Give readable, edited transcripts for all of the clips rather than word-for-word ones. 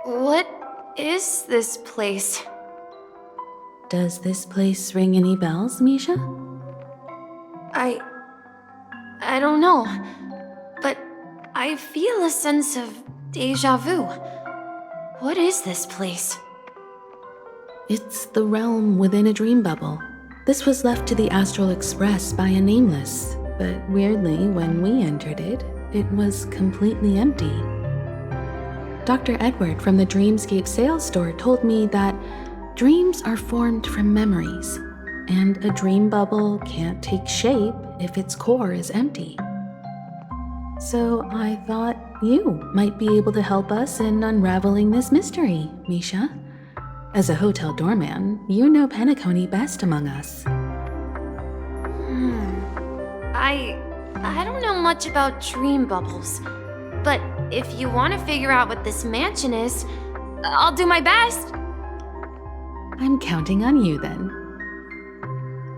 What is this place? Does this place ring any bells, Misha? I don't know, but I feel a sense of déjà vu. What is this place? It's the realm within a dream bubble. This was left to the Astral Express by a nameless, but weirdly, when we entered it, it was completely empty. Dr. Edward from the Dreamscape sales store told me that dreams are formed from memories, and a dream bubble can't take shape if its core is empty. So I thought you might be able to help us in unraveling this mystery, Misha. As a hotel doorman, you know Penacony best among us. I don't know much about dream bubbles, but if you want to figure out what this mansion is, I'll do my best. I'm counting on you then.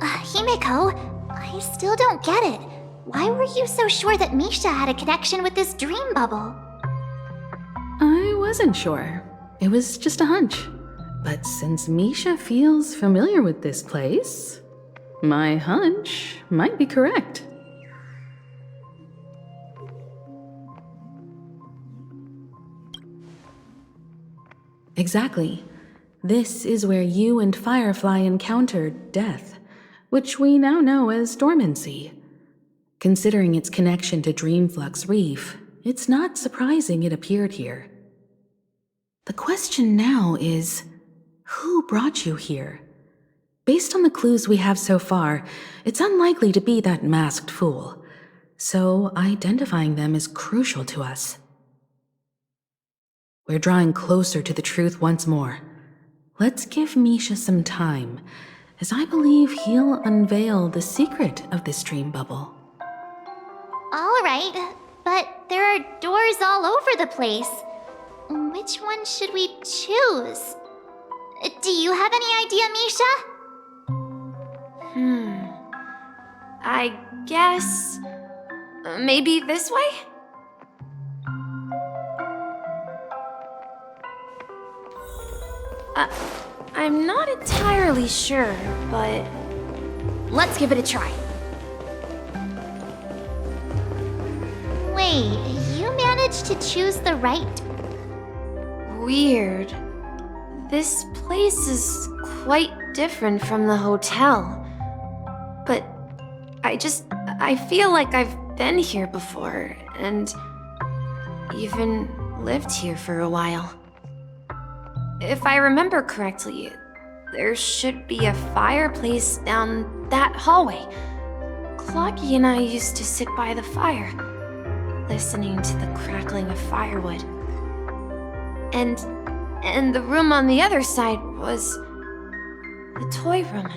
Himeko, I still don't get it. Why were you so sure that Misha had a connection with this dream bubble? I wasn't sure. It was just a hunch. But since Misha feels familiar with this place, my hunch might be correct. Exactly. This is where you and Firefly encountered death, which we now know as dormancy. Considering its connection to Dreamflux Reef, it's not surprising it appeared here. The question now is, who brought you here? Based on the clues we have so far, it's unlikely to be that masked fool, so identifying them is crucial to us. We're drawing closer to the truth once more. Let's give Misha some time, as I believe he'll unveil the secret of this dream bubble. Alright, but there are doors all over the place. Which one should we choose? Do you have any idea, Misha? I guess... maybe this way? I'm not entirely sure, but let's give it a try. Wait, you managed to choose the right... Weird. This place is quite different from the hotel. But I feel like I've been here before, and even lived here for a while. If I remember correctly, there should be a fireplace down that hallway. Clocky and I used to sit by the fire, listening to the crackling of firewood. And the room on the other side was the toy room.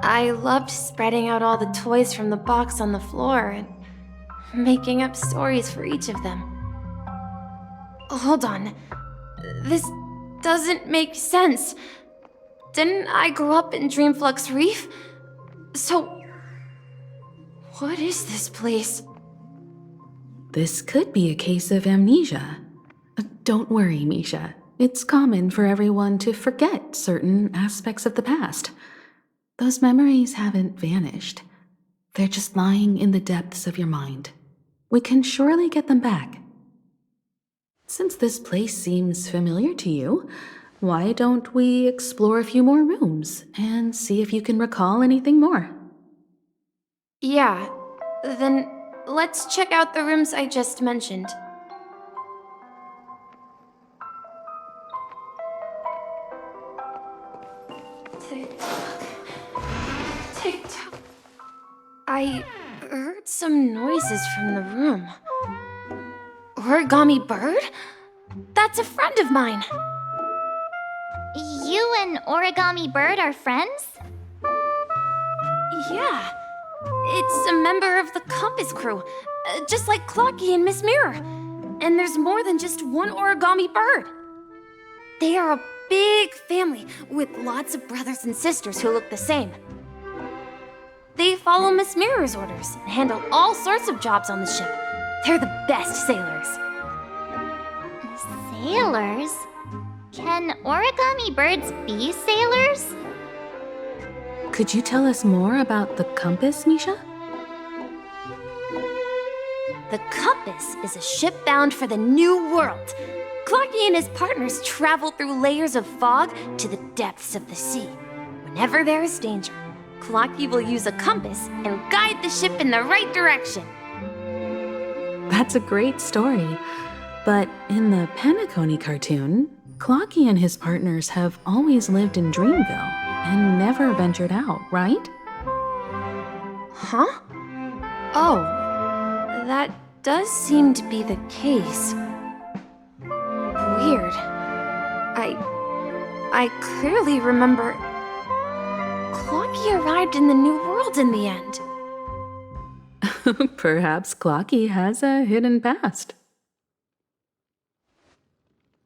I loved spreading out all the toys from the box on the floor and making up stories for each of them. Hold on. This doesn't make sense. Didn't I grow up in Dreamflux Reef? So, what is this place? This could be a case of amnesia. Don't worry, Misha. It's common for everyone to forget certain aspects of the past. Those memories haven't vanished. They're just lying in the depths of your mind. We can surely get them back. Since this place seems familiar to you, why don't we explore a few more rooms and see if you can recall anything more? Yeah, then let's check out the rooms I just mentioned. Tick-tock. I heard some noises from the room. Origami Bird? That's a friend of mine. You and Origami Bird are friends? Yeah. It's a member of the Compass crew, just like Clocky and Miss Mirror. And there's more than just one Origami Bird. They are a big family with lots of brothers and sisters who look the same. They follow Miss Mirror's orders and handle all sorts of jobs on the ship. They're the best sailors. Sailors? Can origami birds be sailors? Could you tell us more about the compass, Misha? The compass is a ship bound for the new world. Clocky and his partners travel through layers of fog to the depths of the sea. Whenever there is danger, Clocky will use a compass and guide the ship in the right direction. That's a great story. But in the Penacony cartoon, Clocky and his partners have always lived in Dreamville and never ventured out, right? Huh? Oh, that does seem to be the case. Weird. I clearly remember Clocky arrived in the New World in the end. Perhaps Clocky has a hidden past.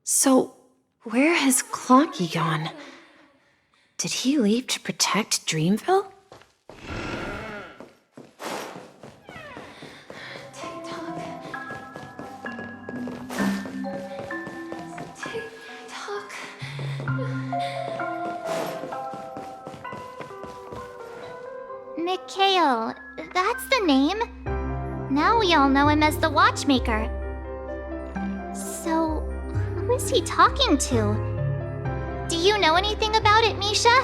So, where has Clocky gone? Did he leave to protect Dreamville? Tick-tock. Tick-tock. Mikhail, that's the name. Now we all know him as the Watchmaker. So, who is he talking to? Do you know anything about it, Misha?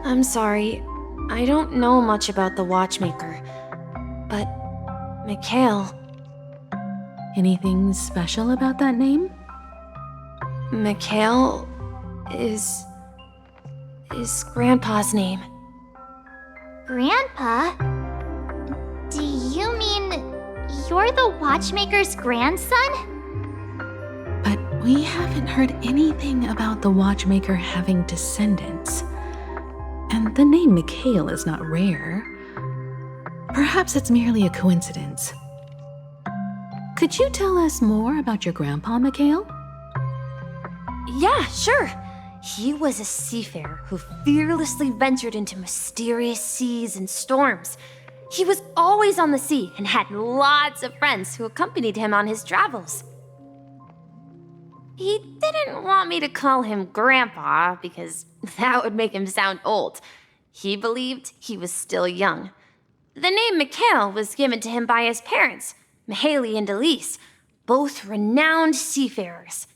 I'm sorry, I don't know much about the Watchmaker. But, Mikhail, Anything special about that name? Mikhail is Grandpa's name. Grandpa? Do you mean you're the Watchmaker's grandson? But we haven't heard anything about the Watchmaker having descendants. And the name Mikhail is not rare. Perhaps it's merely a coincidence. Could you tell us more about your grandpa, Mikhail? Yeah, sure. He was a seafarer who fearlessly ventured into mysterious seas and storms. He was always on the sea and had lots of friends who accompanied him on his travels. He didn't want me to call him Grandpa because that would make him sound old. He believed he was still young. The name Mikhail was given to him by his parents, Mihaly and Elise, both renowned seafarers.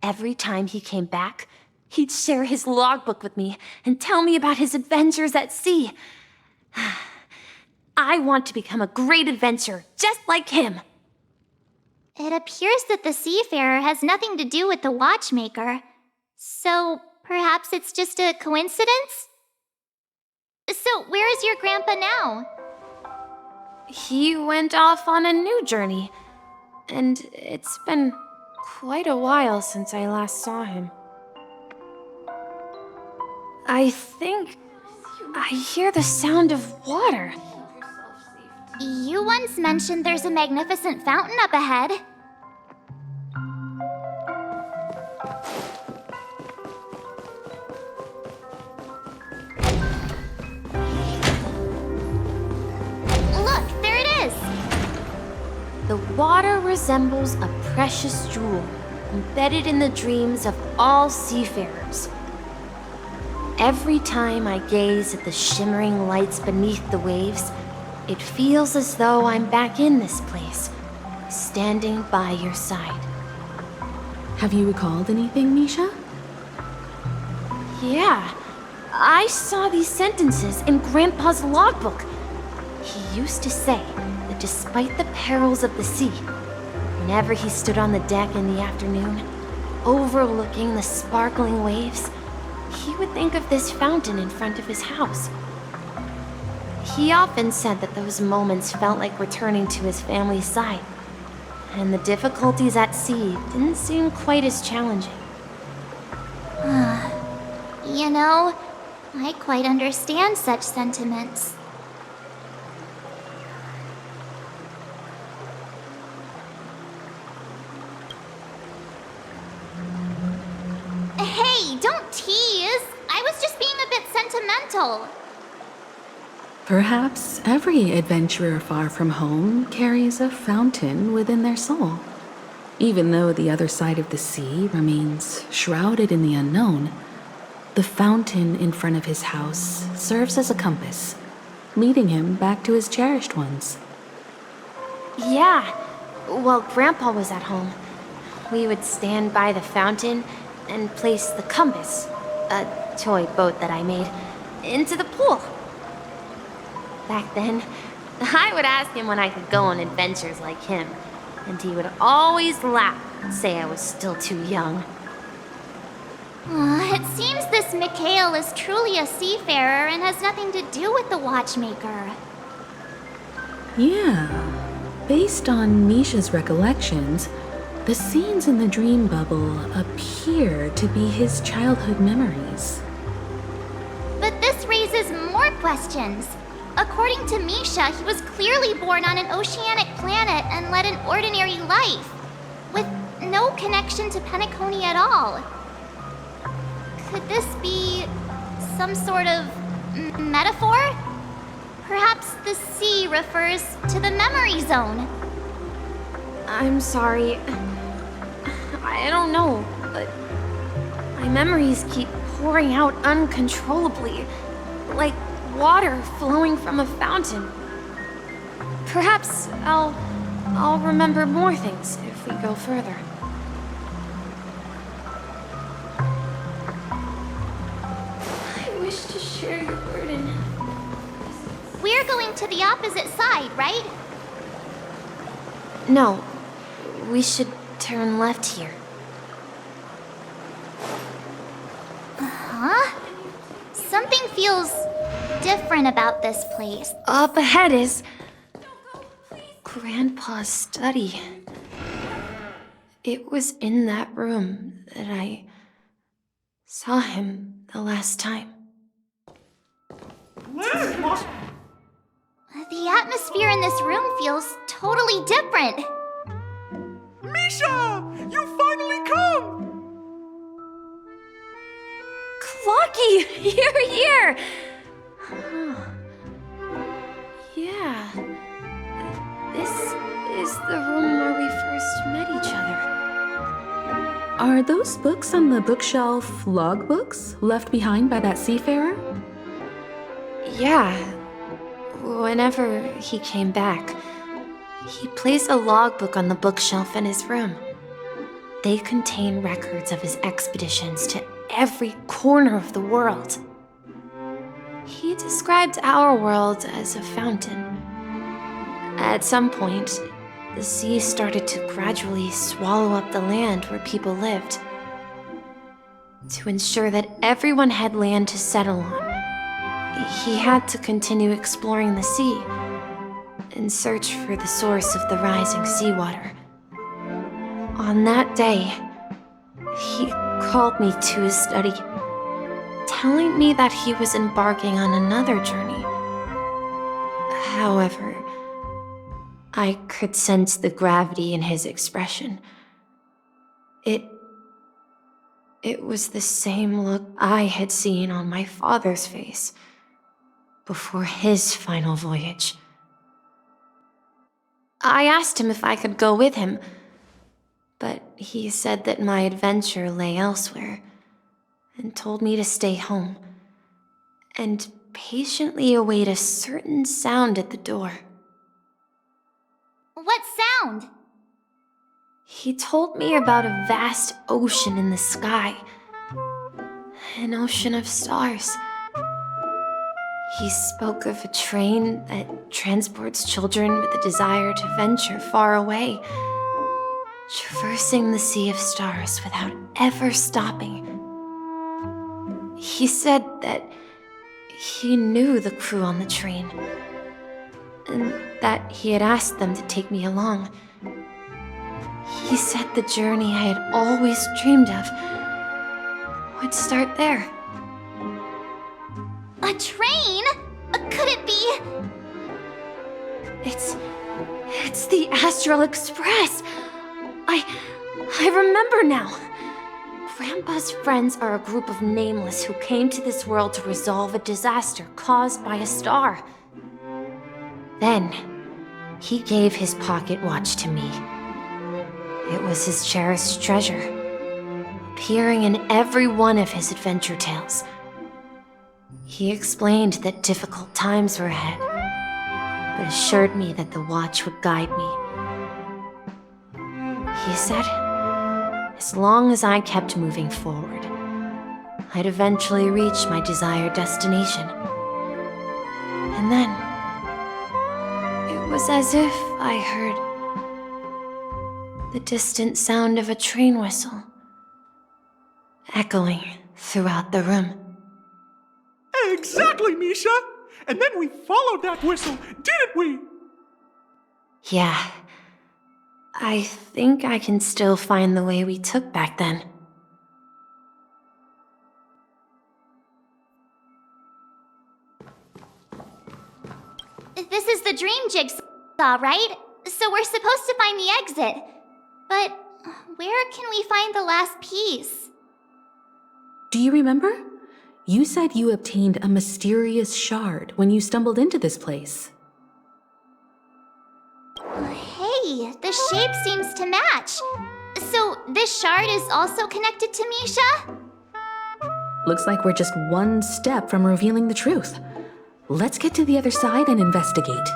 Every time he came back, he'd share his logbook with me and tell me about his adventures at sea. I want to become a great adventurer, just like him. It appears that the seafarer has nothing to do with the Watchmaker. So, perhaps it's just a coincidence? So, where is your grandpa now? He went off on a new journey, and it's been quite a while since I last saw him. I think I hear the sound of water. You once mentioned there's a magnificent fountain up ahead. Look, there it is! The water resembles a precious jewel embedded in the dreams of all seafarers. Every time I gaze at the shimmering lights beneath the waves, it feels as though I'm back in this place, standing by your side. Have you recalled anything, Misha? Yeah, I saw these sentences in Grandpa's logbook. He used to say that despite the perils of the sea, whenever he stood on the deck in the afternoon, overlooking the sparkling waves, he would think of this fountain in front of his house. He often said that those moments felt like returning to his family's side, and the difficulties at sea didn't seem quite as challenging. You know, I quite understand such sentiments. Hey, don't tease! I was just being a bit sentimental. Perhaps every adventurer far from home carries a fountain within their soul. Even though the other side of the sea remains shrouded in the unknown, the fountain in front of his house serves as a compass, leading him back to his cherished ones. Yeah, while Grandpa was at home, we would stand by the fountain and place the compass, a toy boat that I made, into the pool. Back then, I would ask him when I could go on adventures like him, and he would always laugh and say I was still too young. It seems this Mikhail is truly a seafarer and has nothing to do with the watchmaker. Yeah. Based on Misha's recollections, the scenes in the dream bubble appear to be his childhood memories. But this raises more questions. According to Misha, he was clearly born on an oceanic planet and led an ordinary life, with no connection to Penacony at all. Could this be some sort of metaphor? Perhaps the sea refers to the memory zone. I'm sorry. I don't know, but my memories keep pouring out uncontrollably, like water flowing from a fountain. Perhaps I'll remember more things if we go further. I wish to share your burden. We're going to the opposite side, right? No, we should turn left here. Huh? Something feels different about this place. Up ahead is Grandpa's study. It was in that room that I saw him the last time. The atmosphere in this room feels totally different. Misha! You finally come! Clocky, you're here! Yeah. This is the room where we first met each other. Are those books on the bookshelf logbooks left behind by that seafarer? Yeah. Whenever he came back, he placed a logbook on the bookshelf in his room. They contain records of his expeditions to every corner of the world. He described our world as a fountain. At some point, the sea started to gradually swallow up the land where people lived. To ensure that everyone had land to settle on, he had to continue exploring the sea and search for the source of the rising seawater. On that day, he called me to his study, telling me that he was embarking on another journey. However, I could sense the gravity in his expression. It was the same look I had seen on my father's face before his final voyage. I asked him if I could go with him, but he said that my adventure lay elsewhere and told me to stay home and patiently await a certain sound at the door. What sound? He told me about a vast ocean in the sky, an ocean of stars. He spoke of a train that transports children with a desire to venture far away, traversing the sea of stars without ever stopping. He said that he knew the crew on the train, and that he had asked them to take me along. He said the journey I had always dreamed of would start there. A train? Could it be? It's the Astral Express. I remember now. Grandpa's friends are a group of nameless who came to this world to resolve a disaster caused by a star. Then, he gave his pocket watch to me. It was his cherished treasure, appearing in every one of his adventure tales. He explained that difficult times were ahead, but assured me that the watch would guide me. He said, as long as I kept moving forward, I'd eventually reach my desired destination. And then, it was as if I heard the distant sound of a train whistle echoing throughout the room. Exactly, Misha! And then we followed that whistle, didn't we? Yeah. I think I can still find the way we took back then. This is the dream jigsaw, right? So we're supposed to find the exit. But where can we find the last piece? Do you remember? You said you obtained a mysterious shard when you stumbled into this place. Hey, the shape seems to match. So this shard is also connected to Misha? Looks like we're just one step from revealing the truth. Let's get to the other side and investigate.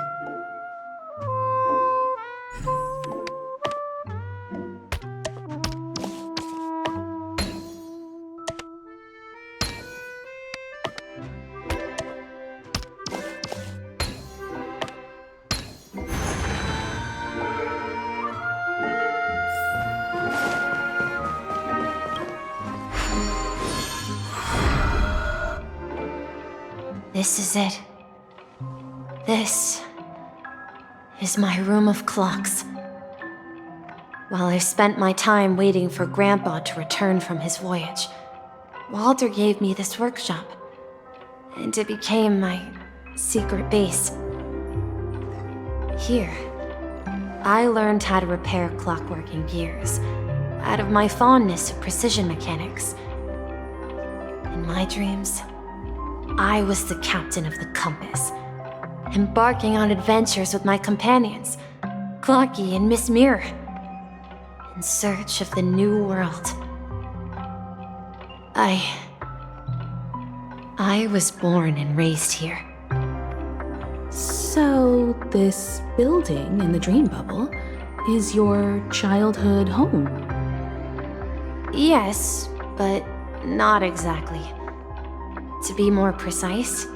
This is it. This is my room of clocks. While I spent my time waiting for Grandpa to return from his voyage, Walter gave me this workshop, and it became my secret base. Here, I learned how to repair clockwork and gears, out of my fondness of precision mechanics. In my dreams, I was the captain of the compass, embarking on adventures with my companions, Clocky and Miss Mirror, in search of the new world. I was born and raised here. So, this building in the dream bubble is your childhood home? Yes, but not exactly. To be more precise,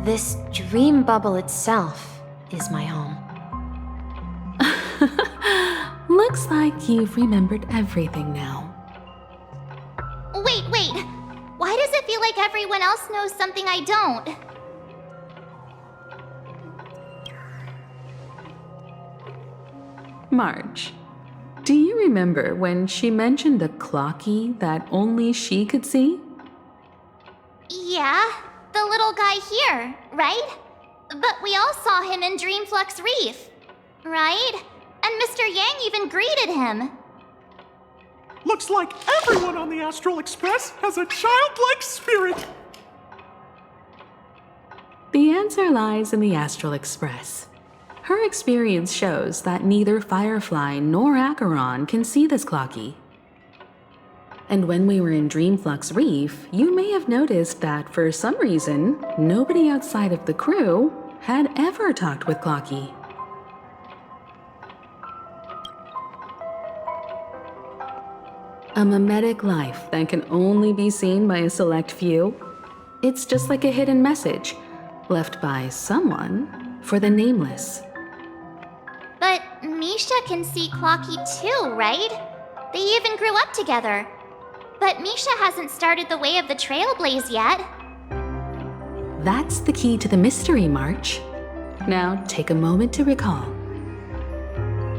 this dream bubble itself is my home. Looks like you've remembered everything now. Wait. Why does it feel like everyone else knows something I don't? Marge, do you remember when she mentioned a clocky that only she could see? Yeah, the little guy here, right? But we all saw him in Dreamflux Reef, right? And Mr. Yang even greeted him. Looks like everyone on the Astral Express has a childlike spirit. The answer lies in the Astral Express. Her experience shows that neither Firefly nor Acheron can see this clocky. And when we were in Dreamflux Reef, you may have noticed that for some reason, nobody outside of the crew had ever talked with Clocky. A mimetic life that can only be seen by a select few. It's just like a hidden message left by someone for the nameless. But Misha can see Clocky too, right? They even grew up together. But Misha hasn't started the way of the Trailblaze yet. That's the key to the mystery, March. Now take a moment to recall.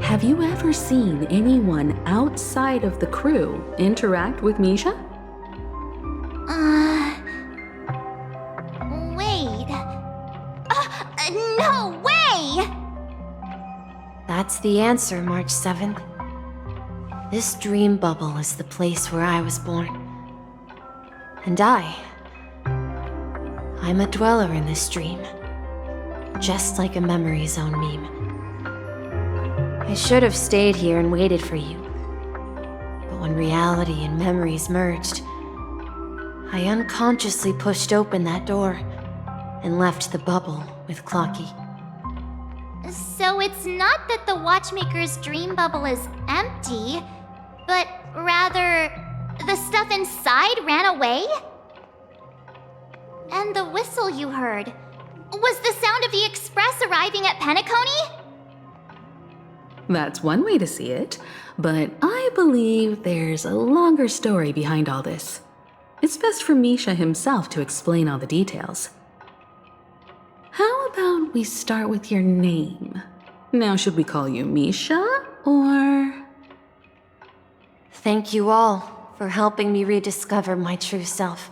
Have you ever seen anyone outside of the crew interact with Misha? Wait. No way! That's the answer, March 7th. This dream bubble is the place where I was born. And I'm a dweller in this dream. Just like a memory zone meme. I should have stayed here and waited for you. But when reality and memories merged, I unconsciously pushed open that door and left the bubble with Clocky. So it's not that the watchmaker's dream bubble is empty, but rather the stuff inside ran away? And the whistle you heard was the sound of the express arriving at Penacony? That's one way to see it, but I believe there's a longer story behind all this. It's best for Misha himself to explain all the details. How about we start with your name? Now, should we call you Misha, or...? Thank you all for helping me rediscover my true self.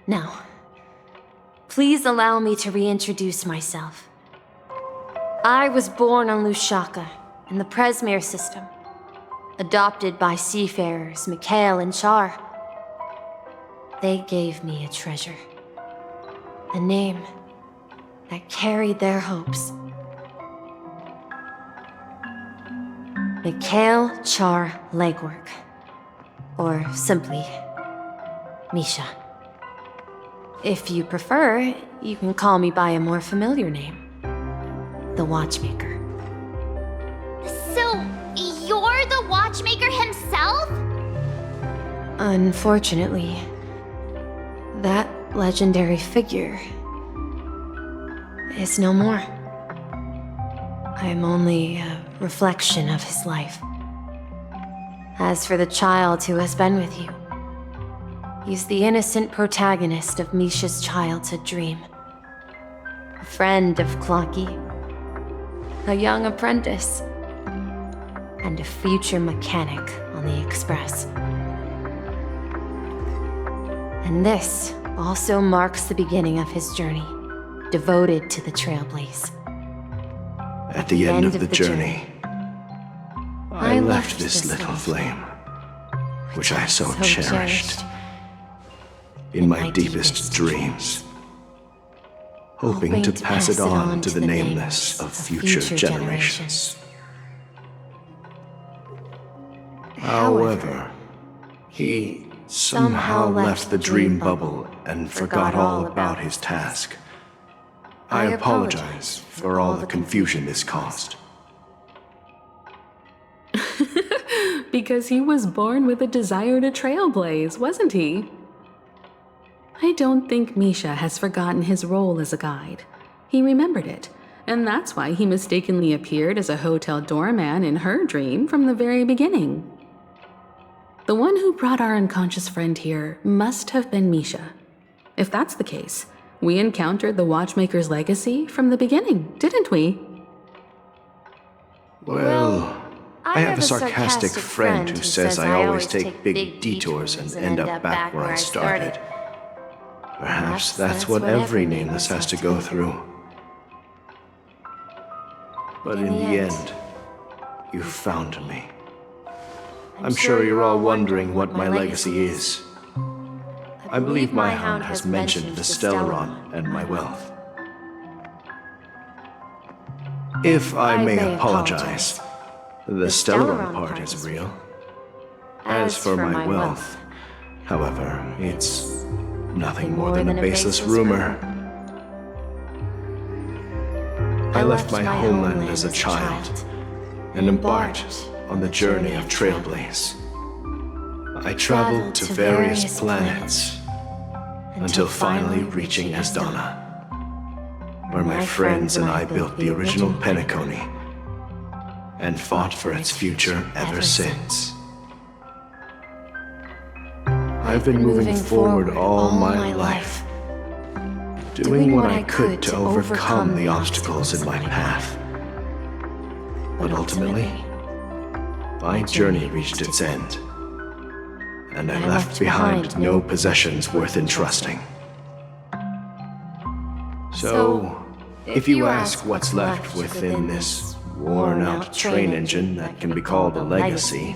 Now, please allow me to reintroduce myself. I was born on Lushaka, in the Presmere system, adopted by seafarers Mikhail and Char. They gave me a treasure, a name that carried their hopes. Mikhail Char Legwork, or simply, Misha. If you prefer, you can call me by a more familiar name, the Watchmaker. So, you're the watchmaker himself? Unfortunately, that legendary figure is no more. I am only a reflection of his life. As for the child who has been with you, he's the innocent protagonist of Misha's childhood dream. A friend of Clocky, a young apprentice, and a future mechanic on the Express. And this also marks the beginning of his journey, devoted to the Trailblaze. At the end of the journey, I left this little flame, which I so cherished, in my deepest dreams, hoping to pass it on to the nameless of future generations. However, he somehow left the dream bubble and forgot all about his task. I apologize for all the confusion this caused. Because he was born with a desire to trailblaze, wasn't he? I don't think Misha has forgotten his role as a guide. He remembered it, and that's why he mistakenly appeared as a hotel doorman in her dream from the very beginning. The one who brought our unconscious friend here must have been Misha. If that's the case, we encountered the Watchmaker's legacy from the beginning, didn't we? Well, I have a sarcastic friend who says I always take big detours and end up back where I started. Perhaps that's what every nameless has to go through. But in the end, you found me. I'm sure you're all wondering what my legacy is. I believe my hound has mentioned the Stellaron and my wealth. If I may apologize, the Stellaron part is real. As for my wealth, however, it's nothing more than a baseless rumor. I left my homeland as a child and embarked on the journey of Trailblaze. I traveled to various planets until finally reaching Asdana, where my friends and I built the original Penacony and fought for its future ever since. I've been moving forward all my life, doing what I could to overcome the obstacles in my path. But ultimately, my journey reached its end, and I left behind no possessions worth entrusting. So, if you ask what's left within this worn-out train engine that can be called a legacy,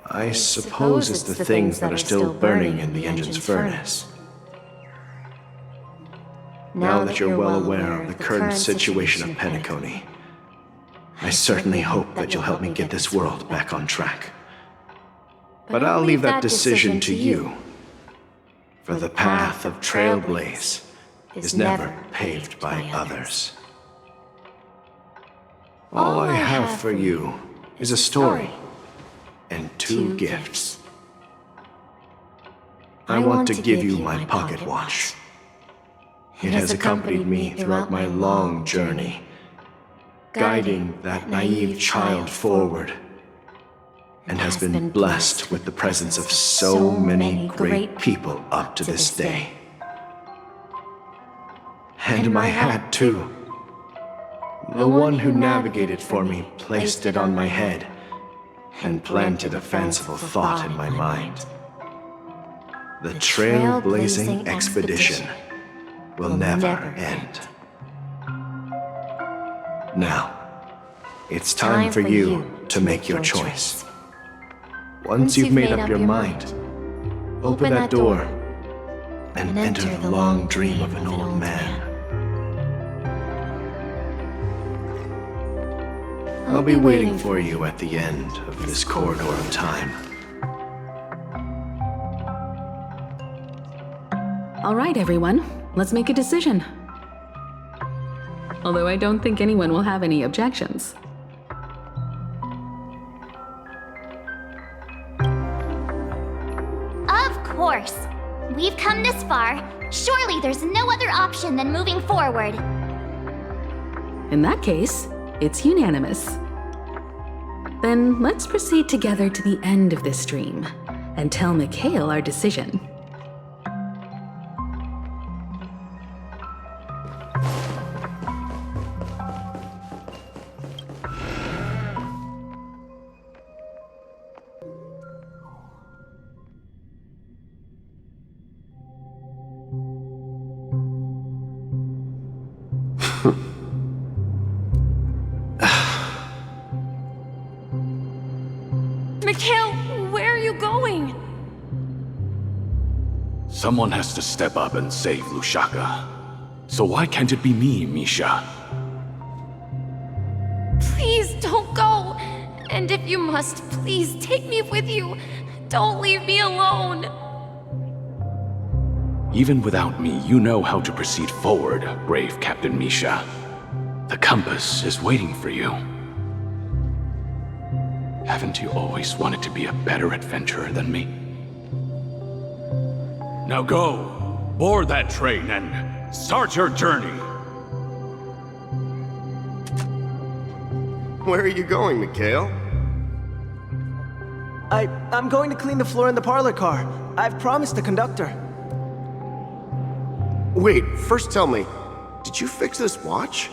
I suppose it's the things that are still burning in the engine's furnace. Now that you're well aware of the current situation of Penacony, I certainly hope that you'll help me get this world back on track. But I'll leave that decision to you. For the path of Trailblaze is never paved by others. All I have for you is a story and two gifts. I want to give you my pocket watch. It has accompanied me throughout my long journey, guiding that naive child forward, and has been blessed with the presence of so many great people up to this day. And my hat, too. The one who navigated for me placed it on my head and planted a fanciful thought in my mind. The trailblazing expedition will never end. Now, it's time for you to make your choice. Once you've made up your mind, open that door and enter the long dream of an old man. I'll be waiting for you at the end of this corridor of time. All right, everyone, let's make a decision. Although I don't think anyone will have any objections. Of course. We've come this far. Surely there's no other option than moving forward. In that case, it's unanimous. Then let's proceed together to the end of this dream and tell Mikhail our decision. Mikhail, where are you going? Someone has to step up and save Lushaka. So why can't it be me, Misha? Please don't go. And if you must, please take me with you. Don't leave me alone. Even without me, you know how to proceed forward, brave Captain Misha. The compass is waiting for you. Haven't you always wanted to be a better adventurer than me? Now go, board that train and start your journey. Where are you going, Mikhail? I'm going to clean the floor in the parlor car. I've promised the conductor. Wait, first tell me, did you fix this watch?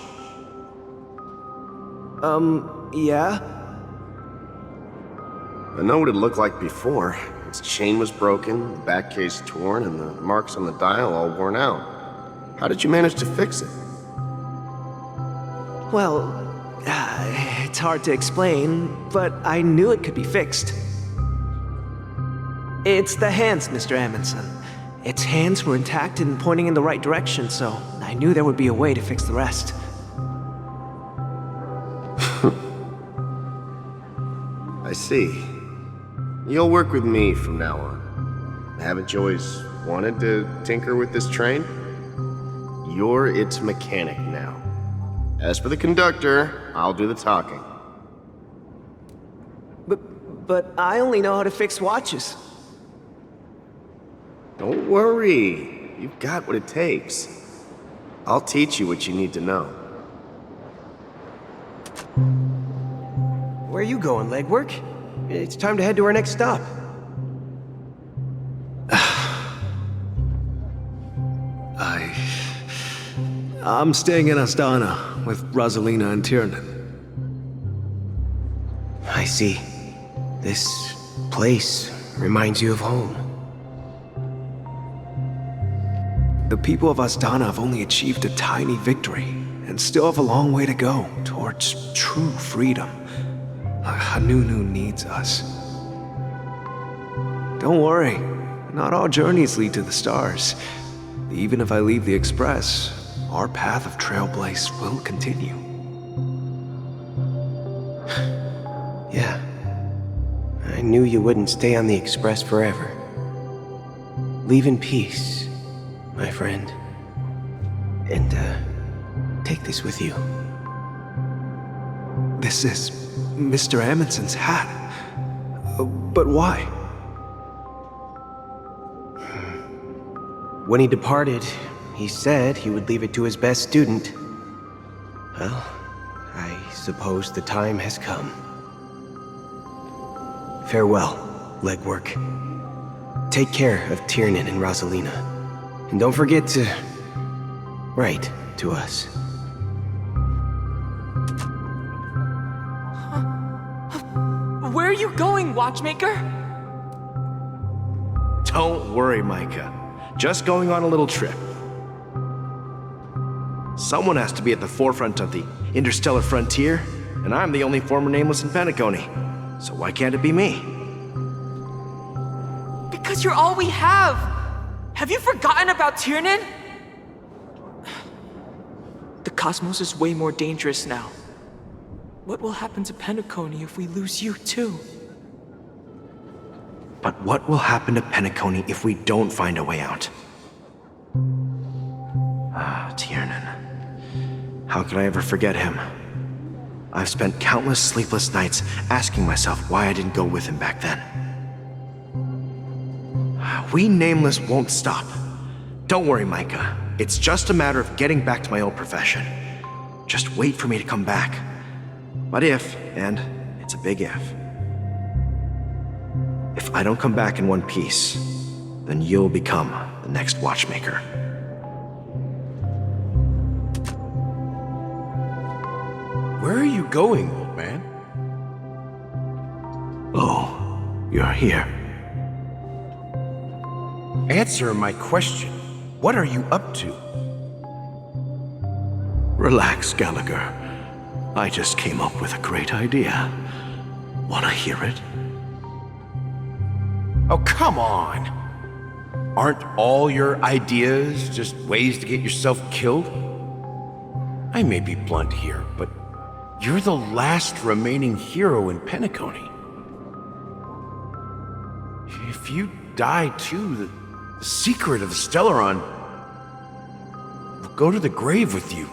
Yeah? I know what it looked like before. Its chain was broken, the back case torn, and the marks on the dial all worn out. How did you manage to fix it? Well, it's hard to explain, but I knew it could be fixed. It's the hands, Mr. Amundsen. Its hands were intact and pointing in the right direction, so I knew there would be a way to fix the rest. I see. You'll work with me from now on. Haven't you always wanted to tinker with this train? You're its mechanic now. As for the conductor, I'll do the talking. But I only know how to fix watches. Don't worry. You've got what it takes. I'll teach you what you need to know. Where are you going, legwork? It's time to head to our next stop. I'm staying in Astana with Rosalina and Tiernan. I see. This place reminds you of home. The people of Astana have only achieved a tiny victory and still have a long way to go towards true freedom. Hanunu needs us. Don't worry, not all journeys lead to the stars. Even if I leave the Express, our path of Trailblaze will continue. Yeah. I knew you wouldn't stay on the Express forever. Leave in peace, my friend. And, take this with you. This is Mr. Amundsen's hat. But why? When he departed, he said he would leave it to his best student. Well, I suppose the time has come. Farewell, legwork. Take care of Tiernan and Rosalina. And don't forget to write to us. Where are you going, Watchmaker? Don't worry, Micah. Just going on a little trip. Someone has to be at the forefront of the interstellar frontier, and I'm the only former Nameless in Penacony. So why can't it be me? Because you're all we have! Have you forgotten about Tiernan? The cosmos is way more dangerous now. What will happen to Penacony if we lose you too? But what will happen to Penacony if we don't find a way out? Ah, Tiernan. How could I ever forget him? I've spent countless sleepless nights asking myself why I didn't go with him back then. We Nameless won't stop. Don't worry, Micah. It's just a matter of getting back to my old profession. Just wait for me to come back. But if, and it's a big if I don't come back in one piece, then you'll become the next Watchmaker. Where are you going, old man? Oh, you're here. Answer my question. What are you up to? Relax, Gallagher. I just came up with a great idea. Wanna hear it? Oh, come on! Aren't all your ideas just ways to get yourself killed? I may be blunt here, but you're the last remaining hero in Penacony. If you die too, the secret of the Stellaron will go to the grave with you.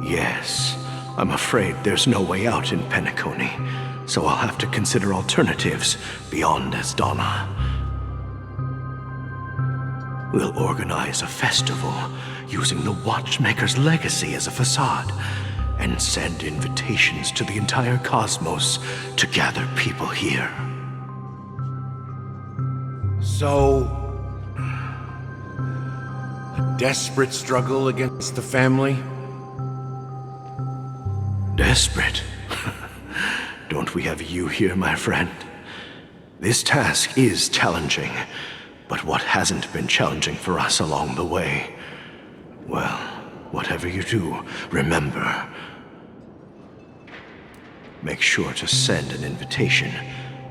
Yes, I'm afraid there's no way out in Penacony, so I'll have to consider alternatives beyond Asdana. We'll organize a festival using the Watchmaker's legacy as a facade and send invitations to the entire cosmos to gather people here. So, a desperate struggle against the family? Desperate? Don't we have you here, my friend? This task is challenging, but what hasn't been challenging for us along the way? Well, whatever you do, remember. Make sure to send an invitation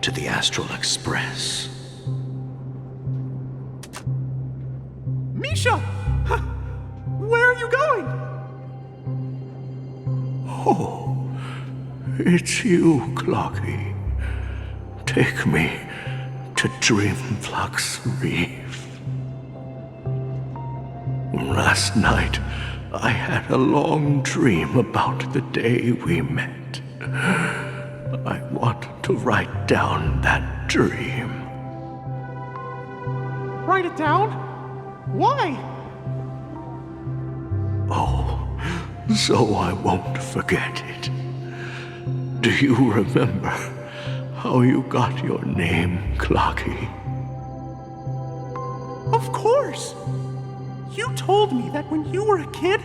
to the Astral Express. Misha! Where are you going? Oh, it's you, Clocky. Take me to Dreamflux Reef. Last night, I had a long dream about the day we met. I want to write down that dream. Write it down? Why? Oh, so I won't forget it. Do you remember how you got your name, Clocky? Of course! You told me that when you were a kid,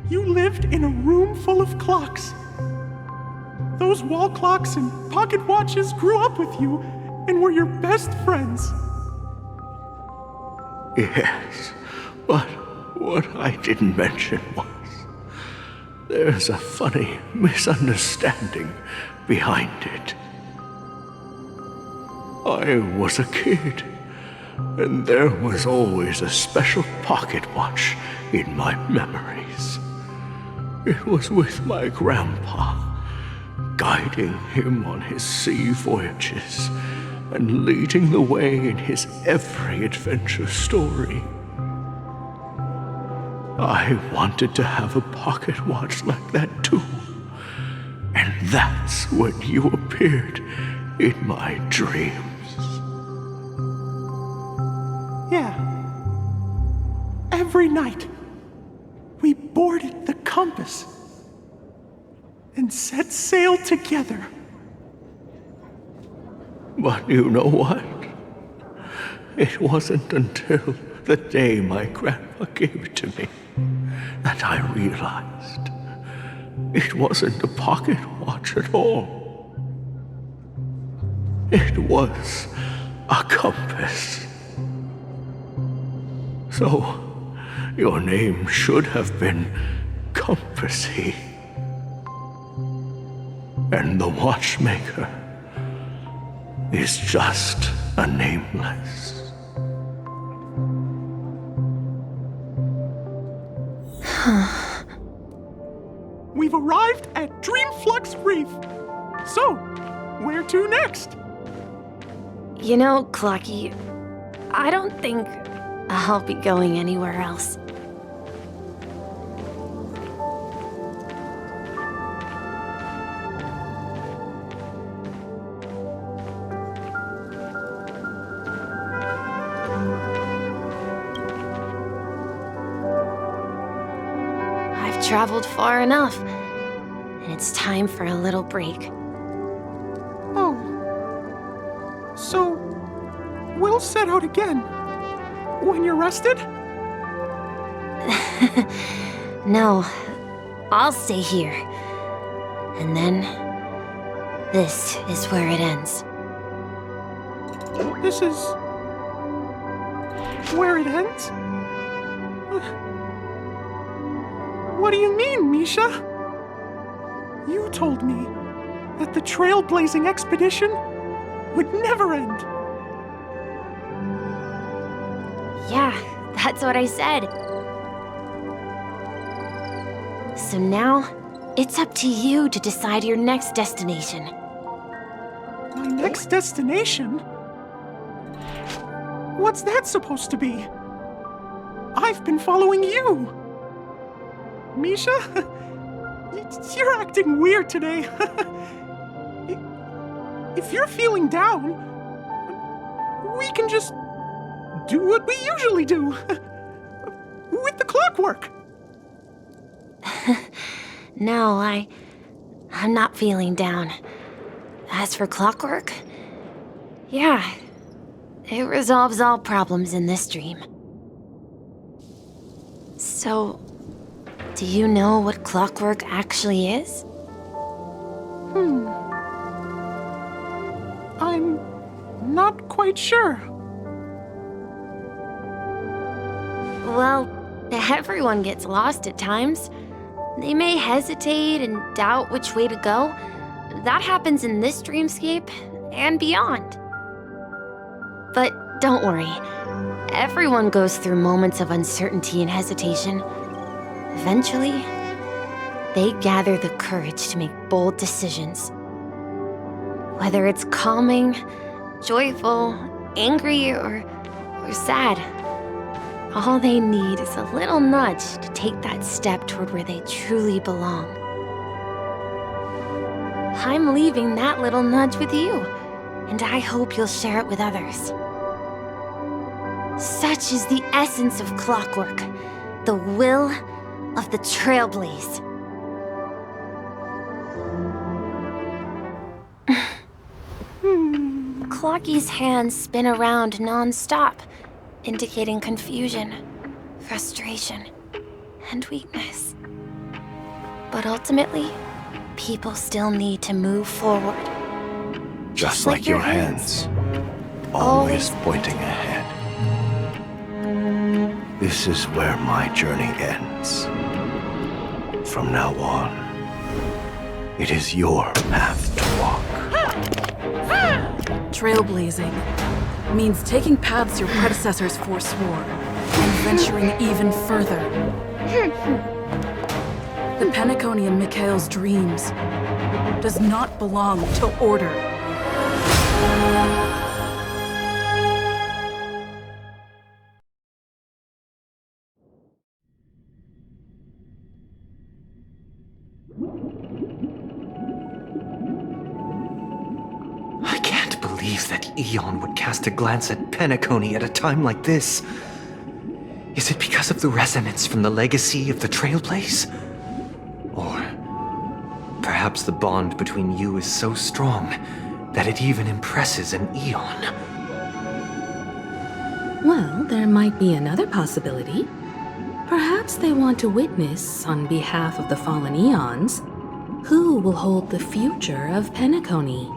you lived in a room full of clocks. Those wall clocks and pocket watches grew up with you and were your best friends. Yes, but what I didn't mention was there's a funny misunderstanding behind it. I was a kid, and there was always a special pocket watch in my memories. It was with my grandpa, guiding him on his sea voyages and leading the way in his every adventure story. I wanted to have a pocket watch like that too. And that's when you appeared in my dreams. Yeah. Every night, we boarded the compass and set sail together. But you know what? It wasn't until the day my grandma gave it to me that I realized it wasn't a pocket watch at all. It was a compass. So, your name should have been Compassy. And the watchmaker is just a nameless. We've arrived at Dreamflux Reef. So, where to next? You know, Clocky, I don't think I'll be going anywhere else. I've traveled far enough, and it's time for a little break. Oh. So, we'll set out again. When you're rested? No, I'll stay here. And then, this is where it ends. This is... where it ends? What do you mean, Misha? You told me that the trailblazing expedition would never end. Yeah, that's what I said. So now, it's up to you to decide your next destination. My next destination? What's that supposed to be? I've been following you. Misha? You're acting weird today. If you're feeling down, we can just do what we usually do. With the clockwork. No, I'm not feeling down. As for clockwork, yeah, it resolves all problems in this dream. So, do you know what clockwork actually is? I'm not quite sure. Well, everyone gets lost at times. They may hesitate and doubt which way to go. That happens in this dreamscape and beyond. But don't worry. Everyone goes through moments of uncertainty and hesitation. Eventually, they gather the courage to make bold decisions. Whether it's calming, joyful, angry, or sad, all they need is a little nudge to take that step toward where they truly belong. I'm leaving that little nudge with you, and I hope you'll share it with others. Such is the essence of clockwork, the will of the Trailblaze. Clocky's hands spin around non-stop, indicating confusion, frustration, and weakness. But ultimately, people still need to move forward. Just like your hands, always pointing ahead. This is where my journey ends. From now on, it is your path to walk. Trailblazing means taking paths your predecessors forswore and venturing even further. The Penacony and Mikhail's dreams does not belong to order. I can't believe that Eon would cast a glance at Penacony at a time like this. Is it because of the resonance from the legacy of the Trailblaze? Or perhaps the bond between you is so strong that it even impresses an Eon? Well, there might be another possibility. Perhaps they want to witness, on behalf of the fallen Eons, who will hold the future of Penacony.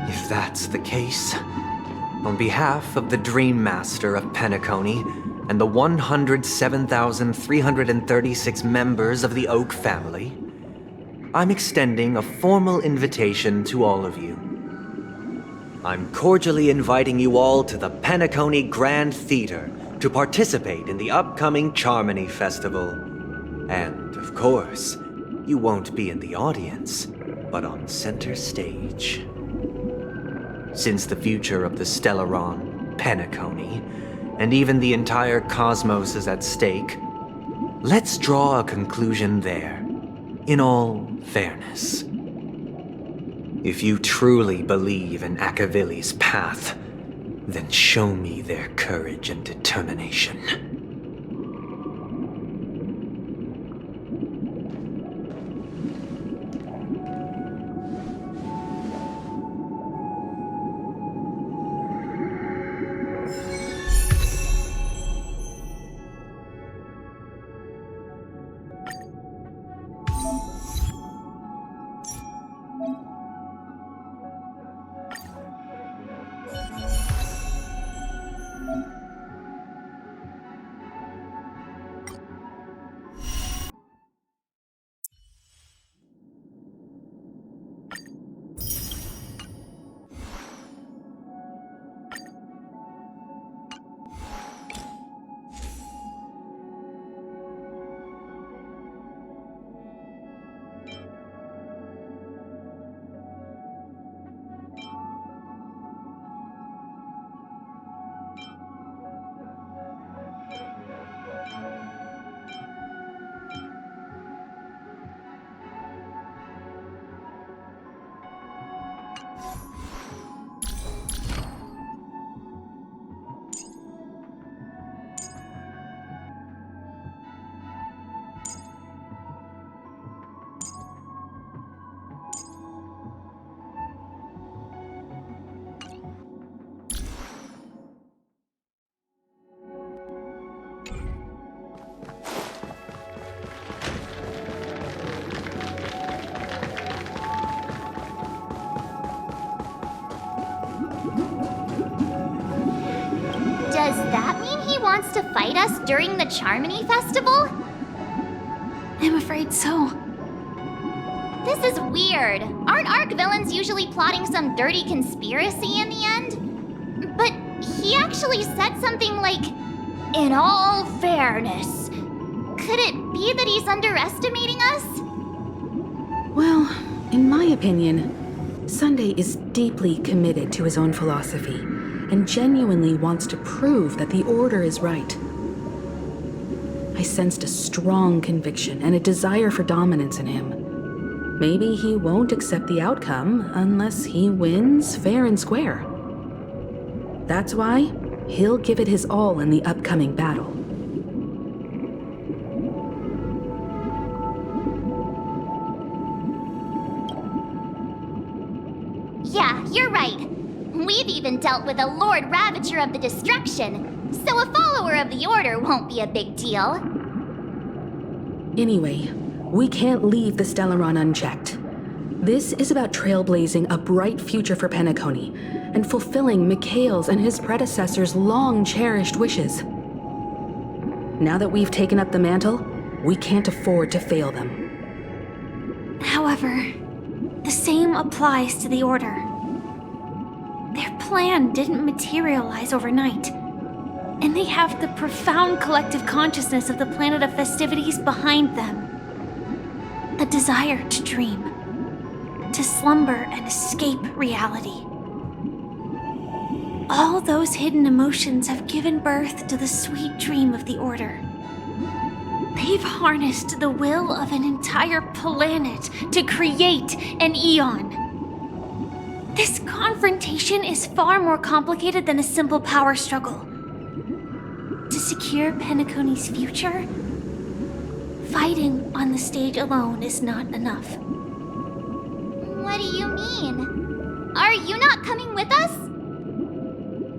If that's the case, on behalf of the Dream Master of Penacony and the 107,336 members of the Oak family, I'm extending a formal invitation to all of you. I'm cordially inviting you all to the Penacony Grand Theater to participate in the upcoming Charmony Festival. And, of course, you won't be in the audience, but on center stage. Since the future of the Stellaron, Penacony, and even the entire cosmos is at stake, let's draw a conclusion there, in all fairness. If you truly believe in Akavili's path, then show me their courage and determination. Does that mean he wants to fight us during the Charmony Festival? I'm afraid so. This is weird. Aren't Arc villains usually plotting some dirty conspiracy in the end? But he actually said something like, "In all fairness." Could it be that he's underestimating us? Well, in my opinion, Sunday is deeply committed to his own philosophy and genuinely wants to prove that the Order is right. I sensed a strong conviction and a desire for dominance in him. Maybe he won't accept the outcome unless he wins fair and square. That's why he'll give it his all in the upcoming battle. Yeah, you're right. We've even dealt with a Lord Ravager of the Destruction, so a follower of the Order won't be a big deal. Anyway, we can't leave the Stellaron unchecked. This is about trailblazing a bright future for Penacony and fulfilling Mikhail's and his predecessors' long-cherished wishes. Now that we've taken up the mantle, we can't afford to fail them. However, the same applies to the Order. Their plan didn't materialize overnight, and they have the profound collective consciousness of the planet of festivities behind them. a desire to dream, to slumber and escape reality. All those hidden emotions have given birth to the sweet dream of the Order. They've harnessed the will of an entire planet to create an Eon. This confrontation is far more complicated than a simple power struggle. To secure Penacony's future, fighting on the stage alone is not enough. What do you mean? Are you not coming with us?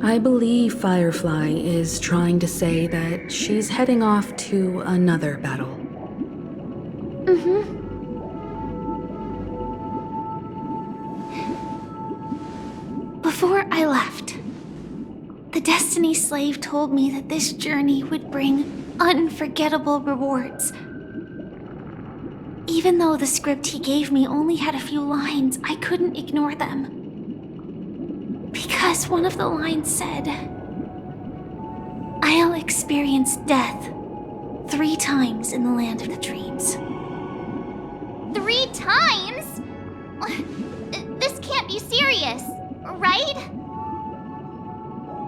I believe Firefly is trying to say that she's heading off to another battle. Before I left, the Destiny Slave told me that this journey would bring unforgettable rewards. Even though the script he gave me only had a few lines, I couldn't ignore them. Because one of the lines said, "I'll experience death 3 times in the land of the dreams." 3 times? This can't be serious, right?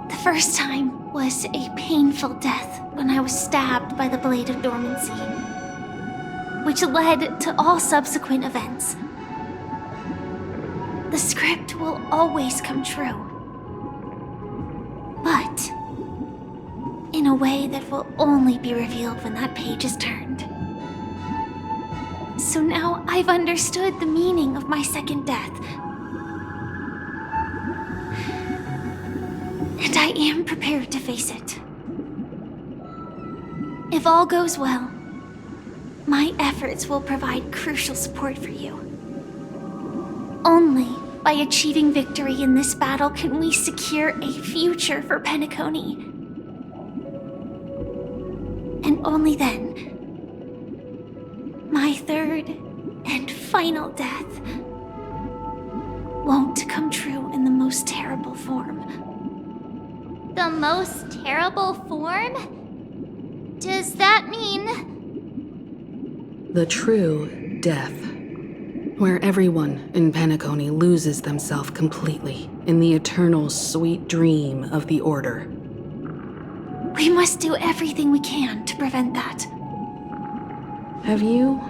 The first time was a painful death when I was stabbed by the Blade of Dormancy, which led to all subsequent events. The script will always come true, but in a way that will only be revealed when that page is turned. So now I've understood the meaning of my second death. And I am prepared to face it. If all goes well, my efforts will provide crucial support for you. Only by achieving victory in this battle can we secure a future for Penacony. And only then, my third and final death won't come true in the most terrible form. The most terrible form? Does that mean... The true death, where everyone in Penacony loses themselves completely in the eternal sweet dream of the Order. We must do everything we can to prevent that. Have you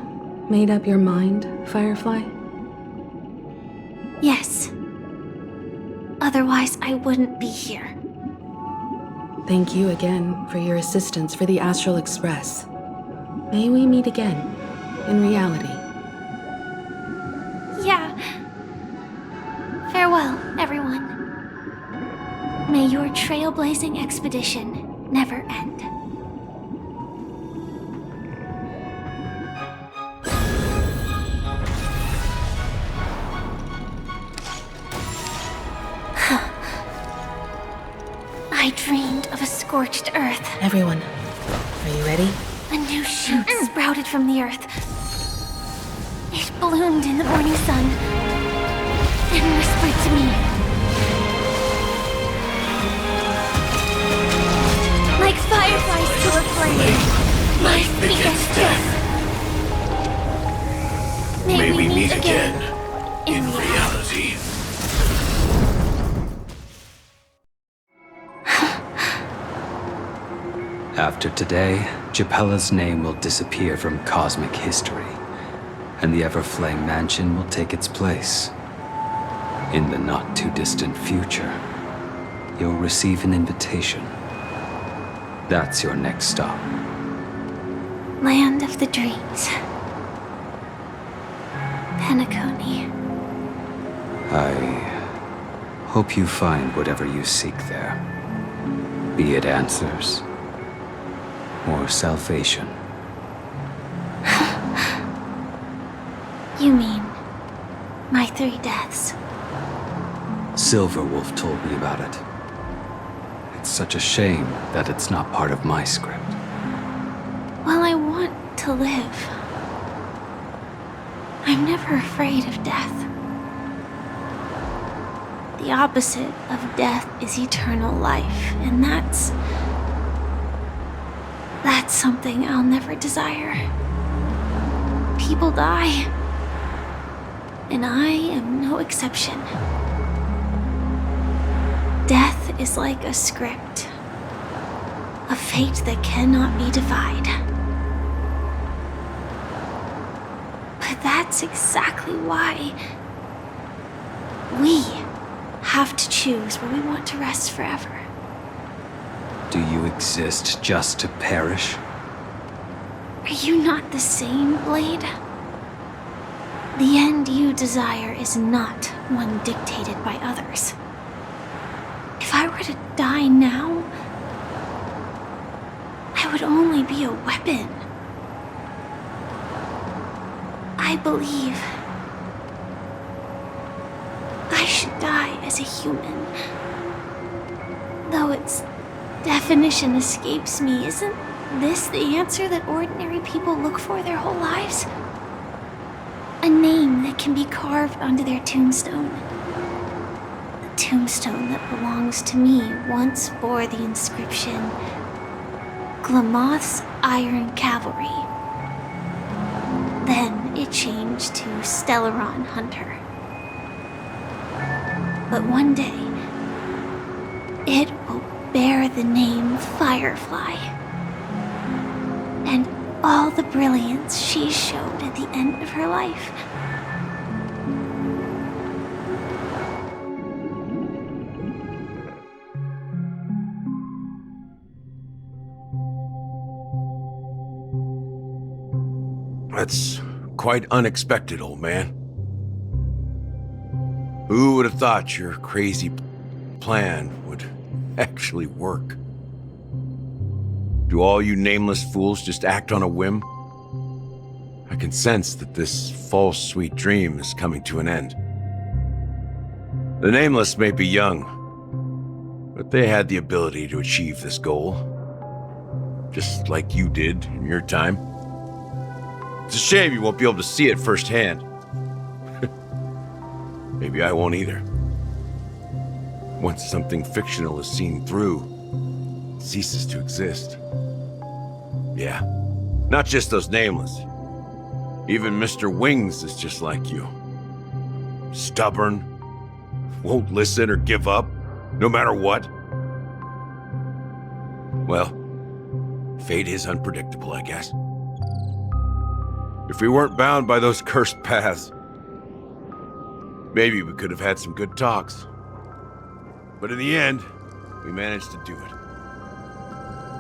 made up your mind, Firefly? Yes. Otherwise, I wouldn't be here. Thank you again for your assistance for the Astral Express. May we meet again, in reality. Yeah. Farewell, everyone. May your trailblazing expedition never end. I dreamed of a scorched earth. Everyone, are you ready? A new shoot sprouted from the earth. It bloomed in the morning sun and whispered to me. Like fireflies to a flame, life begets death. May we meet again in reality. After today, Japella's name will disappear from cosmic history, and the Everflame Mansion will take its place. In the not-too-distant future, you'll receive an invitation. That's your next stop. Land of the Dreams. Penacony. I hope you find whatever you seek there. Be it answers or salvation. You mean my 3 deaths? Silverwolf told me about it. It's such a shame that it's not part of my script. Well, I want to live. I'm never afraid of death. The opposite of death is eternal life, and that's something I'll never desire. people die. And I am no exception. Death is like a script. A fate that cannot be defied. But that's exactly why we have to choose where we want to rest forever. Do you exist just to perish? Are you not the same, Blade? The end you desire is not one dictated by others. If I were to die now, I would only be a weapon. I believe I should die as a human. Though its definition escapes me, isn't this the answer that ordinary people look for their whole lives? A name that can be carved onto their tombstone. The tombstone that belongs to me once bore the inscription, Glamoth's Iron Cavalry. Then it changed to Stellaron Hunter. But one day, it will bear the name Firefly. And all the brilliance she showed at the end of her life. That's quite unexpected, old man. Who would have thought your crazy plan would actually work? Do all you nameless fools just act on a whim? I can sense that this false sweet dream is coming to an end. The nameless may be young, but they had the ability to achieve this goal. Just like you did in your time. It's a shame you won't be able to see it firsthand. Maybe I won't either. Once something fictional is seen through, it ceases to exist. Yeah, not just those nameless. Even Mr. Wings is just like you. Stubborn, won't listen or give up, no matter what. Well, fate is unpredictable, I guess. If we weren't bound by those cursed paths, maybe we could have had some good talks. But in the end, we managed to do it.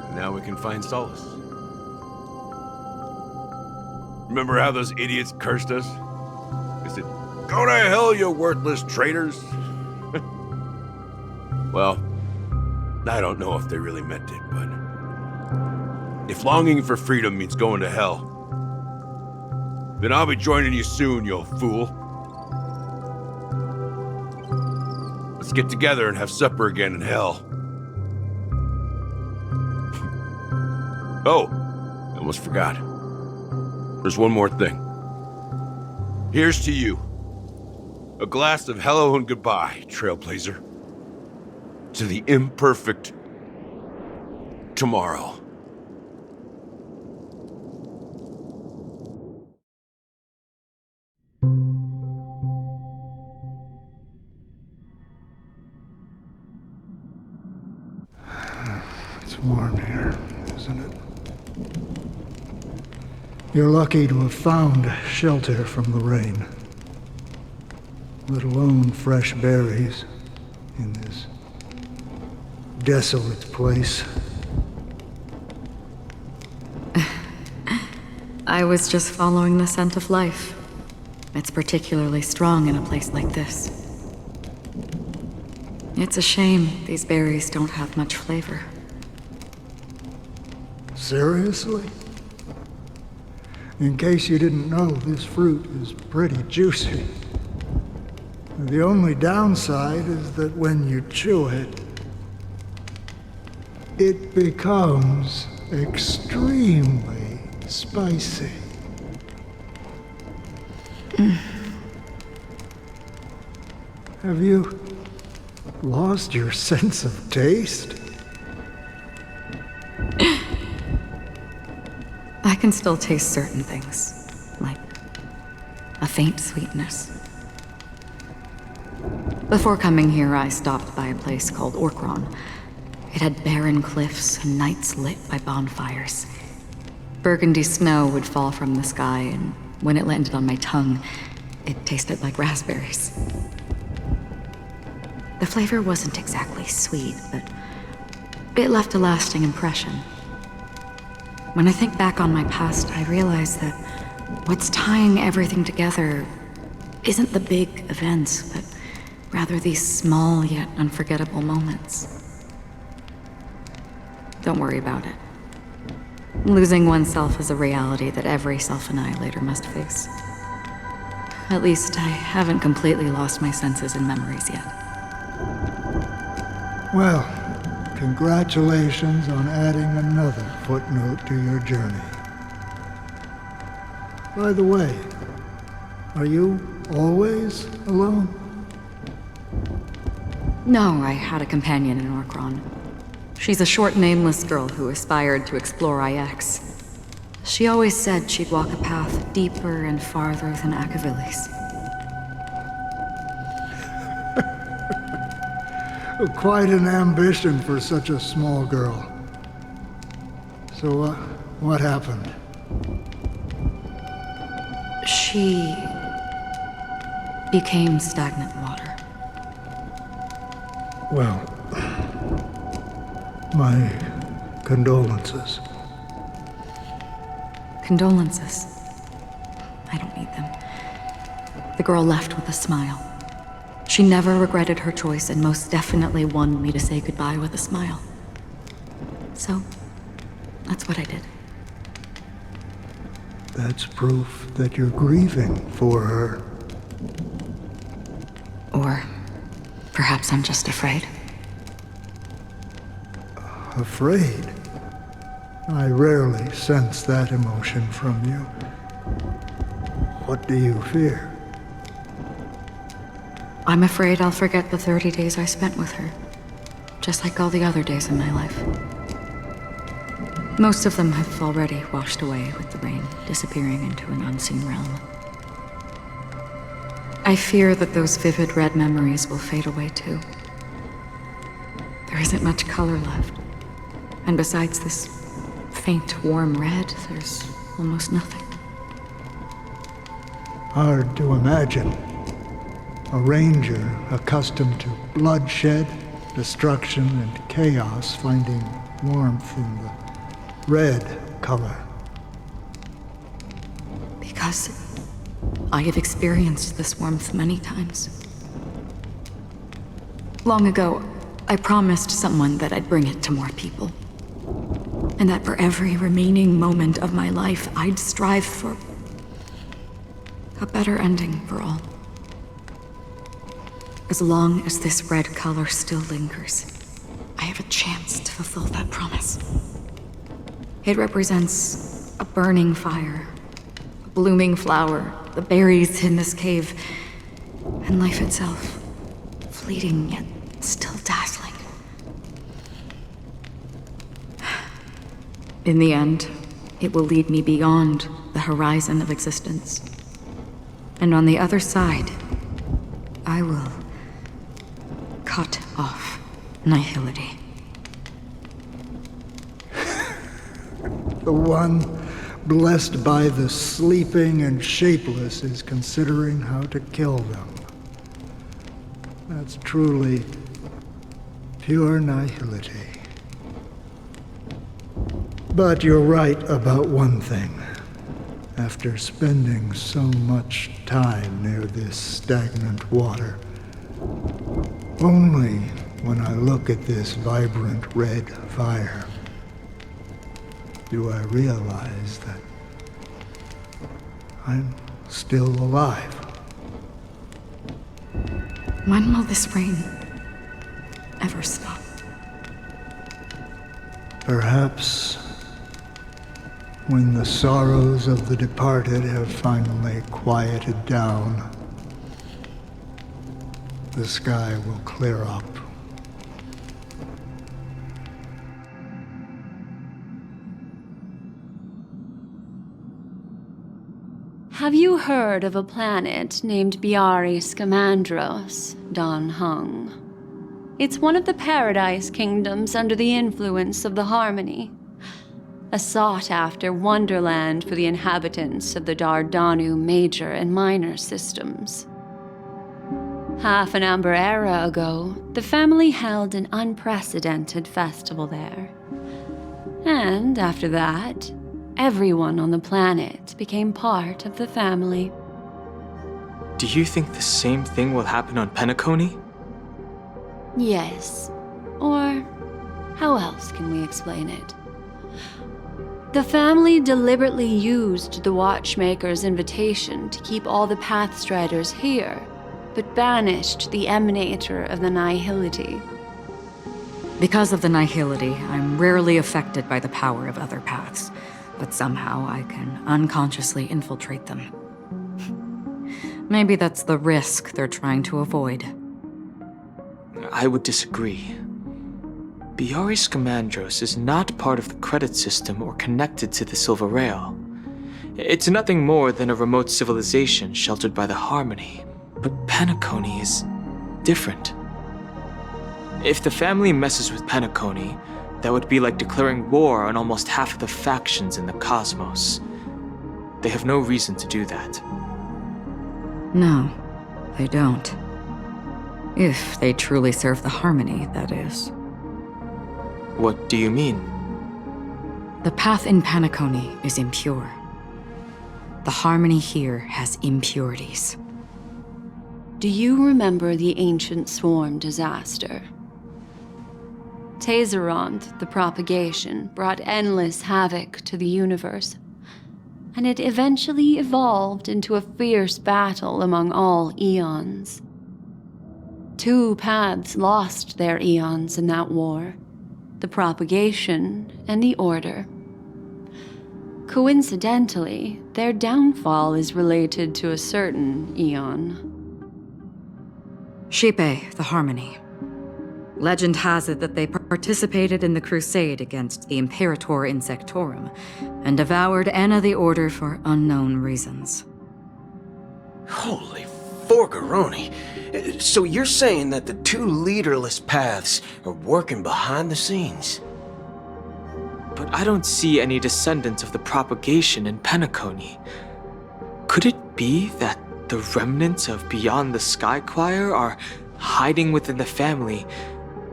And now we can find solace. Remember how those idiots cursed us? They said, "Go to hell, you worthless traitors!" Well, I don't know if they really meant it, but if longing for freedom means going to hell, then I'll be joining you soon, you fool. Let's get together and have supper again in hell. Oh, I almost forgot. There's one more thing. Here's to you. A glass of hello and goodbye, Trailblazer. To the imperfect tomorrow. It's warm here, isn't it? You're lucky to have found shelter from the rain. Let alone fresh berries in this desolate place. I was just following the scent of life. It's particularly strong in a place like this. It's a shame these berries don't have much flavor. Seriously? In case you didn't know, this fruit is pretty juicy. The only downside is that when you chew it, it becomes extremely spicy. Have you lost your sense of taste? I can still taste certain things, like faint sweetness. Before coming here, I stopped by a place called Orkron. It had barren cliffs and nights lit by bonfires. Burgundy snow would fall from the sky, and when it landed on my tongue, it tasted like raspberries. The flavor wasn't exactly sweet, but it left a lasting impression. When I think back on my past, I realize that what's tying everything together isn't the big events, but rather these small yet unforgettable moments. Don't worry about it. Losing oneself is a reality that every self-annihilator must face. At least I haven't completely lost my senses and memories yet. Well, congratulations on adding another footnote to your journey. By the way, are you always alone? No, I had a companion in Orkron. She's a short, nameless girl who aspired to explore IX. She always said she'd walk a path deeper and farther than Akavili's. Quite an ambition for such a small girl. So, what happened? She became stagnant water. Well, my condolences. Condolences. I don't need them. The girl left with a smile. She never regretted her choice and most definitely wanted me to say goodbye with a smile. So, that's what I did. That's proof that you're grieving for her. Or perhaps I'm just afraid. Afraid? I rarely sense that emotion from you. What do you fear? I'm afraid I'll forget the 30 days I spent with her, just like all the other days in my life. Most of them have already washed away with the rain, disappearing into an unseen realm. I fear that those vivid red memories will fade away too. There isn't much color left, and besides this faint, warm red, there's almost nothing. Hard to imagine. A ranger accustomed to bloodshed, destruction, and chaos finding warmth in the red color. Because I have experienced this warmth many times. Long ago, I promised someone that I'd bring it to more people. And that for every remaining moment of my life, I'd strive for a better ending for all. As long as this red color still lingers, I have a chance to fulfill that promise. It represents a burning fire, a blooming flower, the berries in this cave, and life itself, fleeting yet still dazzling. In the end, it will lead me beyond the horizon of existence. And on the other side, I will cut off nihility. The one blessed by the sleeping and shapeless is considering how to kill them. That's truly pure nihility. But you're right about one thing. After spending so much time near this stagnant water, only when I look at this vibrant red fire do I realize that I'm still alive. When will this rain ever stop? Perhaps when the sorrows of the departed have finally quieted down, the sky will clear up. Have you heard of a planet named Biari Scamandros, Don Hung? It's one of the Paradise Kingdoms under the influence of the Harmony. A sought-after wonderland for the inhabitants of the Dardanu major and minor systems. Half an Amber Era ago, the family held an unprecedented festival there. And after that, everyone on the planet became part of the family. Do you think the same thing will happen on Penacony? Yes. Or how else can we explain it? The family deliberately used the Watchmaker's invitation to keep all the Pathstriders here, but banished the Emanator of the Nihility. Because of the Nihility, I'm rarely affected by the power of other paths, but somehow I can unconsciously infiltrate them. Maybe that's the risk they're trying to avoid. I would disagree. Biari Scamandros is not part of the credit system or connected to the Silver Rail. It's nothing more than a remote civilization sheltered by the Harmony. But Penacony is different. If the family messes with Penacony, that would be like declaring war on almost half of the factions in the cosmos. They have no reason to do that. No, they don't. If they truly serve the Harmony, that is. What do you mean? The path in Penacony is impure. The Harmony here has impurities. Do you remember the Ancient Swarm disaster? Tazeront, the propagation, brought endless havoc to the universe, and it eventually evolved into a fierce battle among all eons. 2 paths lost their eons in that war, the propagation and the order. Coincidentally, their downfall is related to a certain eon. Shipe, the Harmony. Legend has it that they participated in the crusade against the Imperator Insectorum and devoured Anna the Order for unknown reasons. Holy forgaroni. So you're saying that the 2 leaderless paths are working behind the scenes? But I don't see any descendants of the propagation in Penacony. Could it be that the remnants of Beyond the Sky Choir are hiding within the family,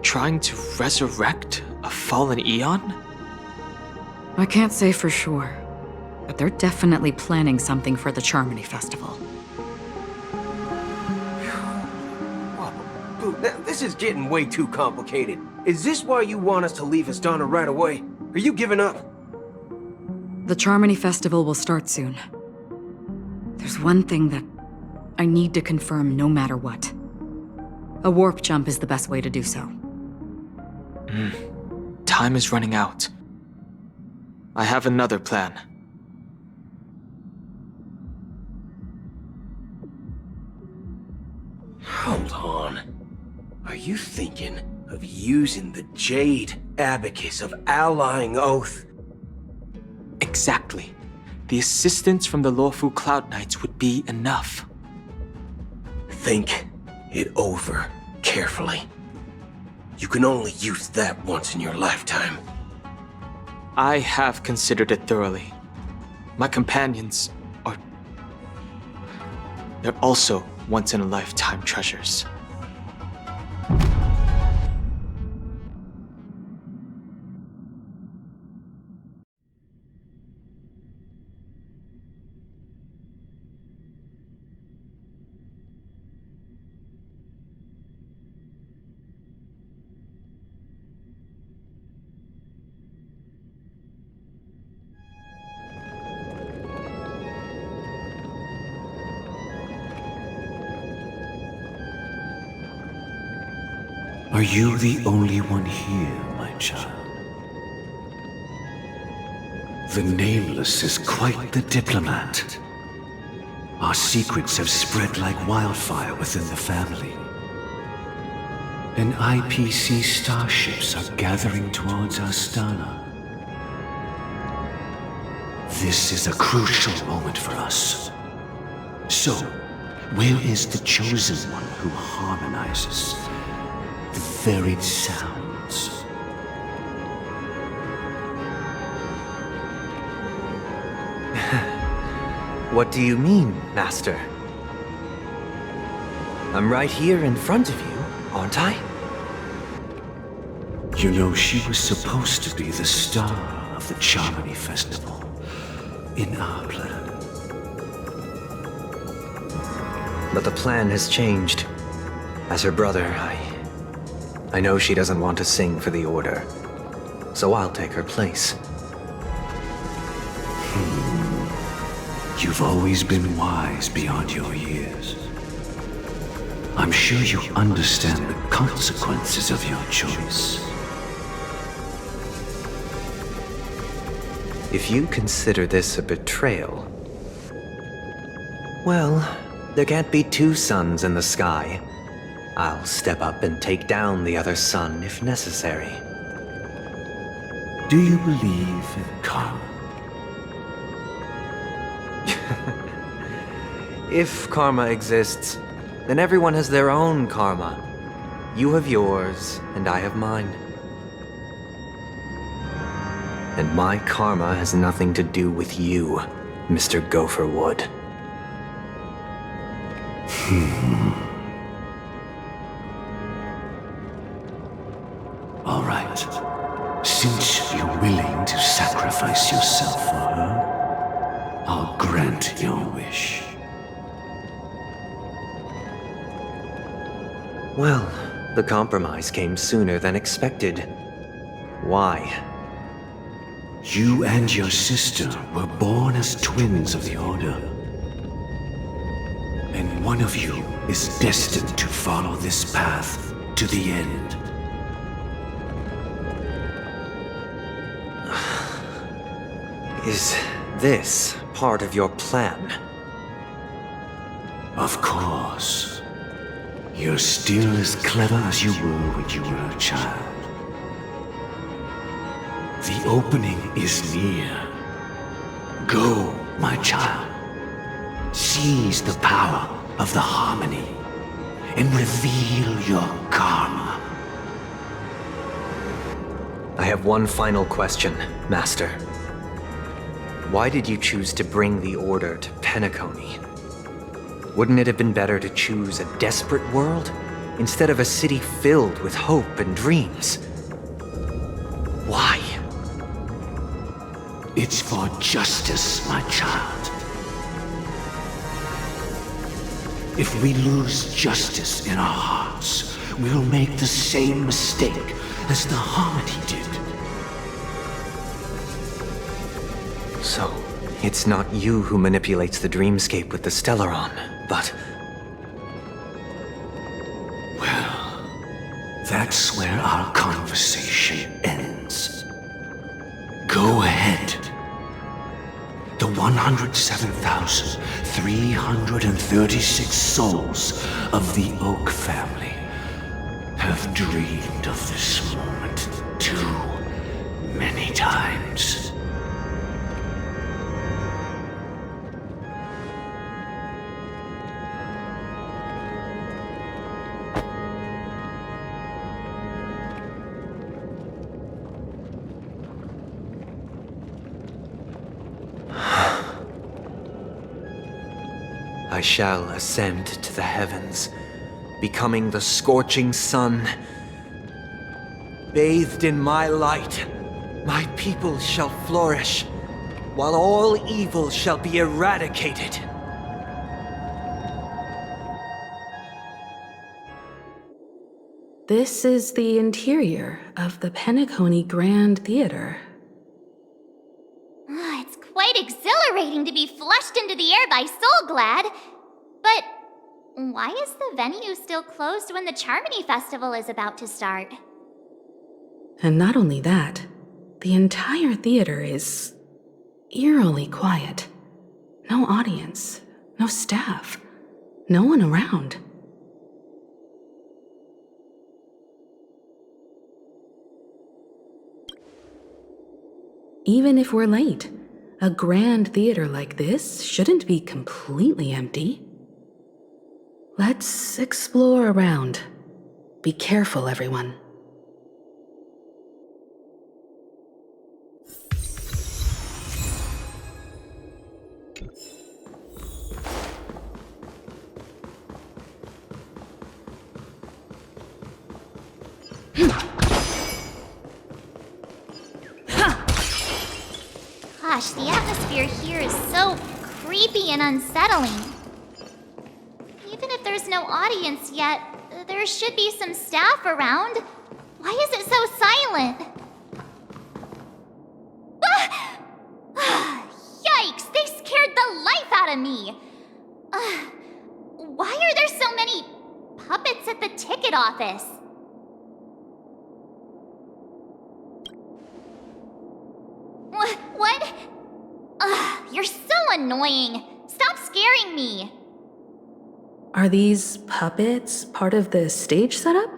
trying to resurrect a fallen eon? I can't say for sure, but they're definitely planning something for the Charmony Festival. Now, this is getting way too complicated. Is this why you want us to leave Astana right away? Are you giving up? The Charmony Festival will start soon. There's one thing that I need to confirm no matter what. A warp jump is the best way to do so. Time is running out. I have another plan. Hold on. Are you thinking of using the Jade Abacus of Allying Oath? Exactly. The assistance from the Lawfu Cloud Knights would be enough. Think it over carefully. You can only use that once in your lifetime. I have considered it thoroughly. My companions are... they're also once-in-a-lifetime treasures. Are you the only one here, my child? The Nameless is quite the diplomat. Our secrets have spread like wildfire within the family. And IPC starships are gathering towards Astana. This is a crucial moment for us. So, where is the chosen one who harmonizes the varied sounds? What do you mean, Master? I'm right here in front of you, aren't I? You know, she was supposed to be the star of the Charmony Festival in our plan. But the plan has changed. As her brother, I know she doesn't want to sing for the Order, so I'll take her place. You've always been wise beyond your years. I'm sure you understand the consequences of your choice. If you consider this a betrayal, well, there can't be two suns in the sky. I'll step up and take down the other sun if necessary. Do you believe in karma? If karma exists, then everyone has their own karma. You have yours, and I have mine. And my karma has nothing to do with you, Mr. Gopherwood. All right. Since you're willing to sacrifice yourself for her, I'll grant your wish. Well, the compromise came sooner than expected. Why? You and your sister were born as twins of the Order. And one of you is destined to follow this path to the end. Is this part of your plan? Of course. You're still as clever as you were when you were a child. The opening is near. Go, my child. Seize the power of the harmony and reveal your karma. I have one final question, Master. Why did you choose to bring the Order to Penacony? Wouldn't it have been better to choose a desperate world instead of a city filled with hope and dreams? Why? It's for justice, my child. If we lose justice in our hearts, we'll make the same mistake as the Harmony did. So, it's not you who manipulates the dreamscape with the Stellaron, but... Well, that's where our conversation ends. Go ahead. The 107,336 souls of the Oak family have dreamed of this moment too many times. I shall ascend to the heavens, becoming the scorching sun. Bathed in my light, my people shall flourish, while all evil shall be eradicated. This is the interior of the Penacony Grand Theater. It's quite exhilarating to be flushed into the air by Soulglad. But why is the venue still closed when the Charmony Festival is about to start? And not only that, the entire theater is eerily quiet. No audience, no staff, no one around. Even if we're late, A grand theater like this shouldn't be completely empty. Let's explore around. Be careful, everyone. Gosh, the atmosphere here is so creepy and unsettling. Even if there's no audience yet, there should be some staff around. Why is it so silent? Yikes! They scared the life out of me! Why are there so many puppets at the ticket office? What? You're so annoying. Stop scaring me. Are these puppets part of the stage setup?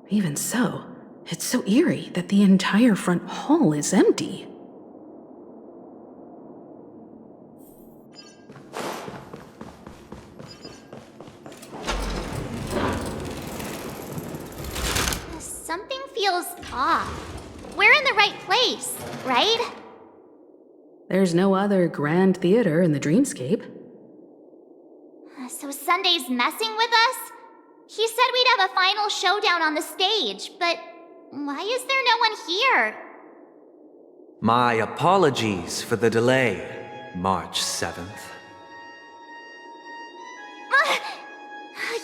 Even so, it's so eerie that the entire front hall is empty. Something feels off. We're in the right place, right? There's no other grand theater in the dreamscape. So Sunday's messing with us? He said we'd have a final showdown on the stage, but why is there no one here? My apologies for the delay, March 7th.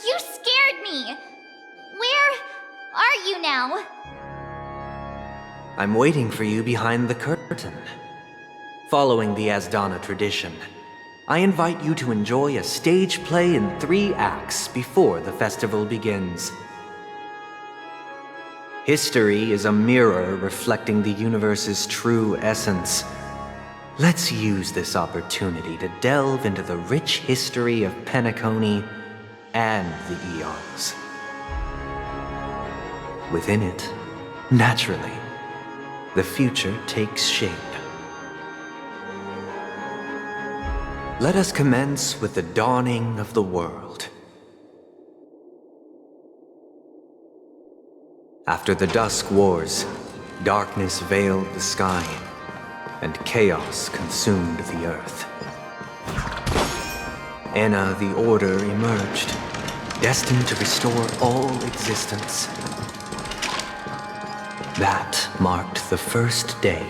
You scared me! Where are you now? I'm waiting for you behind the curtain. Following the Asdana tradition, I invite you to enjoy a stage play in 3 acts before the festival begins. History is a mirror reflecting the universe's true essence. Let's use this opportunity to delve into the rich history of Penacony and the eons. Within it, naturally, the future takes shape. Let us commence with the dawning of the world. After the Dusk Wars, darkness veiled the sky, and chaos consumed the earth. Anna the Order emerged, destined to restore all existence. That marked the first day.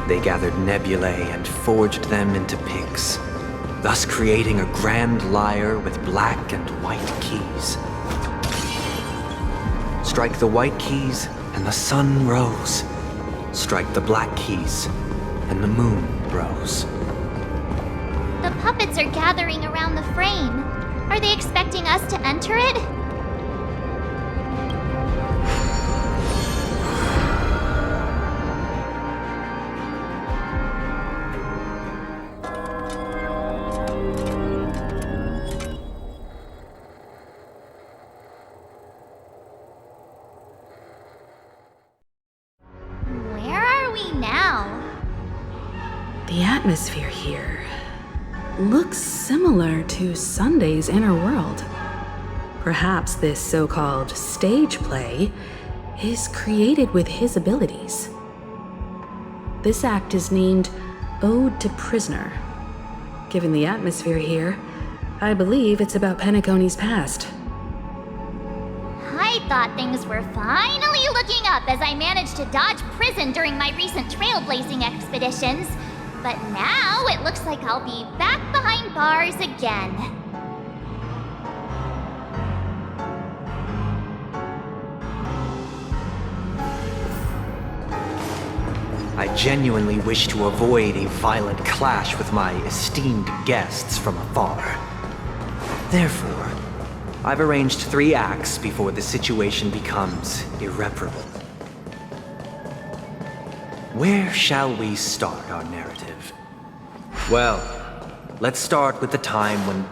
They gathered nebulae and forged them into pigs, thus creating a grand lyre with black and white keys. Strike the white keys, and the sun rose. Strike the black keys, and the moon rose. The puppets are gathering around the frame. Are they expecting us to enter it? The atmosphere here looks similar to Sunday's inner world. Perhaps this so-called stage play is created with his abilities. This act is named Ode to Prisoner. Given the atmosphere here, I believe it's about Penacony's past. I thought things were finally looking up as I managed to dodge prison during my recent trailblazing expeditions. But now it looks like I'll be back behind bars again. I genuinely wish to avoid a violent clash with my esteemed guests from afar. Therefore, I've arranged 3 acts before the situation becomes irreparable. Where shall we start our narrative? Well, let's start with the time when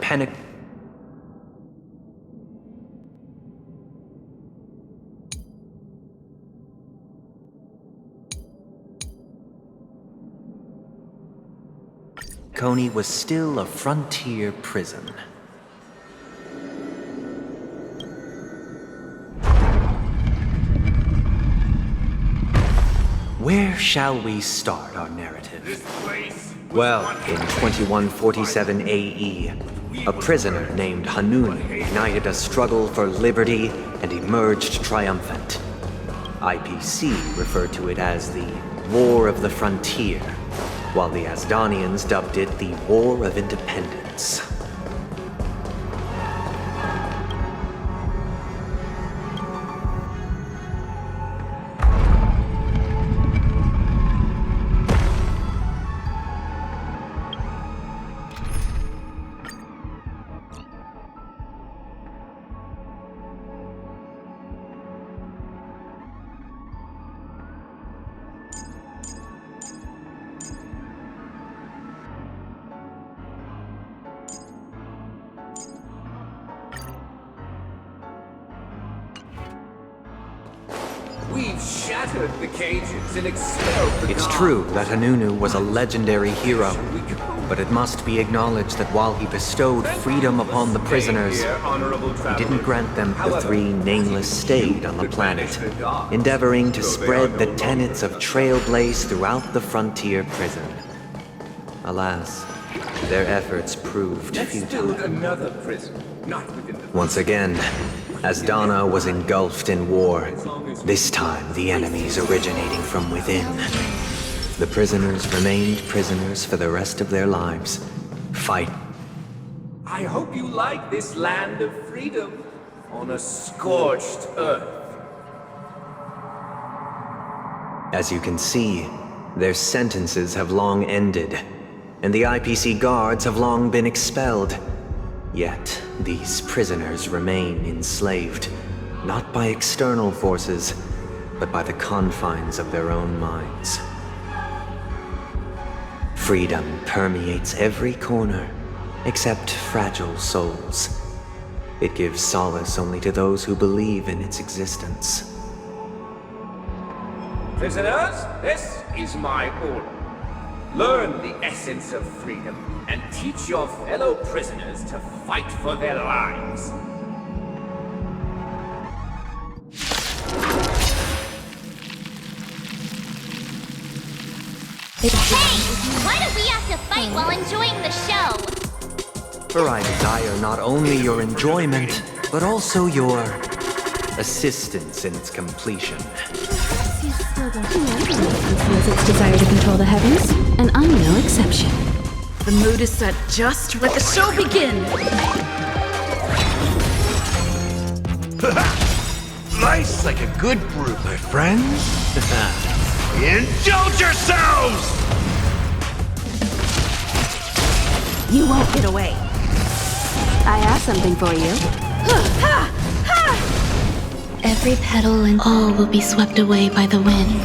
Penacony was still a frontier prison. Where shall we start our narrative? Well, in 2147 AE, a prisoner named Hanun ignited a struggle for liberty and emerged triumphant. IPC referred to it as the War of the Frontier, while the Asdanians dubbed it the War of Independence. We've shattered the cages and expelled the It's guards. true that Hanunu was a legendary hero, but it must be acknowledged that while he bestowed freedom upon the prisoners, he didn't grant them the three nameless stayed on the planet, endeavoring to spread the tenets of Trailblaze throughout the frontier prison. Alas, their efforts proved Let's futile. build another prison, not within the... Once again, Asdana was engulfed in war, this time the enemies originating from within. The prisoners remained prisoners for the rest of their lives, fighting. I hope you like this land of freedom on a scorched earth. As you can see, their sentences have long ended, and the IPC guards have long been expelled. Yet, these prisoners remain enslaved, not by external forces, but by the confines of their own minds. Freedom permeates every corner, except fragile souls. It gives solace only to those who believe in its existence. Prisoners, this is my order. Learn the essence of freedom and teach your fellow prisoners to fight for their lives. Hey! Why do we have to fight while enjoying the show? For I desire not only your enjoyment, but also your assistance in its completion. Feels its desire to control the heavens, and I'm no exception. The mood is set. Just let the show begin! Life's like a good brew, my friends. Indulge yourselves! You won't get away. I have something for you. Every petal and all will be swept away by the wind.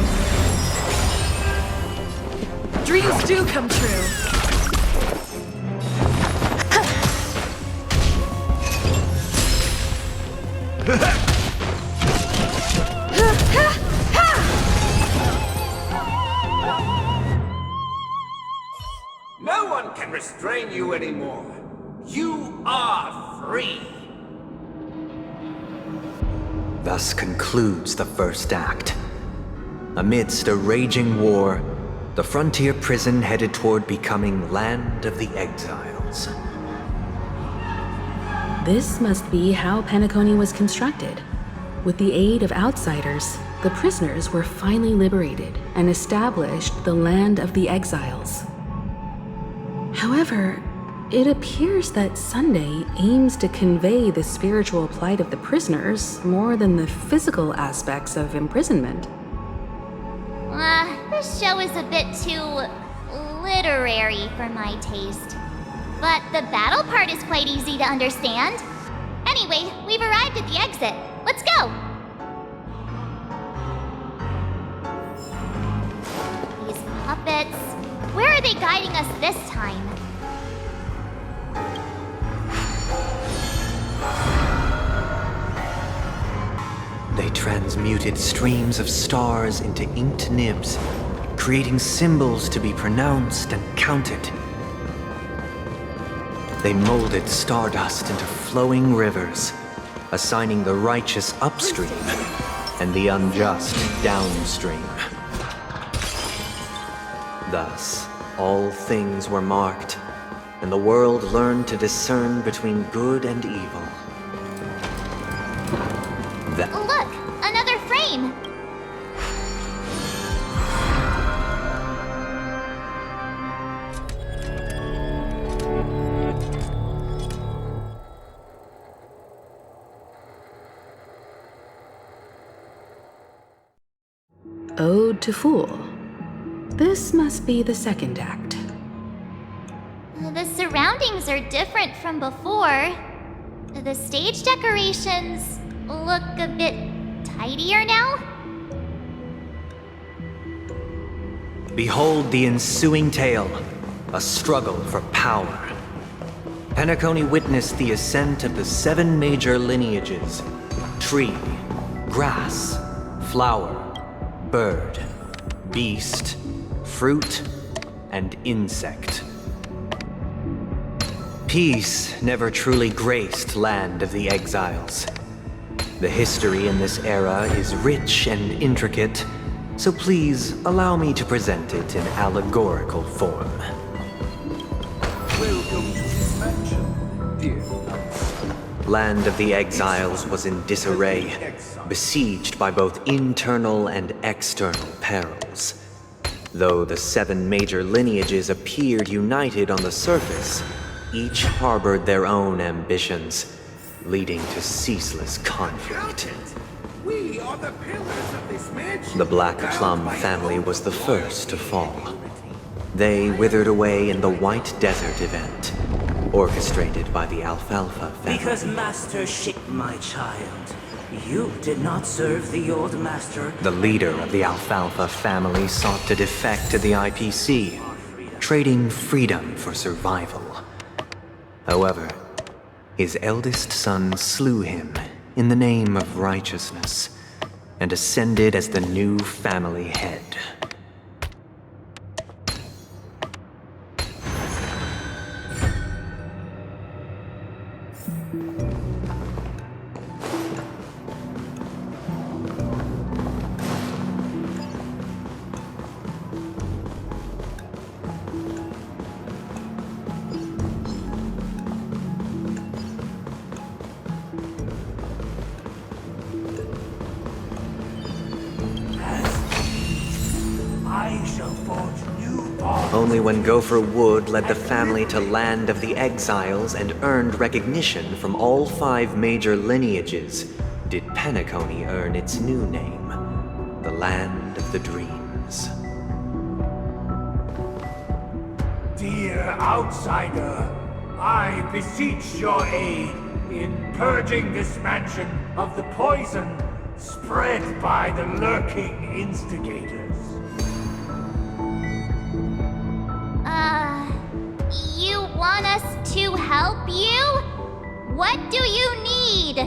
Dreams do come true. No one can restrain you anymore. You are free. Thus concludes the first act. Amidst a raging war, the frontier prison headed toward becoming Land of the Exiles. This must be how Penacony was constructed. With the aid of outsiders, the prisoners were finally liberated and established the Land of the Exiles. However, it appears that Sunday aims to convey the spiritual plight of the prisoners more than the physical aspects of imprisonment. This show is a bit too literary for my taste. But the battle part is quite easy to understand. Anyway, we've arrived at the exit. Let's go! These puppets... Where are they guiding us this time? They transmuted streams of stars into inked nibs, creating symbols to be pronounced and counted. They molded stardust into flowing rivers, assigning the righteous upstream and the unjust downstream. Thus, all things were marked, and the world learned to discern between good and evil. Look! Another frame! Ode to Fool. This must be the second act. The surroundings are different from before. The stage decorations look a bit tidier now. Behold the ensuing tale, a struggle for power. Penacony witnessed the ascent of the 7 major lineages: tree, grass, flower, bird, beast, fruit, and insect. Peace never truly graced Land of the Exiles. The history in this era is rich and intricate, so please allow me to present it in allegorical form. Welcome to this mansion, dear. Land of the Exiles was in disarray, besieged by both internal and external perils. Though the 7 major lineages appeared united on the surface, each harbored their own ambitions, leading to ceaseless conflict. We are the pillars of this mansion. The Black Plum family was the first to fall. They withered away in the White Desert event, orchestrated by the Alfalfa family. Because Master my child, you did not serve the old master. The leader of the Alfalfa family sought to defect to the IPC, trading freedom for survival. However, his eldest son slew him in the name of righteousness and ascended as the new family head. Only when Gopher Wood led the family to Land of the Exiles and earned recognition from all 5 major lineages did Penacony earn its new name, the Land of the Dreams. Dear outsider, I beseech your aid in purging this mansion of the poison spread by the lurking instigators. You want us to help you? What do you need?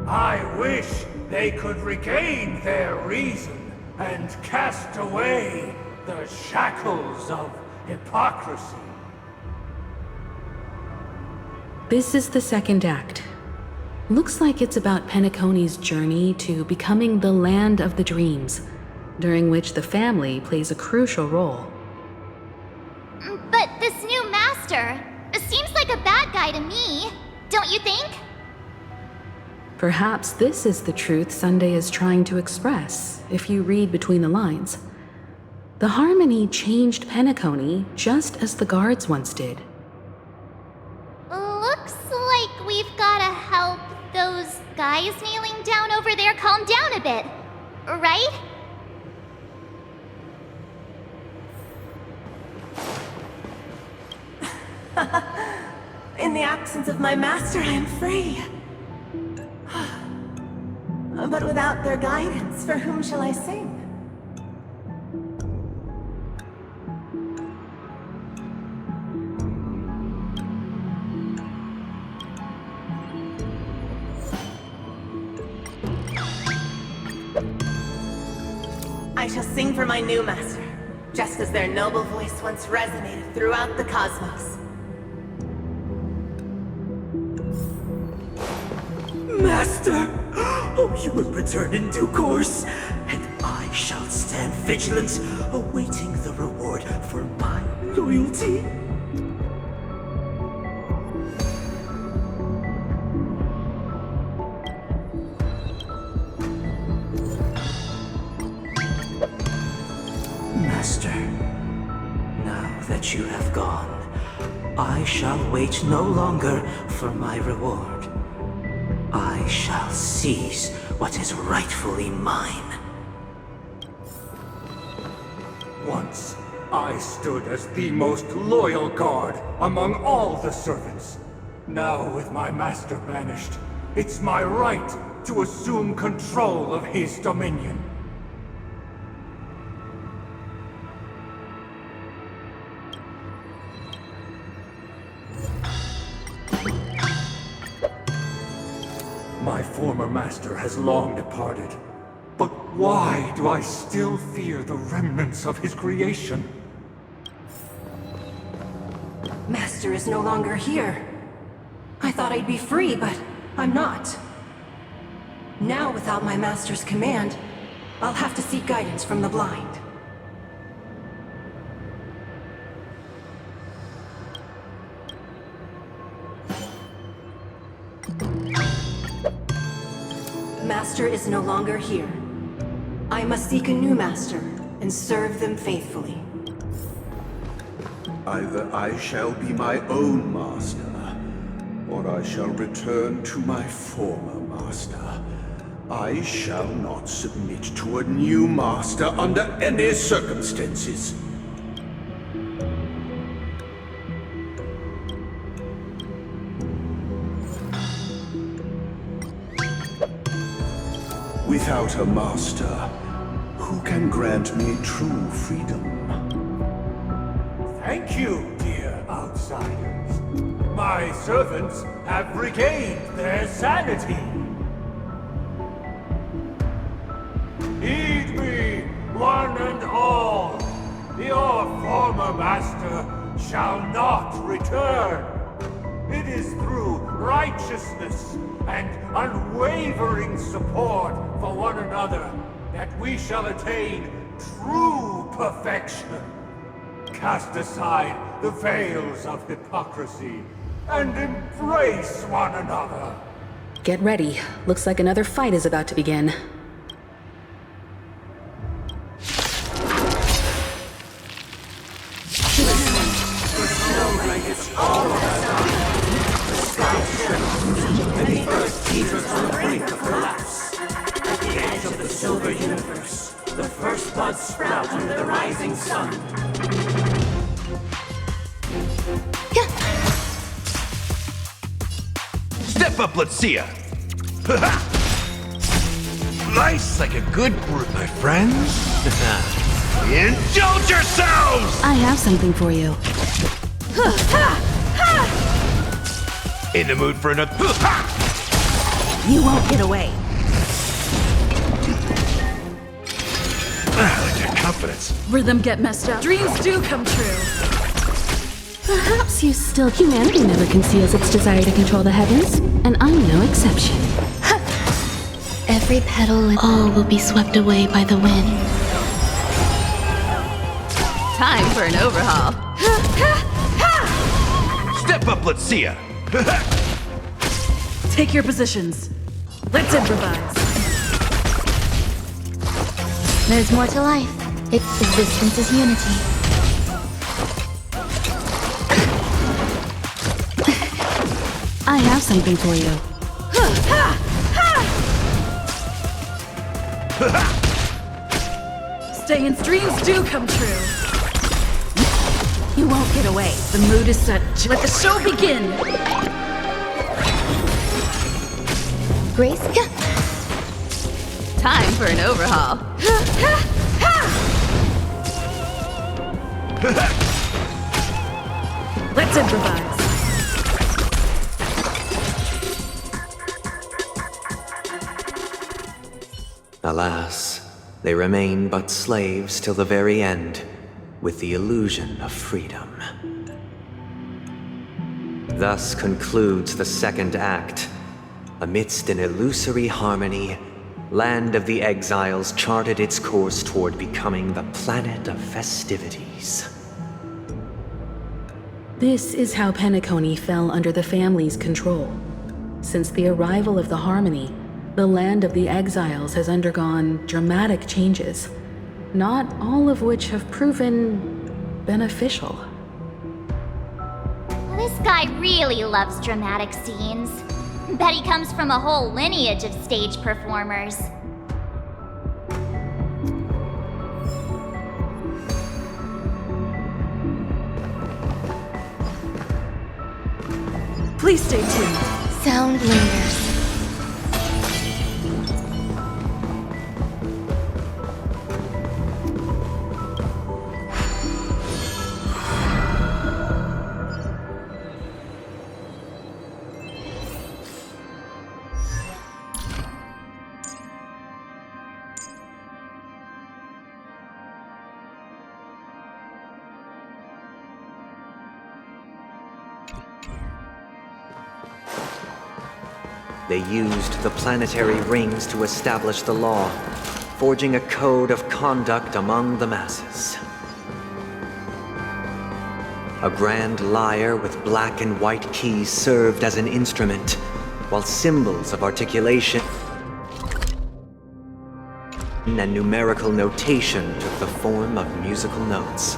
I wish they could regain their reason and cast away the shackles of hypocrisy. This is the second act. Looks like it's about Penacony's journey to becoming the Land of the Dreams, during which the family plays a crucial role. But this new master seems like a bad guy to me, don't you think? Perhaps this is the truth Sunday is trying to express, if you read between the lines. The Harmony changed Penacony just as the guards once did. Looks like we've gotta help those guys kneeling down over there calm down a bit, right? In the absence of my master, I am free. But without their guidance, for whom shall I sing? I shall sing for my new master, just as their noble voice once resonated throughout the cosmos. Master! Oh, you will return in due course, and I shall stand vigilant, awaiting the reward for my loyalty. Master, now that you have gone, I shall wait no longer for my reward. I shall seize what is rightfully mine. Once, I stood as the most loyal guard among all the servants. Now, with my master banished, it's my right to assume control of his dominion. My former master has long departed. But why do I still fear the remnants of his creation? Master is no longer here. I thought I'd be free, but I'm not. Now, without my master's command, I'll have to seek guidance from the blind. Master is no longer here. I must seek a new master and serve them faithfully. Either I shall be my own master, or I shall return to my former master. I shall not submit to a new master under any circumstances. Without a master, who can grant me true freedom? Thank you, dear outsiders. My servants have regained their sanity. Heed me, one and all. Your former master shall not return. It is through righteousness and unwavering support for one another that we shall attain true perfection. Cast aside the veils of hypocrisy and embrace one another. Get ready. Looks like another fight is about to begin. And the earth teeters on the brink of collapse. At the edge of the silver universe, the first buds sprout under the rising sun. Step up, let's see ya! Nice, like a good brute, my friends. Indulge yourselves! I have something for you. In the mood for another. You won't get away. I like that confidence. Rhythm get messed up. Dreams do come true. Perhaps you still... Humanity never conceals its desire to control the heavens, and I'm no exception. Every petal and all will be swept away by the wind. Time for an overhaul. Step up, let's see ya! Take your positions. Let's improvise. There's more to life. Its existence is unity. I have something for you. Staying's dreams do come true. You won't get away. The mood is set. Let the show begin. Grace? Time for an overhaul. Let's improvise. Alas, they remain but slaves till the very end, with the illusion of freedom. Thus concludes the second act, Amidst an illusory harmony, Land of the Exiles charted its course toward becoming the planet of festivities. This is how Penacony fell under the family's control. Since the arrival of the Harmony, the Land of the Exiles has undergone dramatic changes, not all of which have proven beneficial. This guy really loves dramatic scenes. Bet he comes from a whole lineage of stage performers. Please stay tuned. Sound lingers. They used the planetary rings to establish the law, forging a code of conduct among the masses. A grand lyre with black and white keys served as an instrument, while symbols of articulation and numerical notation took the form of musical notes.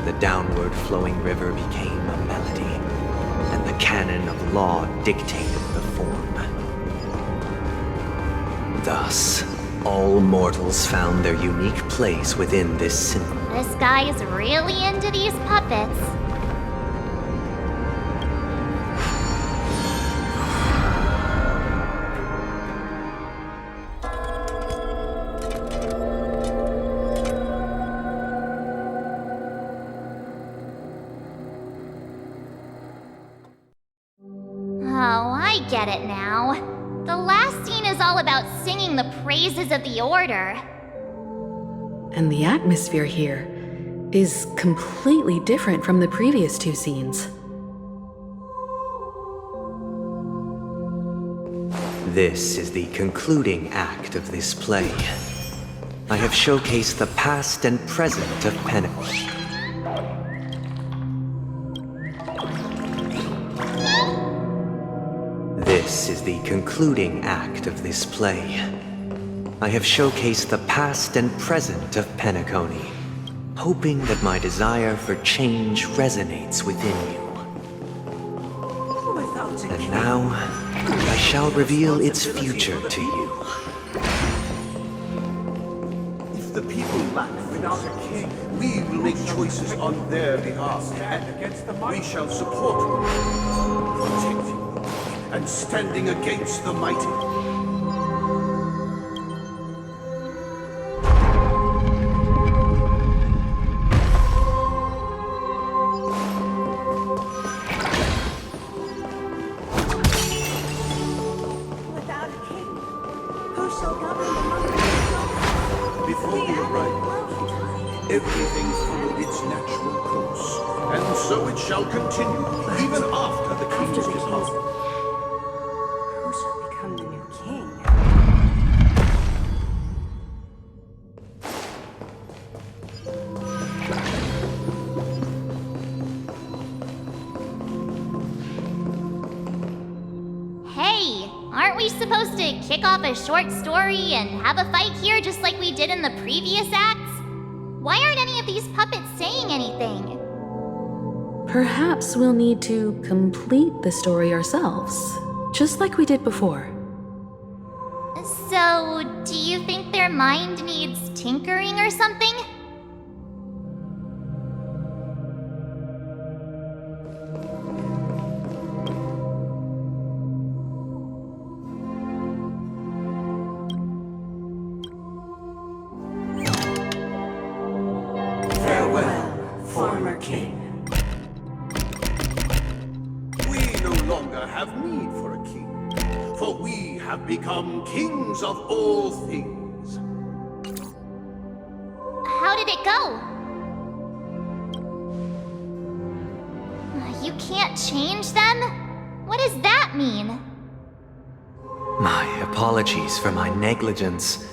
The downward flowing river became a melody, and the canon of law dictated the form. Thus, all mortals found their unique place within this symphony. This guy is really into these puppets. Oh, I get it now. The last scene is all about singing the praises of the Order. And the atmosphere here is completely different from the previous two scenes. This is the concluding act of this play. I have showcased the past and present of Penacony. This is the concluding act of this play. I have showcased the past and present of Penacony, hoping that my desire for change resonates within you. And now, I shall reveal its future to you. If the people lack without a king, we will make choices on their behalf. And we shall support you, protect you, and standing against the mighty. Everything followed its natural course, and so it shall continue, even after the king's departure. Who shall become the new king? Hey, aren't we supposed to kick off a short story and have a fight here just like we did in the previous acts? Why aren't any of these puppets saying anything? Perhaps we'll need to complete the story ourselves, just like we did before. So, do you think their mind needs tinkering or something? Former king. We no longer have need for a king, for we have become kings of all things. How did it go? You can't change them? What does that mean? My apologies for my negligence.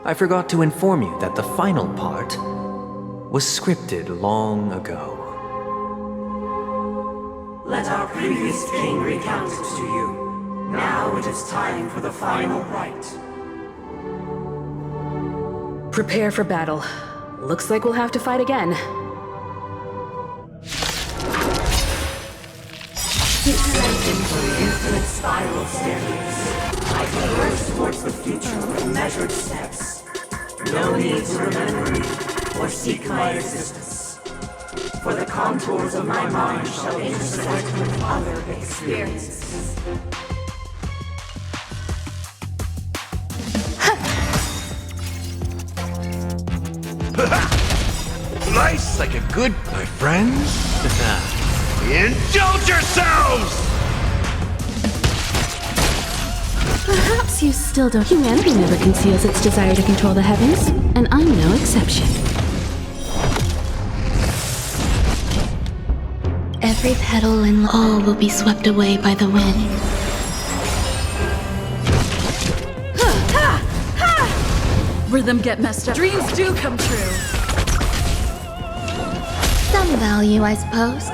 I forgot to inform you that the final part was scripted long ago. Let our previous king recount it to you. Now it is time for the final rite. Prepare for battle. Looks like we'll have to fight again. Descending to the infinite spiral staircase, I converge towards the future with measured steps. No need to remember me or seek my existence. For the contours of my mind shall intersect with other experiences. Life's like a good, my friends. Indulge yourselves! Perhaps you still don't. Humanity never conceals its desire to control the heavens, and I'm no exception. Every petal and all will be swept away by the wind. Rhythm get messed up. Dreams do come true. Some value, I suppose.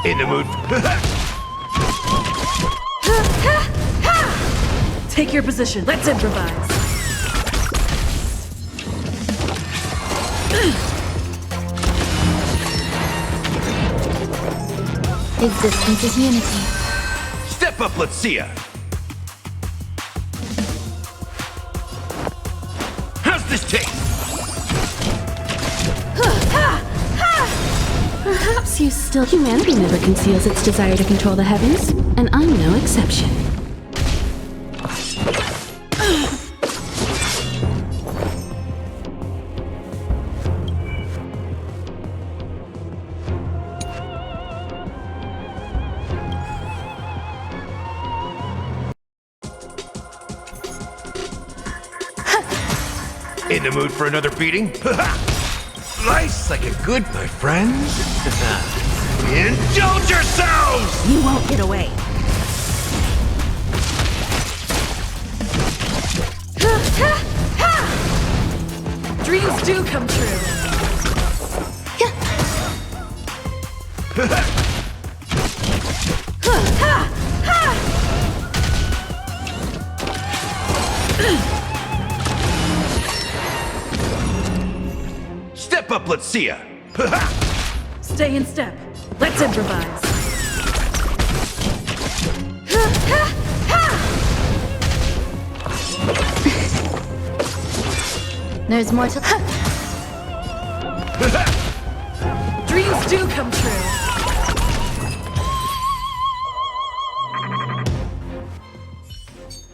In the mood. Take your position. Let's improvise. Existence is unity. Step up, let's see ya. How's this taste? Perhaps you still. Humanity never conceals its desire to control the heavens, and I'm no exception. In the mood for another beating? Life's like a good, my friends. Indulge yourselves! You won't get away. Dreams do come true. Step up, let's see ya. Stay in step. Let's improvise. There's more to. Dreams do come true.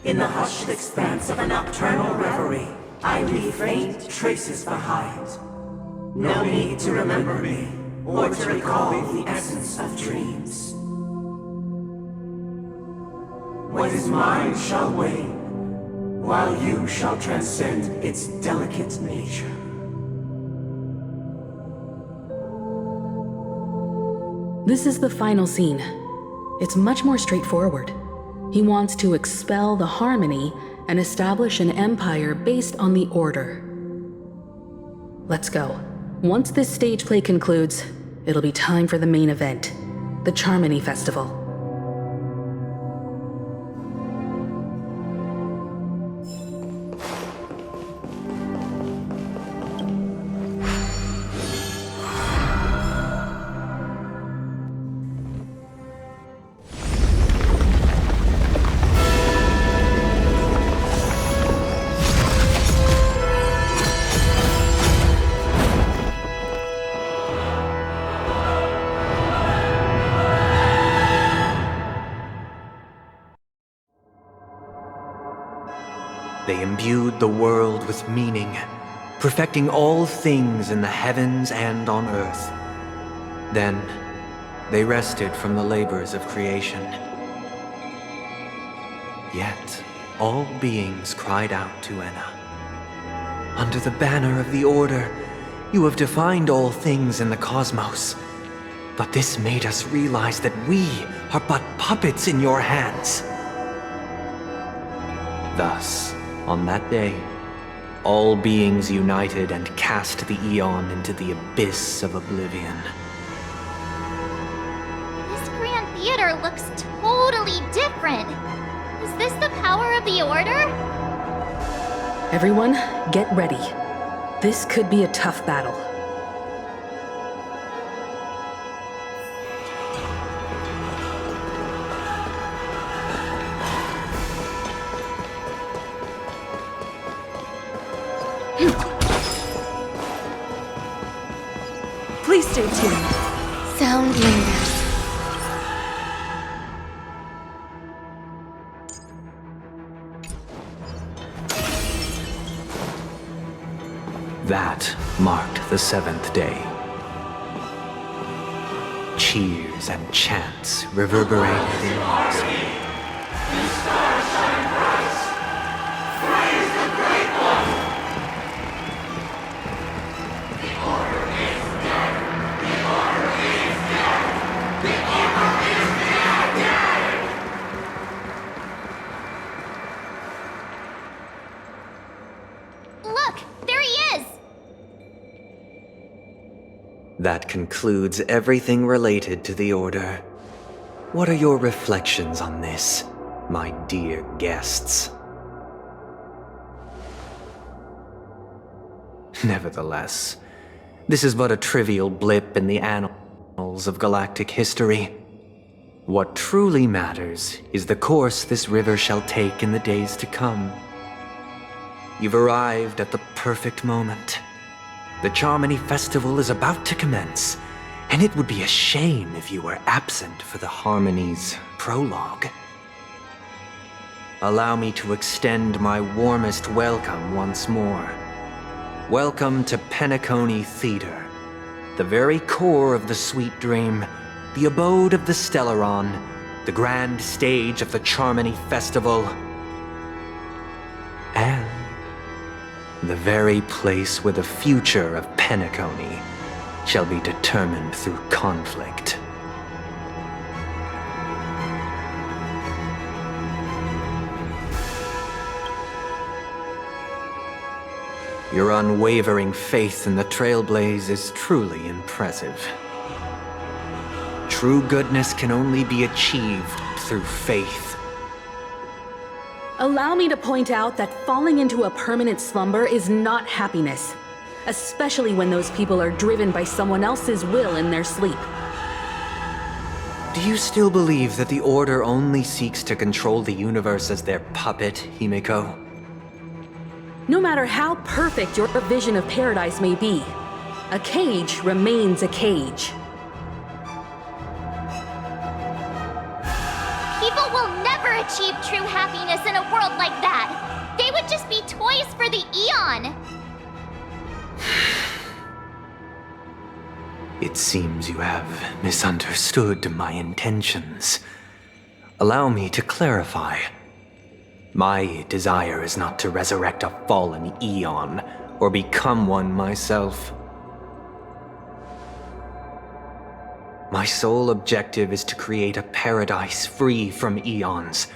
In the hushed expanse of a nocturnal reverie, I leave faint traces behind. No need to remember me, or to recall the essence of dreams. What is mine shall wane, while you shall transcend its delicate nature. This is the final scene. It's much more straightforward. He wants to expel the harmony and establish an empire based on the order. Let's go. Once this stage play concludes, it'll be time for the main event, the Charmony Festival. They imbued the world with meaning, perfecting all things in the heavens and on earth. Then, they rested from the labors of creation. Yet, all beings cried out to Enna. Under the banner of the Order, you have defined all things in the cosmos. But this made us realize that we are but puppets in your hands. Thus, on that day, all beings united and cast the Eon into the abyss of oblivion. This Grand Theater looks totally different. Is this the power of the Order? Everyone, get ready. This could be a tough battle. Please stay tuned. Sound lingers. That marked the 7th day. Cheers and chants reverberated in unison. Look, there he is! That concludes everything related to the Order. What are your reflections on this, my dear guests? Nevertheless, this is but a trivial blip in the annals of galactic history. What truly matters is the course this river shall take in the days to come. You've arrived at the perfect moment. The Charmony Festival is about to commence, and it would be a shame if you were absent for the Harmony's prologue. Allow me to extend my warmest welcome once more. Welcome to Penacony Theater, the very core of the Sweet Dream, the abode of the Stellaron, the grand stage of the Charmony Festival, and the very place where the future of Penacony shall be determined through conflict. Your unwavering faith in the Trailblaze is truly impressive. True goodness can only be achieved through faith. Allow me to point out that falling into a permanent slumber is not happiness, especially when those people are driven by someone else's will in their sleep. Do you still believe that the Order only seeks to control the universe as their puppet, Himeko? No matter how perfect your vision of paradise may be, a cage remains a cage. People will never achieve true happiness in a world like that. They would just be toys for the Eon. It seems you have misunderstood my intentions. Allow me to clarify. My desire is not to resurrect a fallen Eon, or become one myself. My sole objective is to create a paradise free from Eons,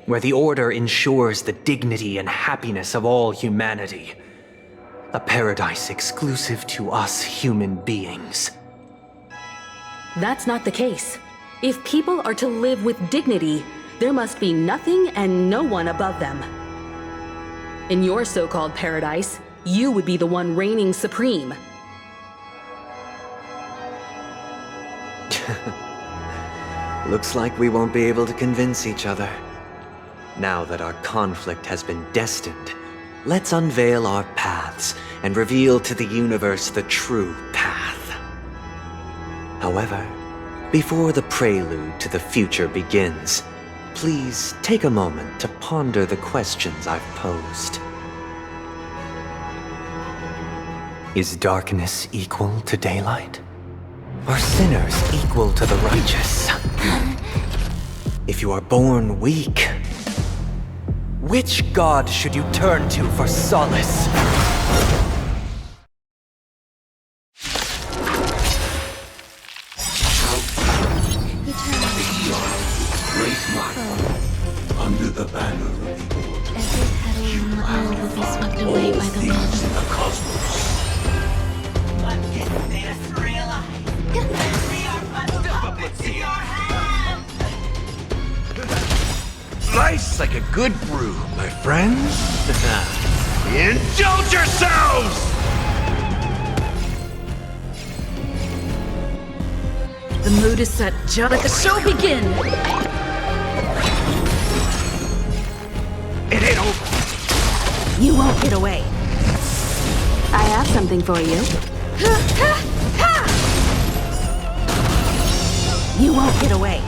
where the Order ensures the dignity and happiness of all humanity. A paradise exclusive to us human beings. That's not the case. If people are to live with dignity, there must be nothing and no one above them. In your so-called paradise, you would be the one reigning supreme. Looks like we won't be able to convince each other. Now that our conflict has been destined, let's unveil our paths and reveal to the universe the true path. However, before the prelude to the future begins, please take a moment to ponder the questions I've posed. Is darkness equal to daylight? Are sinners equal to the righteous? If you are born weak, which god should you turn to for solace? Great might, under the banner of the Order. swept away by the wind. In the cosmos. Life's like a good brew, my friends. Indulge yourselves! The mood is set. Let the show begin! It ain't over. You won't get away. I have something for you. You won't get away.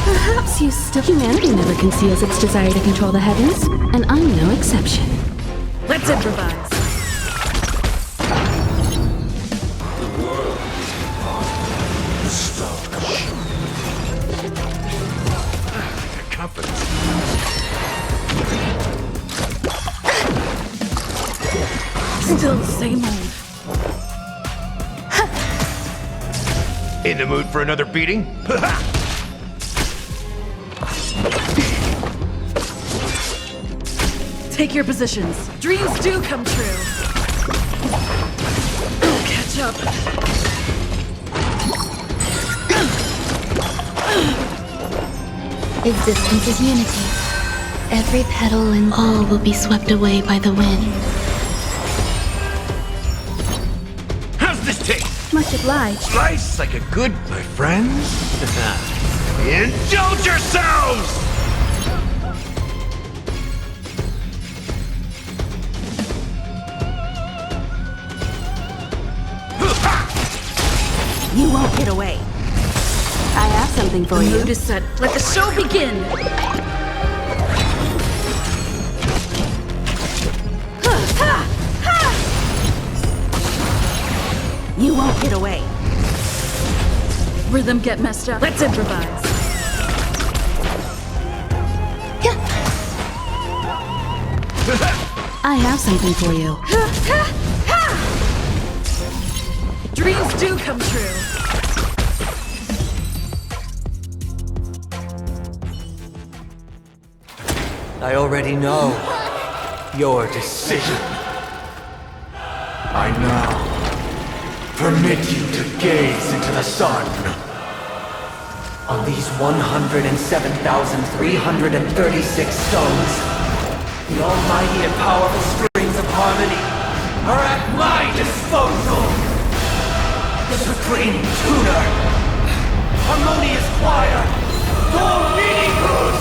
Perhaps you still... Humanity never conceals its desire to control the heavens, and I'm no exception. Let's improvise. The world is stuck. Confidence. Still the same old. In the mood for another beating? Take your positions. Dreams do come true. I'll catch up. Existence is unity. Every petal and all will be swept away by the wind. How's this taste? Much obliged. Life's like a good, my friends. Indulge yourselves! You won't get away. I have something for you. The mood is set. Let the show begin! You won't get away. Rhythm get messed up. Let's improvise. I have something for you. Dreams do come true. I already know your decision. I now permit you to gaze into the sun. On these 107,336 stones, the almighty and powerful strings of harmony are at my disposal. The supreme tuner, harmonious choir, for meaninghood.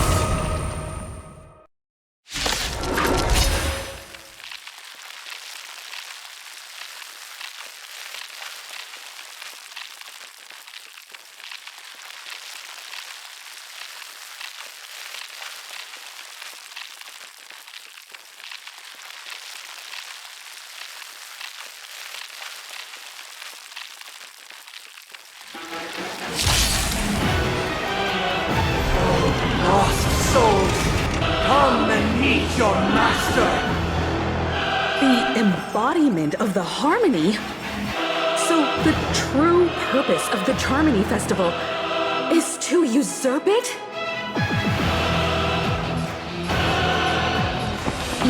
Lost souls, come and meet your master! The embodiment of the harmony? So the true purpose of the Charmony Festival is to usurp it?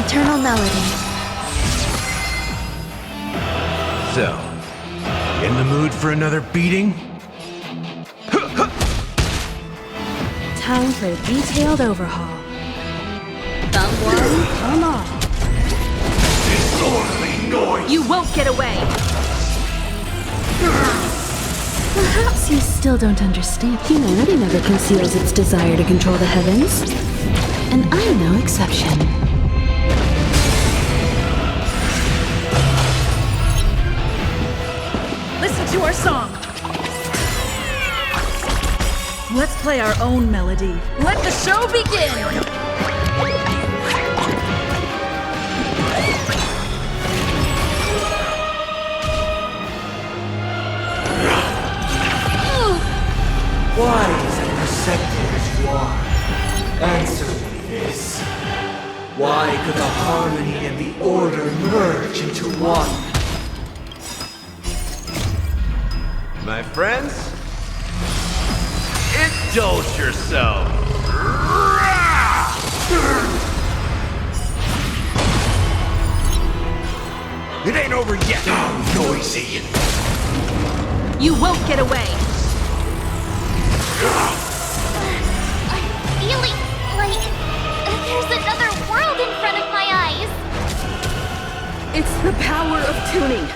Eternal melody. So, in the mood for another beating? Time for a detailed overhaul. Come one, come all. Disorderly noise! You won't get away! Perhaps you still don't understand. Humanity never conceals its desire to control the heavens, and I'm no exception. Listen to our song! Let's play our own melody. Let the show begin! Wise and perceptive as you are, answer me this. Why could the harmony and the order merge into one? My friends, indulge yourself. It ain't over yet! Noisy! You won't get away! I'm feeling like there's another world in front of my eyes. It's the power of tuning.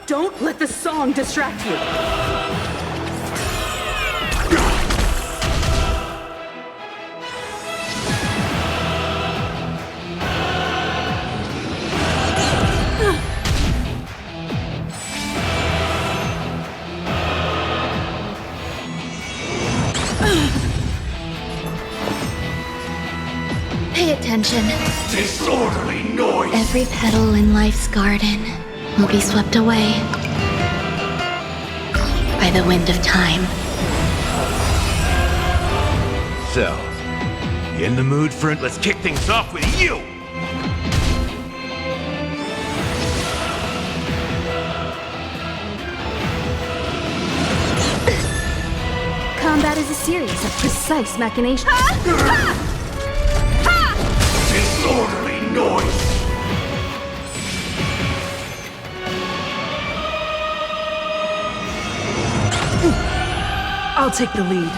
Don't let the song distract you. Pay attention. Disorderly noise! Every petal in life's garden will be swept away by the wind of time. So, you in the mood for it? Let's kick things off with you! Combat is a series of precise machinations. Disorderly noise! I'll take the lead.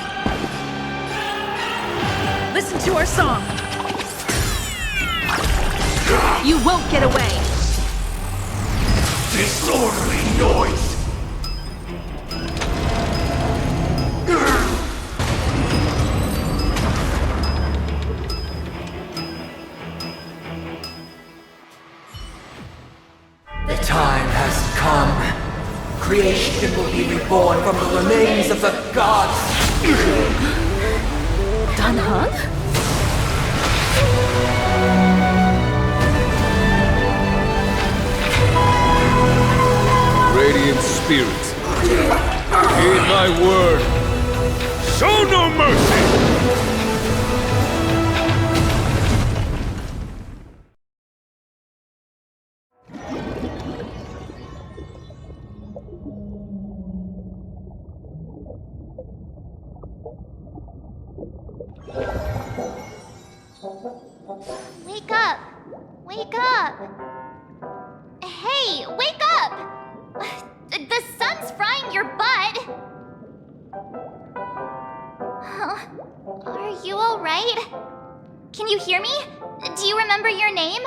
Listen to our song. You won't get away. Disorderly noise! The time has come. Creation will be reborn from the remains of the gods. Dan Heng? Radiant spirits, heed my word. Show no mercy! Wake up! Wake up! Hey, wake up! The sun's frying your butt! Huh? Are you alright? Can you hear me? Do you remember your name?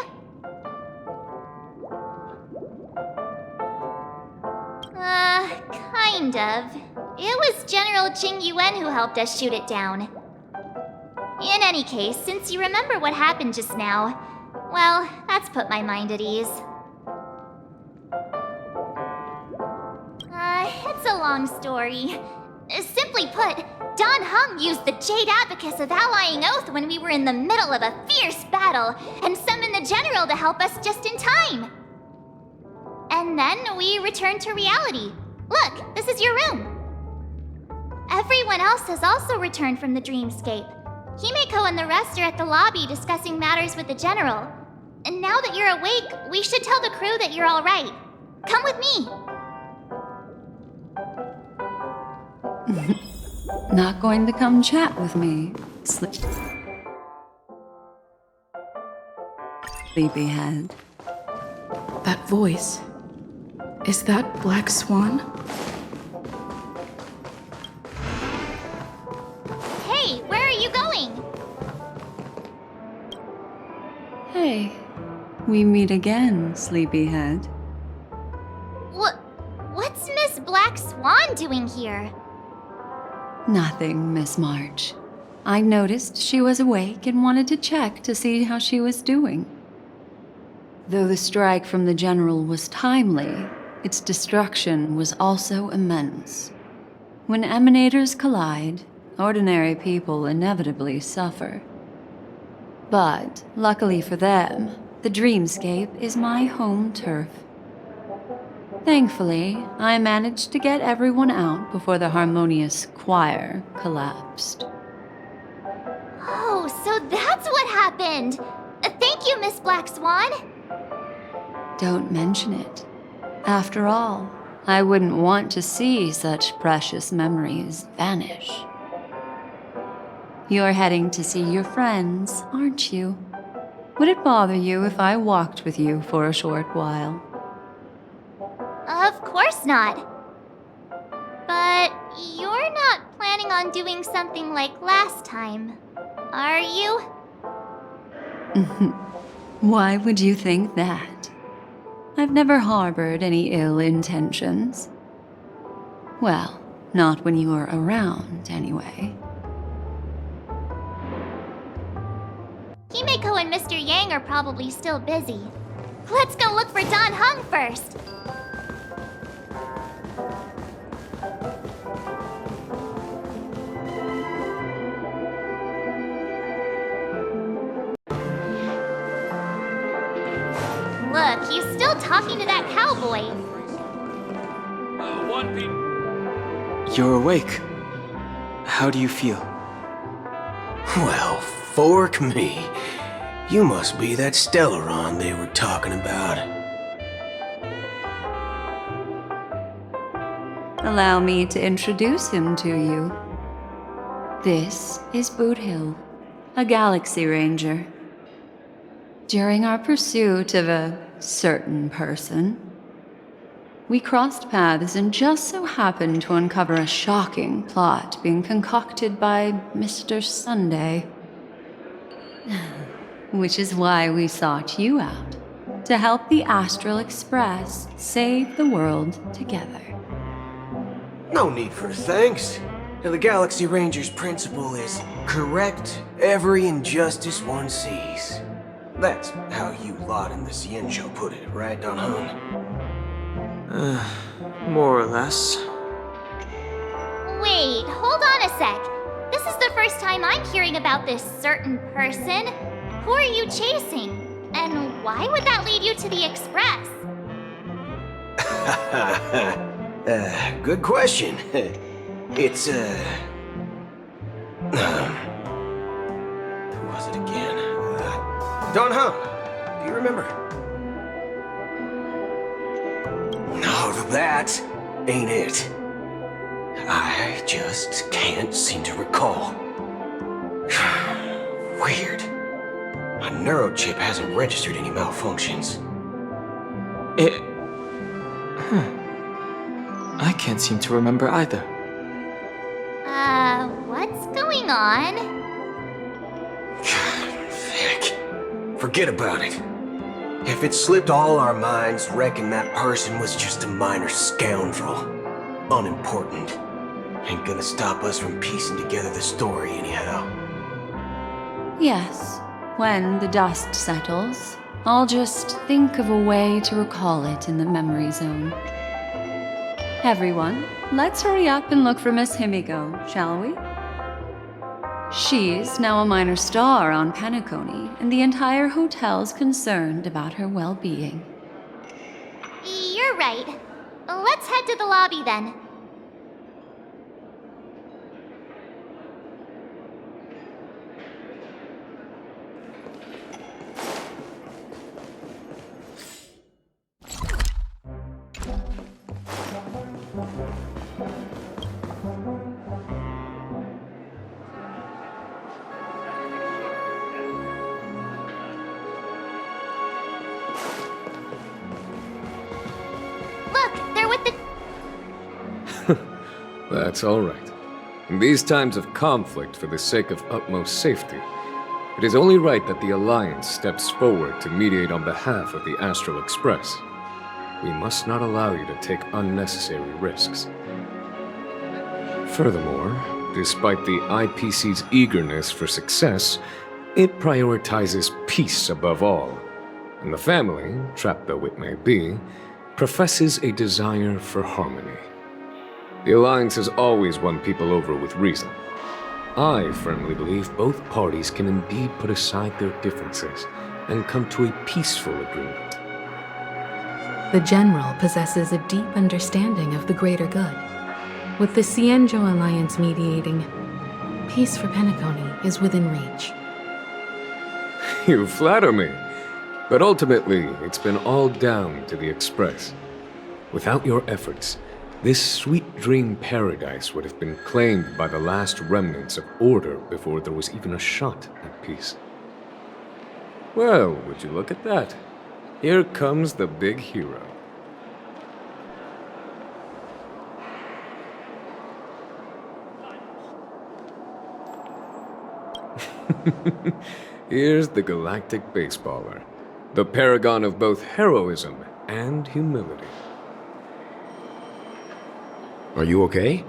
Kind of. It was General Jing Yuan who helped us shoot it down. In any case, since you remember what happened just now, well, that's put my mind at ease. It's a long story. Simply put, Dan Heng used the Jade Abacus of Allying Oath when we were in the middle of a fierce battle, and summoned the General to help us just in time. And then we returned to reality. Look, this is your room. Everyone else has also returned from the dreamscape. Himeko and the rest are at the lobby discussing matters with the General. And now that you're awake, we should tell the crew that you're all right. Come with me. Not going to come chat with me, sleepyhead. That voice. Is that Black Swan? Hey, where are you going? Hey, we meet again, sleepyhead. What's Miss Black Swan doing here? Nothing, Miss March. I noticed she was awake and wanted to check to see how she was doing. Though the strike from the General was timely, its destruction was also immense. When emanators collide, ordinary people inevitably suffer. But, luckily for them, the dreamscape is my home turf. Thankfully, I managed to get everyone out before the harmonious choir collapsed. Oh, so that's what happened! Thank you, Miss Black Swan! Don't mention it. After all, I wouldn't want to see such precious memories vanish. You're heading to see your friends, aren't you? Would it bother you if I walked with you for a short while? Of course not. But you're not planning on doing something like last time, are you? Why would you think that? I've never harbored any ill intentions. Well, not when you were around, anyway. Himeko and Mr. Yang are probably still busy. Let's go look for Don Hung first! Look, he's still talking to that cowboy. You're awake. How do you feel? Well, fork me. You must be that Stellaron they were talking about. Allow me to introduce him to you. This is Boot Hill, a Galaxy Ranger. During our pursuit of a certain person, we crossed paths and just so happened to uncover a shocking plot being concocted by Mr. Sunday. Which is why we sought you out, to help the Astral Express save the world together. No need for thanks. The Galaxy Ranger's principle is correct every injustice one sees. That's how you lot in the Xianzhou put it, right, Don Hung? More or less. Wait, hold on a sec. This is the first time I'm hearing about this certain person. Who are you chasing? And why would that lead you to the Express? Good question. It's, who was it again? Don Hung. Do you remember? No, that ain't it. I just can't seem to recall. Weird. My neurochip hasn't registered any malfunctions. I can't seem to remember either. What's going on? Heck. Forget about it. If it slipped all our minds, reckon that person was just a minor scoundrel. Unimportant. Ain't gonna stop us from piecing together the story anyhow. Yes, when the dust settles, I'll just think of a way to recall it in the memory zone. Everyone, let's hurry up and look for Miss Himiko, shall we? She's now a minor star on Penacony, and the entire hotel's concerned about her well-being. You're right. Let's head to the lobby then. That's all right. In these times of conflict for the sake of utmost safety, it is only right that the Alliance steps forward to mediate on behalf of the Astral Express. We must not allow you to take unnecessary risks. Furthermore, despite the IPC's eagerness for success, it prioritizes peace above all, and the family, trapped though it may be, professes a desire for harmony. The Alliance has always won people over with reason. I firmly believe both parties can indeed put aside their differences and come to a peaceful agreement. The General possesses a deep understanding of the greater good. With the Xianzhou Alliance mediating, peace for Penacony is within reach. You flatter me. But ultimately, it's been all down to the Express. Without your efforts, this sweet dream paradise would have been claimed by the last remnants of order before there was even a shot at peace. Well, would you look at that? Here comes the big hero. Here's the galactic baseballer, the paragon of both heroism and humility. Are you okay?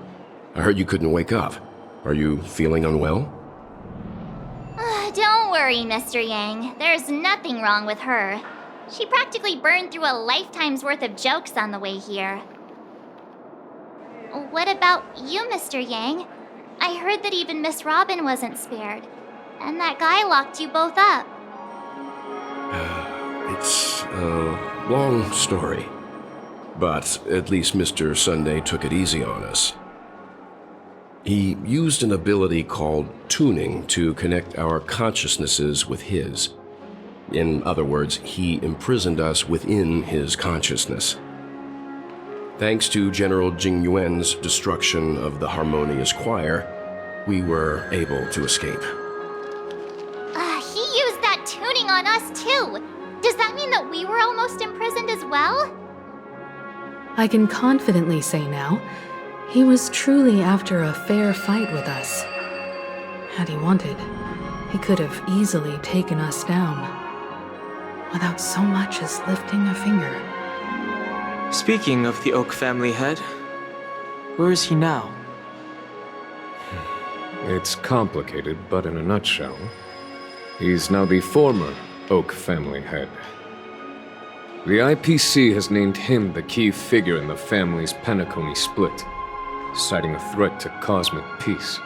I heard you couldn't wake up. Are you feeling unwell? Don't worry, Mr. Yang. There's nothing wrong with her. She practically burned through a lifetime's worth of jokes on the way here. What about you, Mr. Yang? I heard that even Miss Robin wasn't spared. And that guy locked you both up. It's a long story. But at least Mr. Sunday took it easy on us. He used an ability called tuning to connect our consciousnesses with his. In other words, he imprisoned us within his consciousness. Thanks to General Jing Yuan's destruction of the Harmonious Choir, we were able to escape. He used that tuning on us too. Does that mean that we were almost imprisoned as well? I can confidently say now, he was truly after a fair fight with us. Had he wanted, he could have easily taken us down, without so much as lifting a finger. Speaking of the Oak family head, where is he now? It's complicated, but in a nutshell, he's now the former Oak family head. The IPC has named him the key figure in the family's Penacony split, citing a threat to cosmic peace.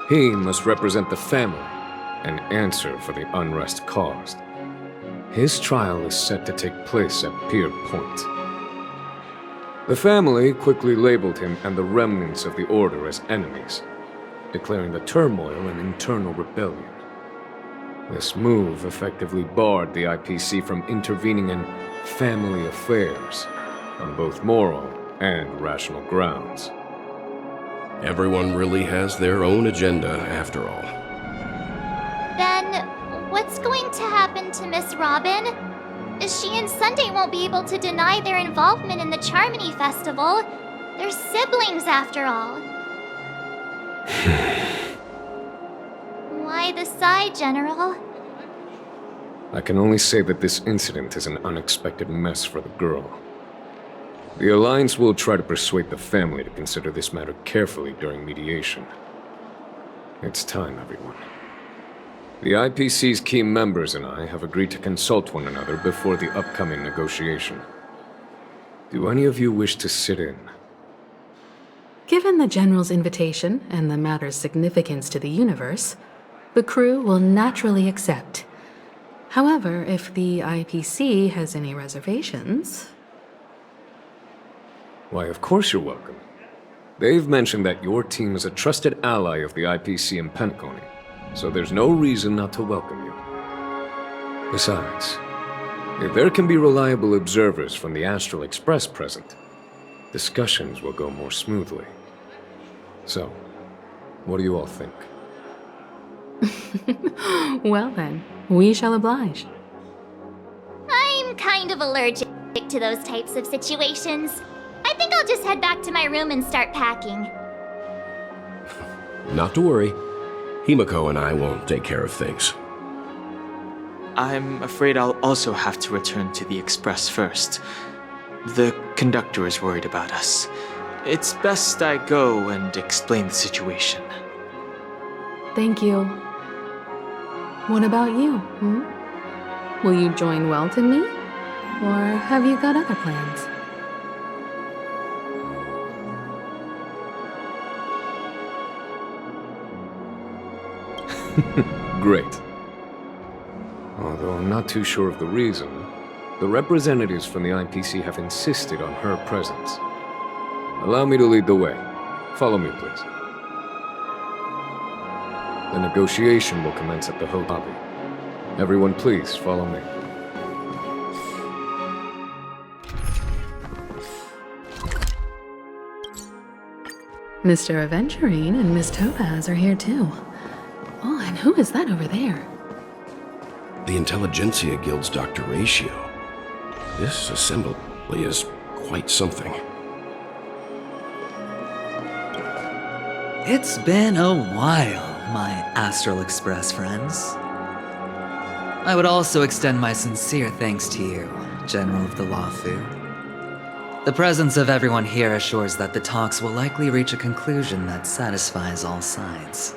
He must represent the family and answer for the unrest caused. His trial is set to take place at Pier Point. The family quickly labeled him and the remnants of the Order as enemies, declaring the turmoil an internal rebellion. This move effectively barred the IPC from intervening in family affairs on both moral and rational grounds. Everyone really has their own agenda, after all. Then, what's going to happen to Miss Robin? She and Sunday won't be able to deny their involvement in the Charmony Festival. They're siblings, after all. Why the sigh, General? I can only say that this incident is an unexpected mess for the girl. The Alliance will try to persuade the family to consider this matter carefully during mediation. It's time, everyone. The IPC's key members and I have agreed to consult one another before the upcoming negotiation. Do any of you wish to sit in? Given the General's invitation and the matter's significance to the universe, the crew will naturally accept. However, if the IPC has any reservations... Why, of course you're welcome. They've mentioned that your team is a trusted ally of the IPC in Penacony, so there's no reason not to welcome you. Besides, if there can be reliable observers from the Astral Express present, discussions will go more smoothly. So, what do you all think? Well then, we shall oblige. I'm kind of allergic to those types of situations. I think I'll just head back to my room and start packing. Not to worry. Himiko and I won't take care of things. I'm afraid I'll also have to return to the Express first. The conductor is worried about us. It's best I go and explain the situation. Thank you. What about you, Will you join Welt and me? Or have you got other plans? Great. Although I'm not too sure of the reason, the representatives from the IPC have insisted on her presence. Allow me to lead the way. Follow me, please. The negotiation will commence at the hotel lobby. Everyone, please follow me. Mr. Aventurine and Miss Topaz are here too. Oh, and who is that over there? The Intelligentsia Guild's Dr. Ratio. This assembly is quite something. It's been a while. my Astral Express friends. I would also extend my sincere thanks to you, General of the Lawfu. The presence of everyone here assures that the talks will likely reach a conclusion that satisfies all sides.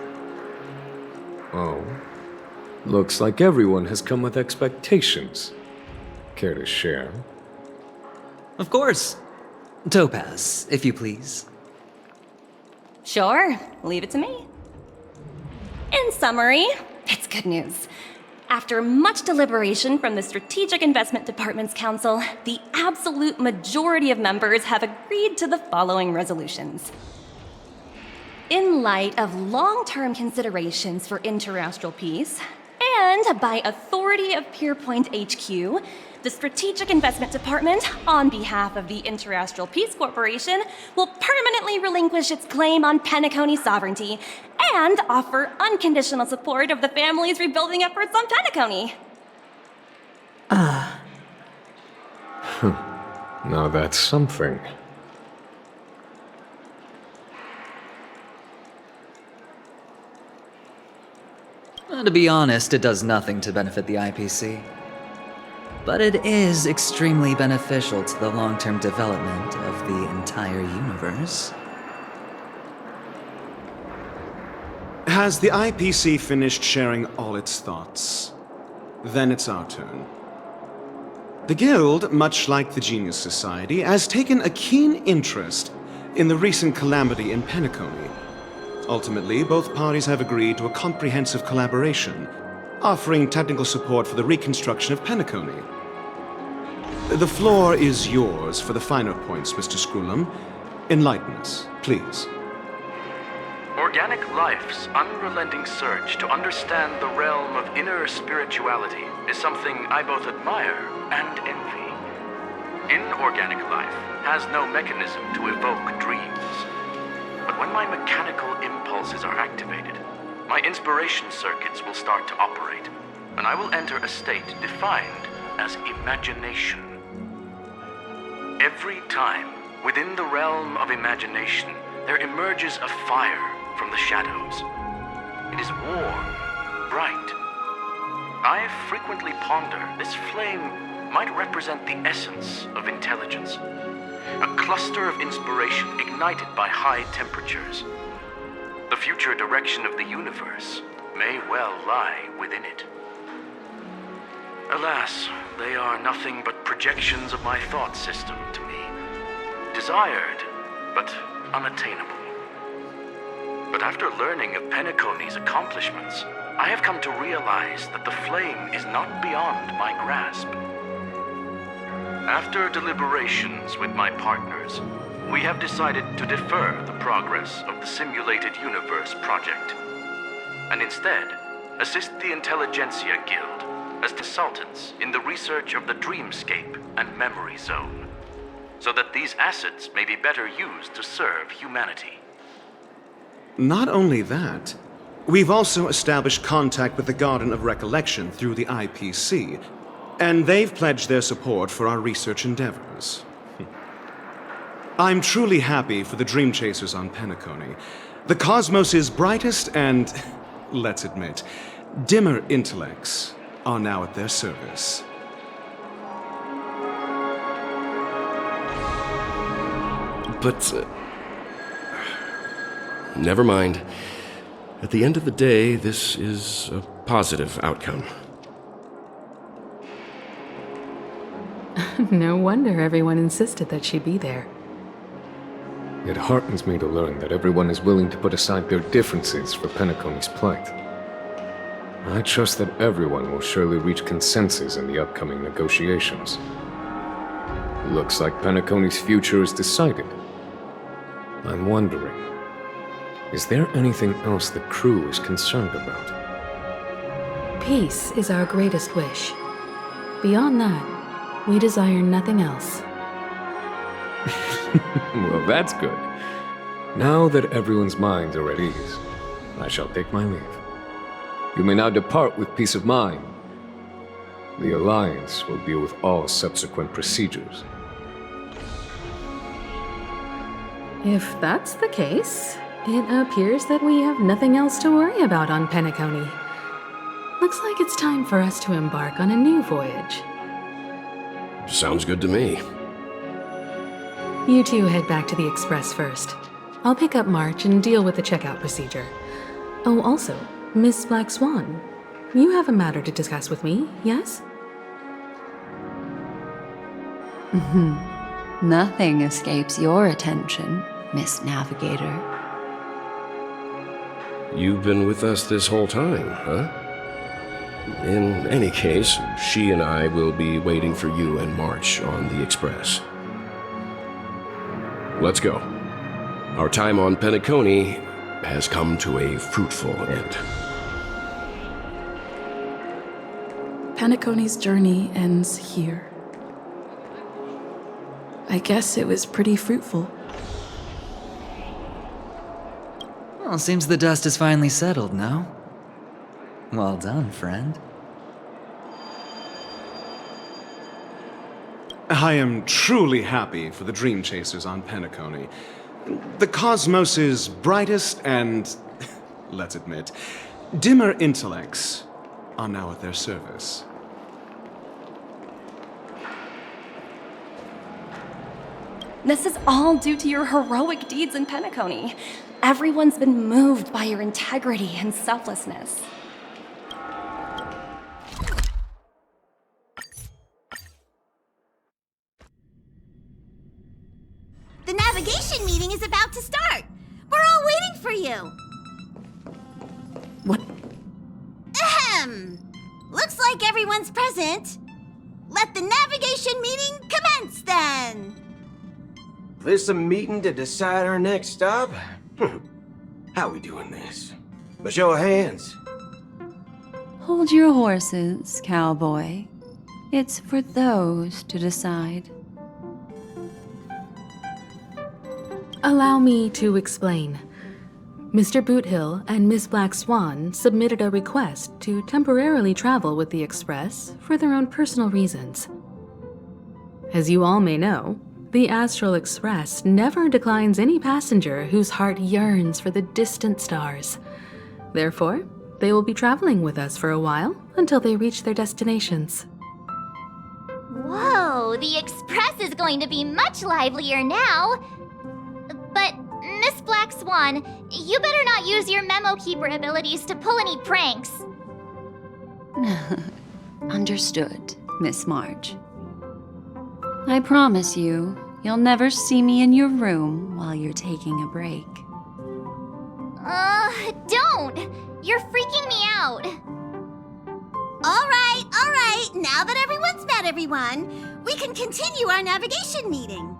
Oh. Looks like everyone has come with expectations. Care to share? Of course. Topaz, if you please. Sure, leave it to me. In summary, it's good news. After much deliberation from the Strategic Investment Department's Council, the absolute majority of members have agreed to the following resolutions. In light of long-term considerations for interastral peace, and by authority of Pierpoint HQ, the Strategic Investment Department, on behalf of the Interastral Peace Corporation, will permanently relinquish its claim on Penacony sovereignty and offer unconditional support of the family's rebuilding efforts on Penacony. Now that's something. To be honest, it does nothing to benefit the IPC. But it is extremely beneficial to the long-term development of the entire universe. Has the IPC finished sharing all its thoughts? Then it's our turn. The Guild, much like the Genius Society, has taken a keen interest in the recent calamity in Penacony. Ultimately, both parties have agreed to a comprehensive collaboration, offering technical support for the reconstruction of Penacony. The floor is yours for the finer points, Mr. Screwlum. Enlighten us, please. Organic life's unrelenting search to understand the realm of inner spirituality is something I both admire and envy. Inorganic life has no mechanism to evoke dreams. But when my mechanical impulses are activated, my inspiration circuits will start to operate, and I will enter a state defined as imagination. Every time, within the realm of imagination, there emerges a fire from the shadows. It is warm, bright. I frequently ponder this flame might represent the essence of intelligence. A cluster of inspiration ignited by high temperatures. The future direction of the universe may well lie within it. Alas, they are nothing but projections of my thought system to me. Desired, but unattainable. But after learning of Penacony's accomplishments, I have come to realize that the flame is not beyond my grasp. After deliberations with my partners, we have decided to defer the progress of the Simulated Universe project, and instead assist the Intelligentsia Guild as consultants in the research of the Dreamscape and Memory Zone, so that these assets may be better used to serve humanity. Not only that, we've also established contact with the Garden of Recollection through the IPC, and they've pledged their support for our research endeavors. I'm truly happy for the Dream Chasers on Penacony. The cosmos' brightest and, let's admit, dimmer intellects are now at their service. But, never mind. At the end of the day, this is a positive outcome. No wonder everyone insisted that she be there. It heartens me to learn that everyone is willing to put aside their differences for Penacony's plight. I trust that everyone will surely reach consensus in the upcoming negotiations. Looks like Penacony's future is decided. I'm wondering, is there anything else the crew is concerned about? Peace is our greatest wish. Beyond that, we desire nothing else. Well, that's good. Now that everyone's minds are at ease, I shall take my leave. You may now depart with peace of mind. The Alliance will deal with all subsequent procedures. If that's the case, It appears that we have nothing else to worry about on Penacony. Looks like it's time for us to embark on a new voyage. Sounds good to me. You two head back to the Express first. I'll pick up March and deal with the checkout procedure. Oh, also, Miss Black Swan, you have a matter to discuss with me, yes? Nothing escapes your attention, Miss Navigator. You've been with us this whole time, huh? In any case, she and I will be waiting for you and March on the Express. Let's go. Our time on Penacony has come to a fruitful end. Penacony's journey ends here. I guess it was pretty fruitful. Well, seems the dust is finally settled, no? Well done, friend. I am truly happy for the Dream Chasers on Penacony. The cosmos's brightest and, let's admit, dimmer intellects are now at their service. This is all due to your heroic deeds in Penacony. Everyone's been moved by your integrity and selflessness. The navigation meeting is about to start. We're all waiting for you. What? Ahem. Looks like everyone's present. Let the navigation meeting commence then. This a meeting to decide our next stop? How we doing this? A show of hands. Hold your horses, cowboy. It's for those to decide. Allow me to explain. Mr. Boothill and Miss Black Swan submitted a request to temporarily travel with the Express for their own personal reasons. As you all may know, the Astral Express never declines any passenger whose heart yearns for the distant stars. Therefore, they will be traveling with us for a while until they reach their destinations. Whoa, the Express is going to be much livelier now. But, Miss Black Swan, you better not use your memo keeper abilities to pull any pranks. Understood, Miss March. I promise you, you'll never see me in your room while you're taking a break. Don't! You're freaking me out. All right. Now that everyone's met everyone, we can continue our navigation meeting.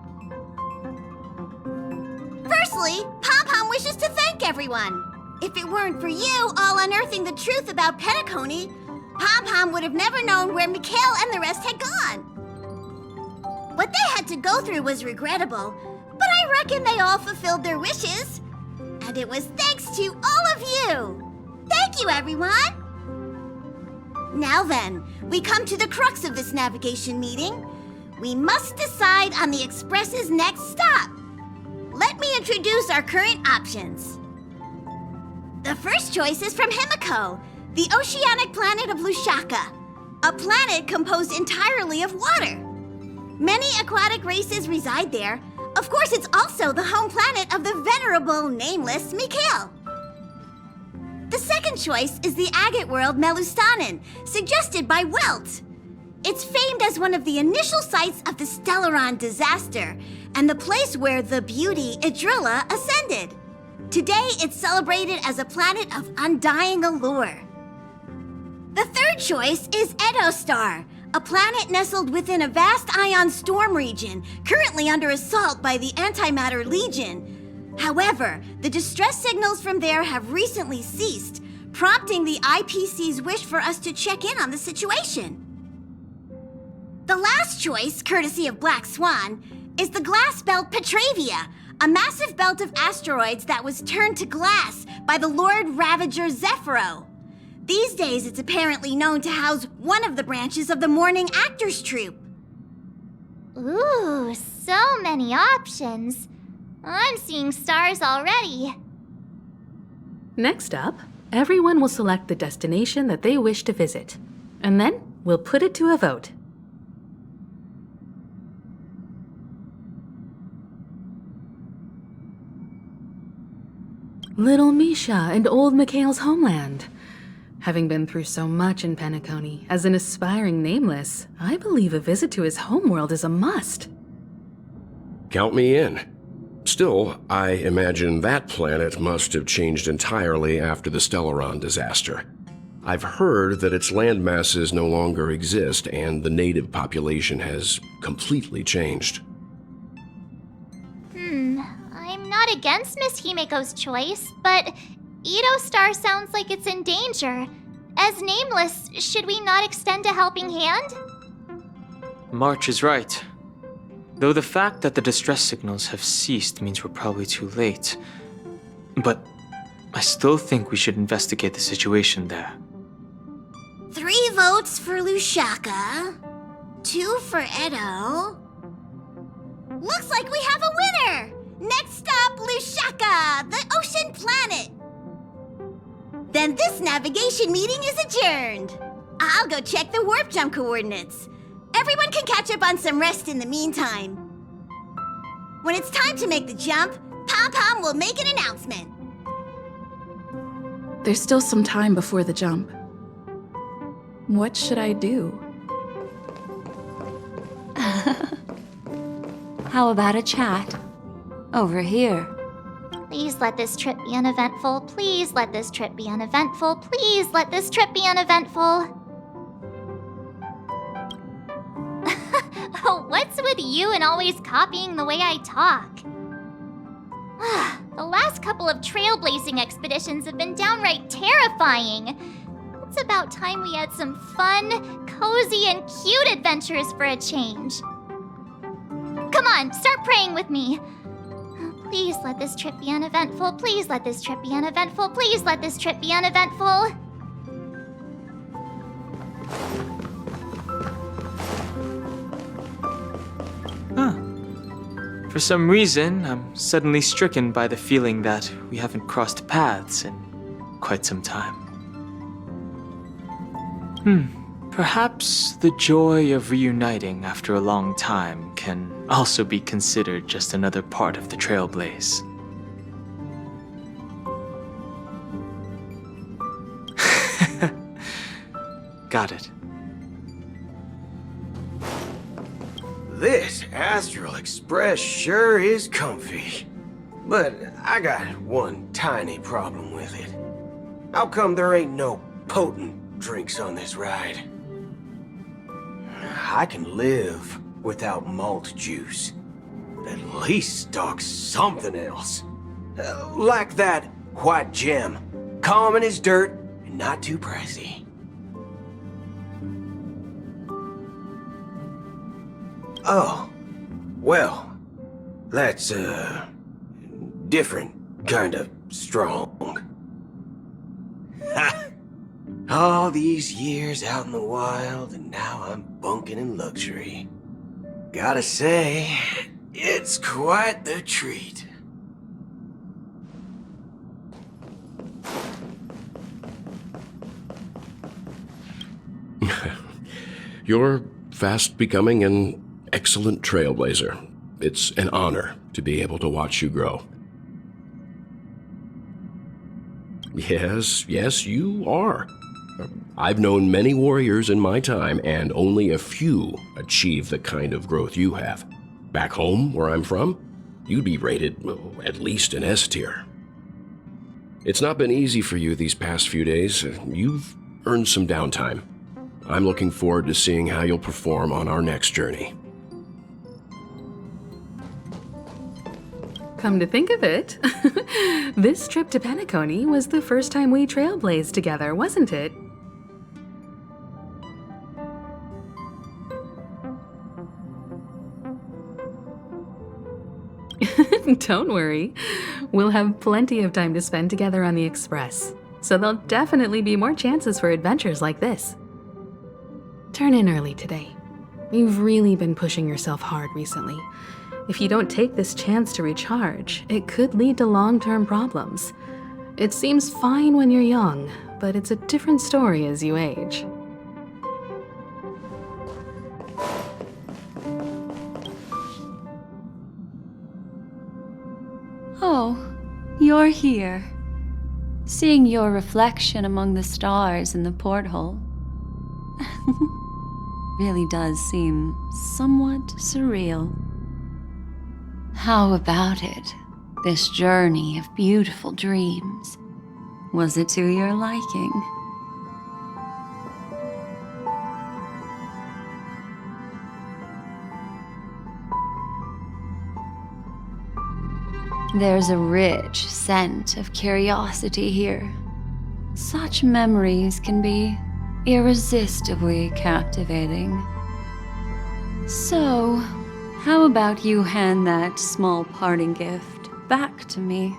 Firstly, Pom-Pom wishes to thank everyone. If it weren't for you all unearthing the truth about Penacony, Pom-Pom would have never known where Mikhail and the rest had gone. What they had to go through was regrettable, but I reckon they all fulfilled their wishes. And it was thanks to all of you. Thank you, everyone. Now then, we come to the crux of this navigation meeting. We must decide on the Express's next stop. Let me introduce our current options. The first choice is from Himiko, the oceanic planet of Lushaka, a planet composed entirely of water. Many aquatic races reside there. Of course, it's also the home planet of the venerable, nameless Mikhail. The second choice is the agate world Melustanen, suggested by Welt. It's famed as one of the initial sites of the Stellaron disaster, and the place where the beauty Idrilla ascended. Today, it's celebrated as a planet of undying allure. The third choice is Edostar, a planet nestled within a vast ion storm region, currently under assault by the Antimatter Legion. However, the distress signals from there have recently ceased, prompting the IPC's wish for us to check in on the situation. The last choice, courtesy of Black Swan, is the glass belt Petravia, a massive belt of asteroids that was turned to glass by the Lord Ravager Zephyro. These days, it's apparently known to house one of the branches of the Morning Actors Troupe. Ooh, so many options. I'm seeing stars already. Next up, everyone will select the destination that they wish to visit, and then we'll put it to a vote. Little Misha and old Mikhail's homeland. Having been through so much in Penacony, as an aspiring nameless, I believe a visit to his homeworld is a must. Count me in. Still, I imagine that planet must have changed entirely after the Stellaron disaster. I've heard that its landmasses no longer exist and the native population has completely changed. I'm not against Miss Himiko's choice, but Edo Star sounds like it's in danger. As nameless, should we not extend a helping hand? March is right. Though the fact that the distress signals have ceased means we're probably too late. But I still think we should investigate the situation there. 3 votes for Lushaka, 2 for Edo. Looks like we have a winner! Next stop, Lushaka, the ocean planet. Then this navigation meeting is adjourned. I'll go check the warp jump coordinates. Everyone can catch up on some rest in the meantime. When it's time to make the jump, Pom-Pom will make an announcement. There's still some time before the jump. What should I do? How about a chat? Over here. Please let this trip be uneventful. Please let this trip be uneventful. Please let this trip be uneventful. What's with you and always copying the way I talk? The last couple of trailblazing expeditions have been downright terrifying. It's about time we had some fun, cozy, and cute adventures for a change. Come on, start praying with me. Please let this trip be uneventful. Please let this trip be uneventful. Please let this trip be uneventful. For some reason, I'm suddenly stricken by the feeling that we haven't crossed paths in quite some time. Perhaps the joy of reuniting after a long time can also be considered just another part of the Trailblaze. Got it. This Astral Express sure is comfy. But I got one tiny problem with it. How come there ain't no potent drinks on this ride? I can live without malt juice. But at least stock something else. Like that white gem. Common as dirt and not too pricey. Oh, well, that's, different kind of strong. Ha! All these years out in the wild, and now I'm bunking in luxury. Gotta say, it's quite the treat. You're fast becoming an excellent trailblazer. It's an honor to be able to watch you grow. Yes, you are. I've known many warriors in my time, and only a few achieve the kind of growth you have. Back home, where I'm from, you'd be rated at least an S tier. It's not been easy for you these past few days. You've earned some downtime. I'm looking forward to seeing how you'll perform on our next journey. Come to think of it, this trip to Penacony was the first time we trailblazed together, wasn't it? Don't worry. We'll have plenty of time to spend together on the Express, so there'll definitely be more chances for adventures like this. Turn in early today. You've really been pushing yourself hard recently. If you don't take this chance to recharge, it could lead to long-term problems. It seems fine when you're young, but it's a different story as you age. Oh, you're here. Seeing your reflection among the stars in the porthole really does seem somewhat surreal. How about it? This journey of beautiful dreams. Was it to your liking? There's a rich scent of curiosity here. Such memories can be irresistibly captivating. So, how about you hand that small parting gift back to me?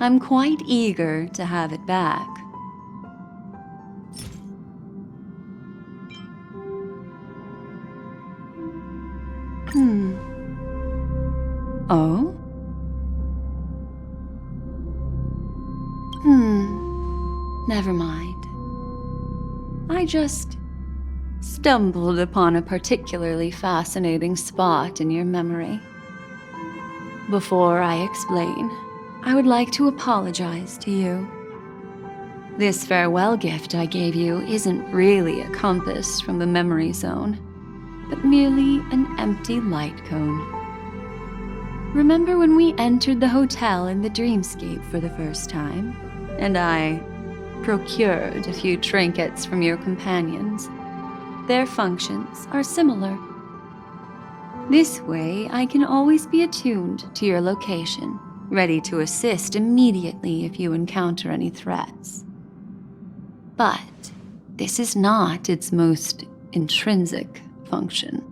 I'm quite eager to have it back. Oh? Never mind. I just stumbled upon a particularly fascinating spot in your memory. Before I explain, I would like to apologize to you. This farewell gift I gave you isn't really a compass from the memory zone, but merely an empty light cone. Remember when we entered the hotel in the dreamscape for the first time, and I procured a few trinkets from your companions? Their functions are similar. This way, I can always be attuned to your location, ready to assist immediately if you encounter any threats. But this is not its most intrinsic function.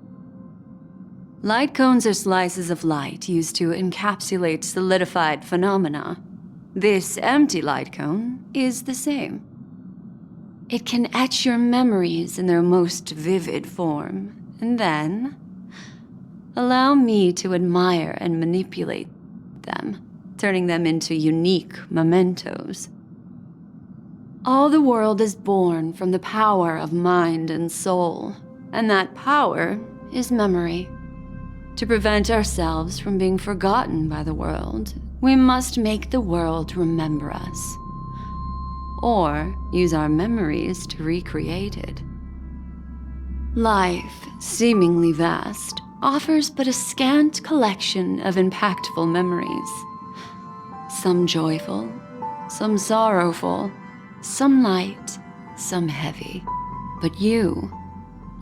Light cones are slices of light used to encapsulate solidified phenomena. This empty light cone is the same. It can etch your memories in their most vivid form, and then allow me to admire and manipulate them, turning them into unique mementos. All the world is born from the power of mind and soul, and that power is memory. To prevent ourselves from being forgotten by the world, we must make the world remember us, or use our memories to recreate it. Life, seemingly vast, offers but a scant collection of impactful memories. Some joyful, some sorrowful, some light, some heavy. But you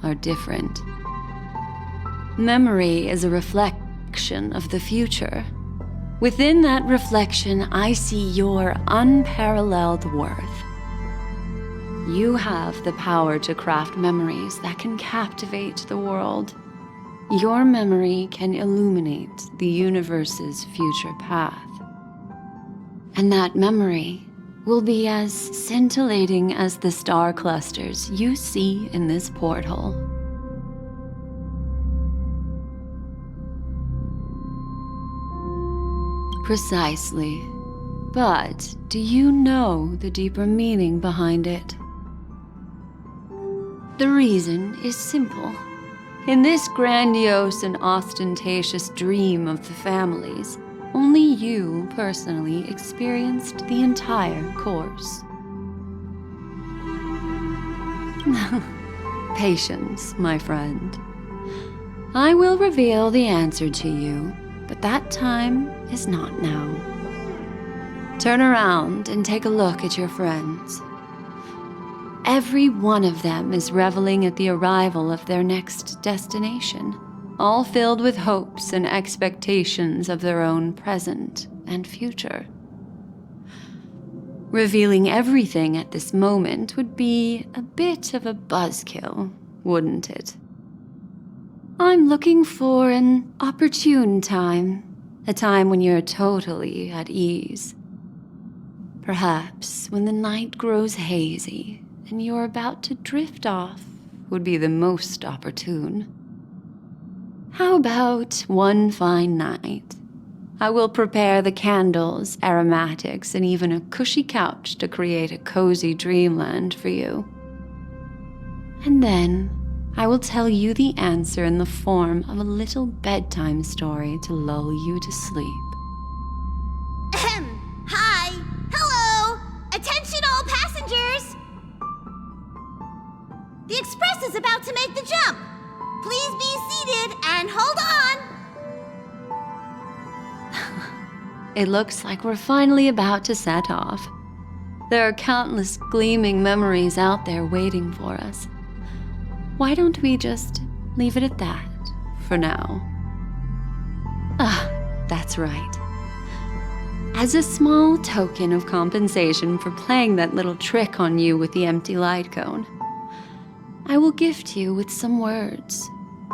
are different. Memory is a reflection of the future. Within that reflection, I see your unparalleled worth. You have the power to craft memories that can captivate the world. Your memory can illuminate the universe's future path. And that memory will be as scintillating as the star clusters you see in this porthole. Precisely. But do you know the deeper meaning behind it? The reason is simple. In this grandiose and ostentatious dream of the families, only you personally experienced the entire course. Patience, my friend. I will reveal the answer to you, but that time is not now. Turn around and take a look at your friends. Every one of them is reveling at the arrival of their next destination, all filled with hopes and expectations of their own present and future. Revealing everything at this moment would be a bit of a buzzkill, wouldn't it? I'm looking for an opportune time, a time when you're totally at ease. Perhaps when the night grows hazy and you're about to drift off would be the most opportune. How about one fine night? I will prepare the candles, aromatics, and even a cushy couch to create a cozy dreamland for you. And then I will tell you the answer in the form of a little bedtime story to lull you to sleep. Ahem. Hi. Hello. Attention all passengers. The express is about to make the jump. Please be seated and hold on. It looks like we're finally about to set off. There are countless gleaming memories out there waiting for us. Why don't we just leave it at that for now? That's right. As a small token of compensation for playing that little trick on you with the empty light cone, I will gift you with some words.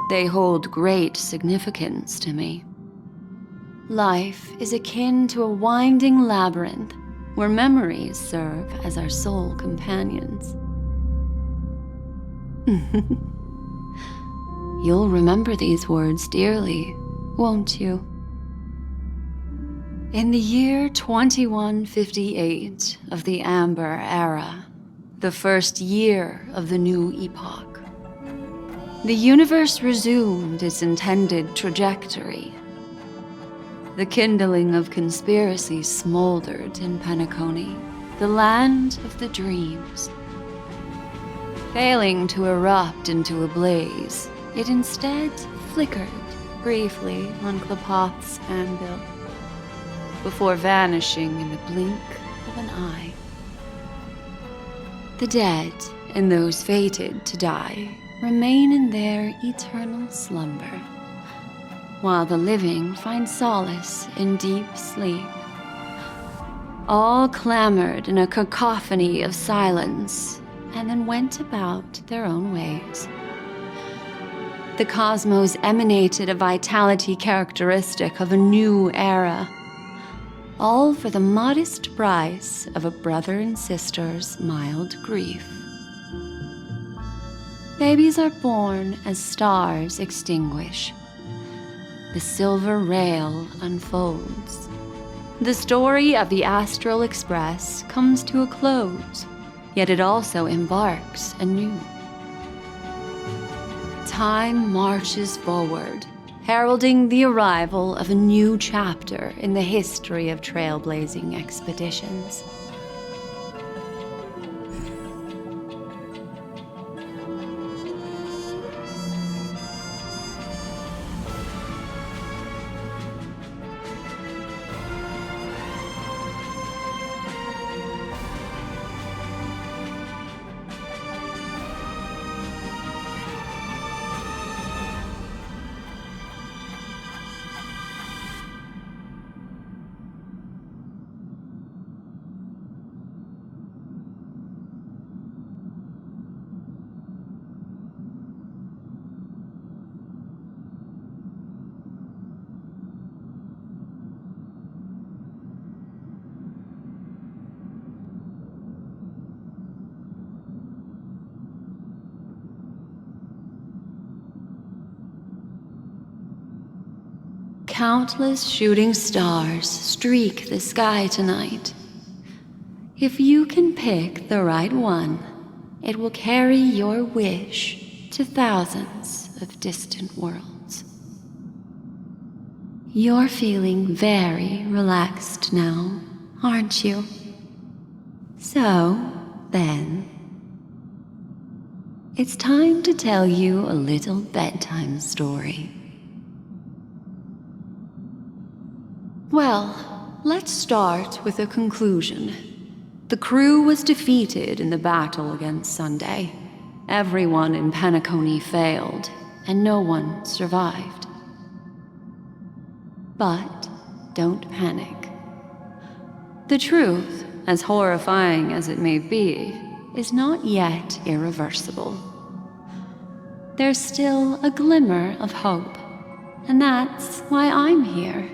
They hold great significance to me. Life is akin to a winding labyrinth where memories serve as our sole companions. You'll remember these words dearly, won't you? In the year 2158 of the Amber Era, the first year of the new epoch, the universe resumed its intended trajectory. The kindling of conspiracy smoldered in Penacony, the land of the dreams. Failing to erupt into a blaze, it instead flickered briefly on Klapoth's anvil, before vanishing in the blink of an eye. The dead and those fated to die remain in their eternal slumber, while the living find solace in deep sleep. All clamored in a cacophony of silence, and then went about their own ways. The cosmos emanated a vitality characteristic of a new era, all for the modest price of a brother and sister's mild grief. Babies are born as stars extinguish. The silver rail unfolds. The story of the Astral Express comes to a close, yet it also embarks anew. Time marches forward, heralding the arrival of a new chapter in the history of trailblazing expeditions. Countless shooting stars streak the sky tonight. If you can pick the right one, it will carry your wish to thousands of distant worlds. You're feeling very relaxed now, aren't you? So, then, it's time to tell you a little bedtime story. Well, let's start with a conclusion. The crew was defeated in the battle against Sunday. Everyone in Penacony failed, and no one survived. But don't panic. The truth, as horrifying as it may be, is not yet irreversible. There's still a glimmer of hope, and that's why I'm here.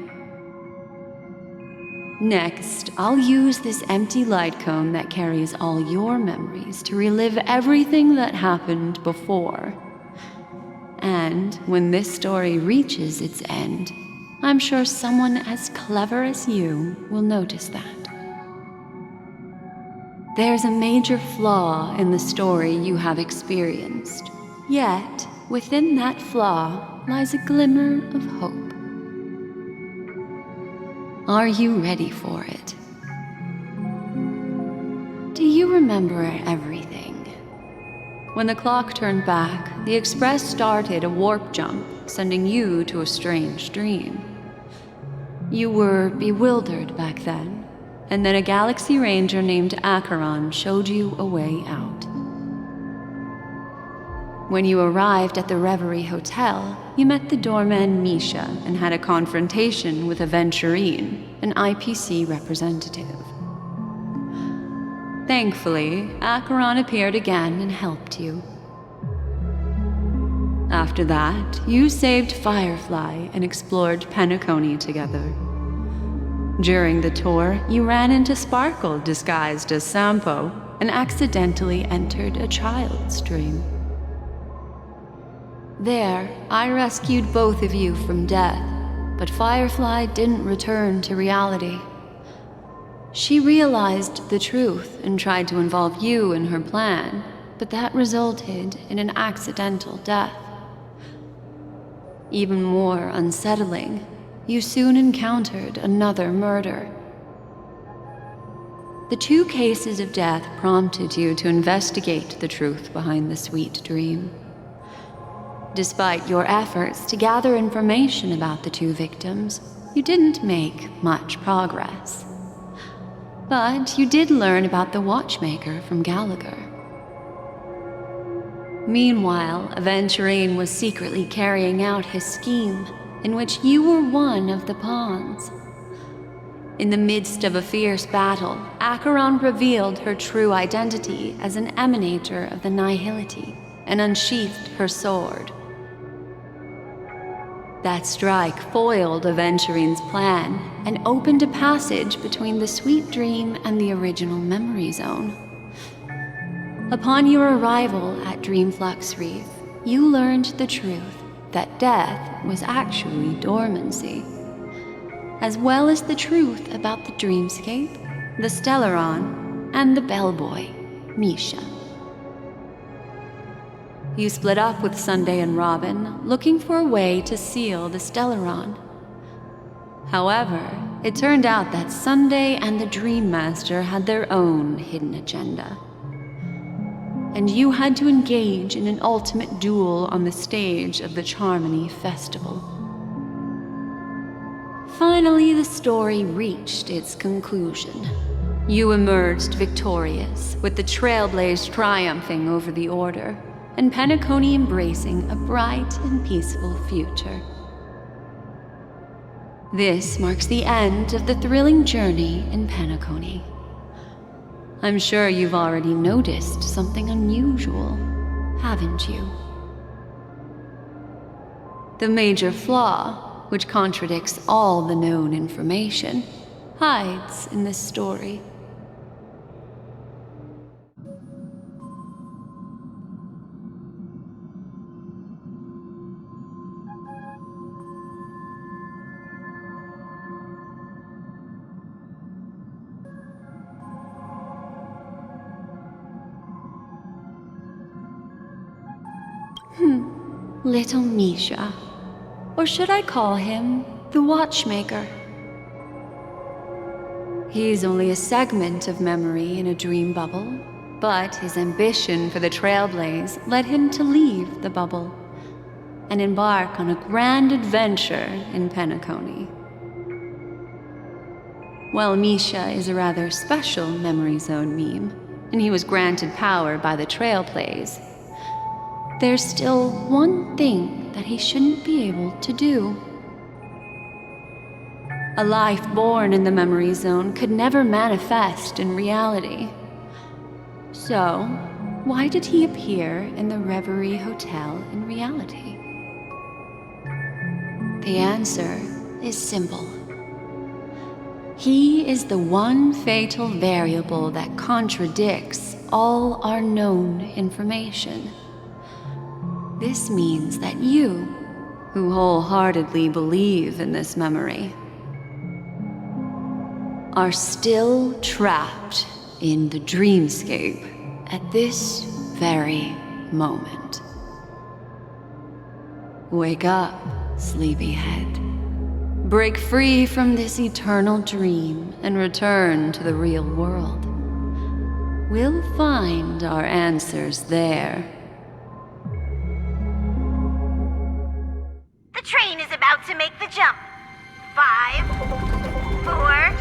Next, I'll use this empty light cone that carries all your memories to relive everything that happened before. And when this story reaches its end, I'm sure someone as clever as you will notice that. There's a major flaw in the story you have experienced. Yet, within that flaw lies a glimmer of hope. Are you ready for it? Do you remember everything? When the clock turned back, the Express started a warp jump, sending you to a strange dream. You were bewildered back then, and then a Galaxy Ranger named Acheron showed you a way out. When you arrived at the Reverie Hotel, you met the doorman Misha and had a confrontation with Aventurine, an IPC representative. Thankfully, Acheron appeared again and helped you. After that, you saved Firefly and explored Penacony together. During the tour, you ran into Sparkle disguised as Sampo and accidentally entered a child's dream. There, I rescued both of you from death, but Firefly didn't return to reality. She realized the truth and tried to involve you in her plan, but that resulted in an accidental death. Even more unsettling, you soon encountered another murder. The 2 cases of death prompted you to investigate the truth behind the sweet dream. Despite your efforts to gather information about the 2 victims, you didn't make much progress. But you did learn about the watchmaker from Gallagher. Meanwhile, Aventurine was secretly carrying out his scheme, in which you were one of the pawns. In the midst of a fierce battle, Acheron revealed her true identity as an emanator of the Nihility and unsheathed her sword. That strike foiled Aventurine's plan and opened a passage between the sweet dream and the original memory zone. Upon your arrival at Dreamflux Reef, you learned the truth that death was actually dormancy, as well as the truth about the dreamscape, the Stellaron, and the bellboy, Misha. You split up with Sunday and Robin, looking for a way to seal the Stellaron. However, it turned out that Sunday and the Dream Master had their own hidden agenda. And you had to engage in an ultimate duel on the stage of the Charmony Festival. Finally, the story reached its conclusion. You emerged victorious, with the Trailblaze triumphing over the Order, and Penacony embracing a bright and peaceful future. This marks the end of the thrilling journey in Penacony. I'm sure you've already noticed something unusual, haven't you? The major flaw, which contradicts all the known information, hides in this story. Little Misha. Or should I call him the Watchmaker? He's only a segment of memory in a dream bubble, but his ambition for the Trailblaze led him to leave the bubble and embark on a grand adventure in Penacony. While Misha is a rather special memory zone meme, and he was granted power by the Trailblaze, there's still one thing that he shouldn't be able to do. A life born in the memory zone could never manifest in reality. So, why did he appear in the Reverie Hotel in reality? The answer is simple. He is the one fatal variable that contradicts all our known information. This means that you, who wholeheartedly believe in this memory, are still trapped in the dreamscape at this very moment. Wake up, sleepyhead. Break free from this eternal dream and return to the real world. We'll find our answers there. The train is about to make the jump. 5, 4,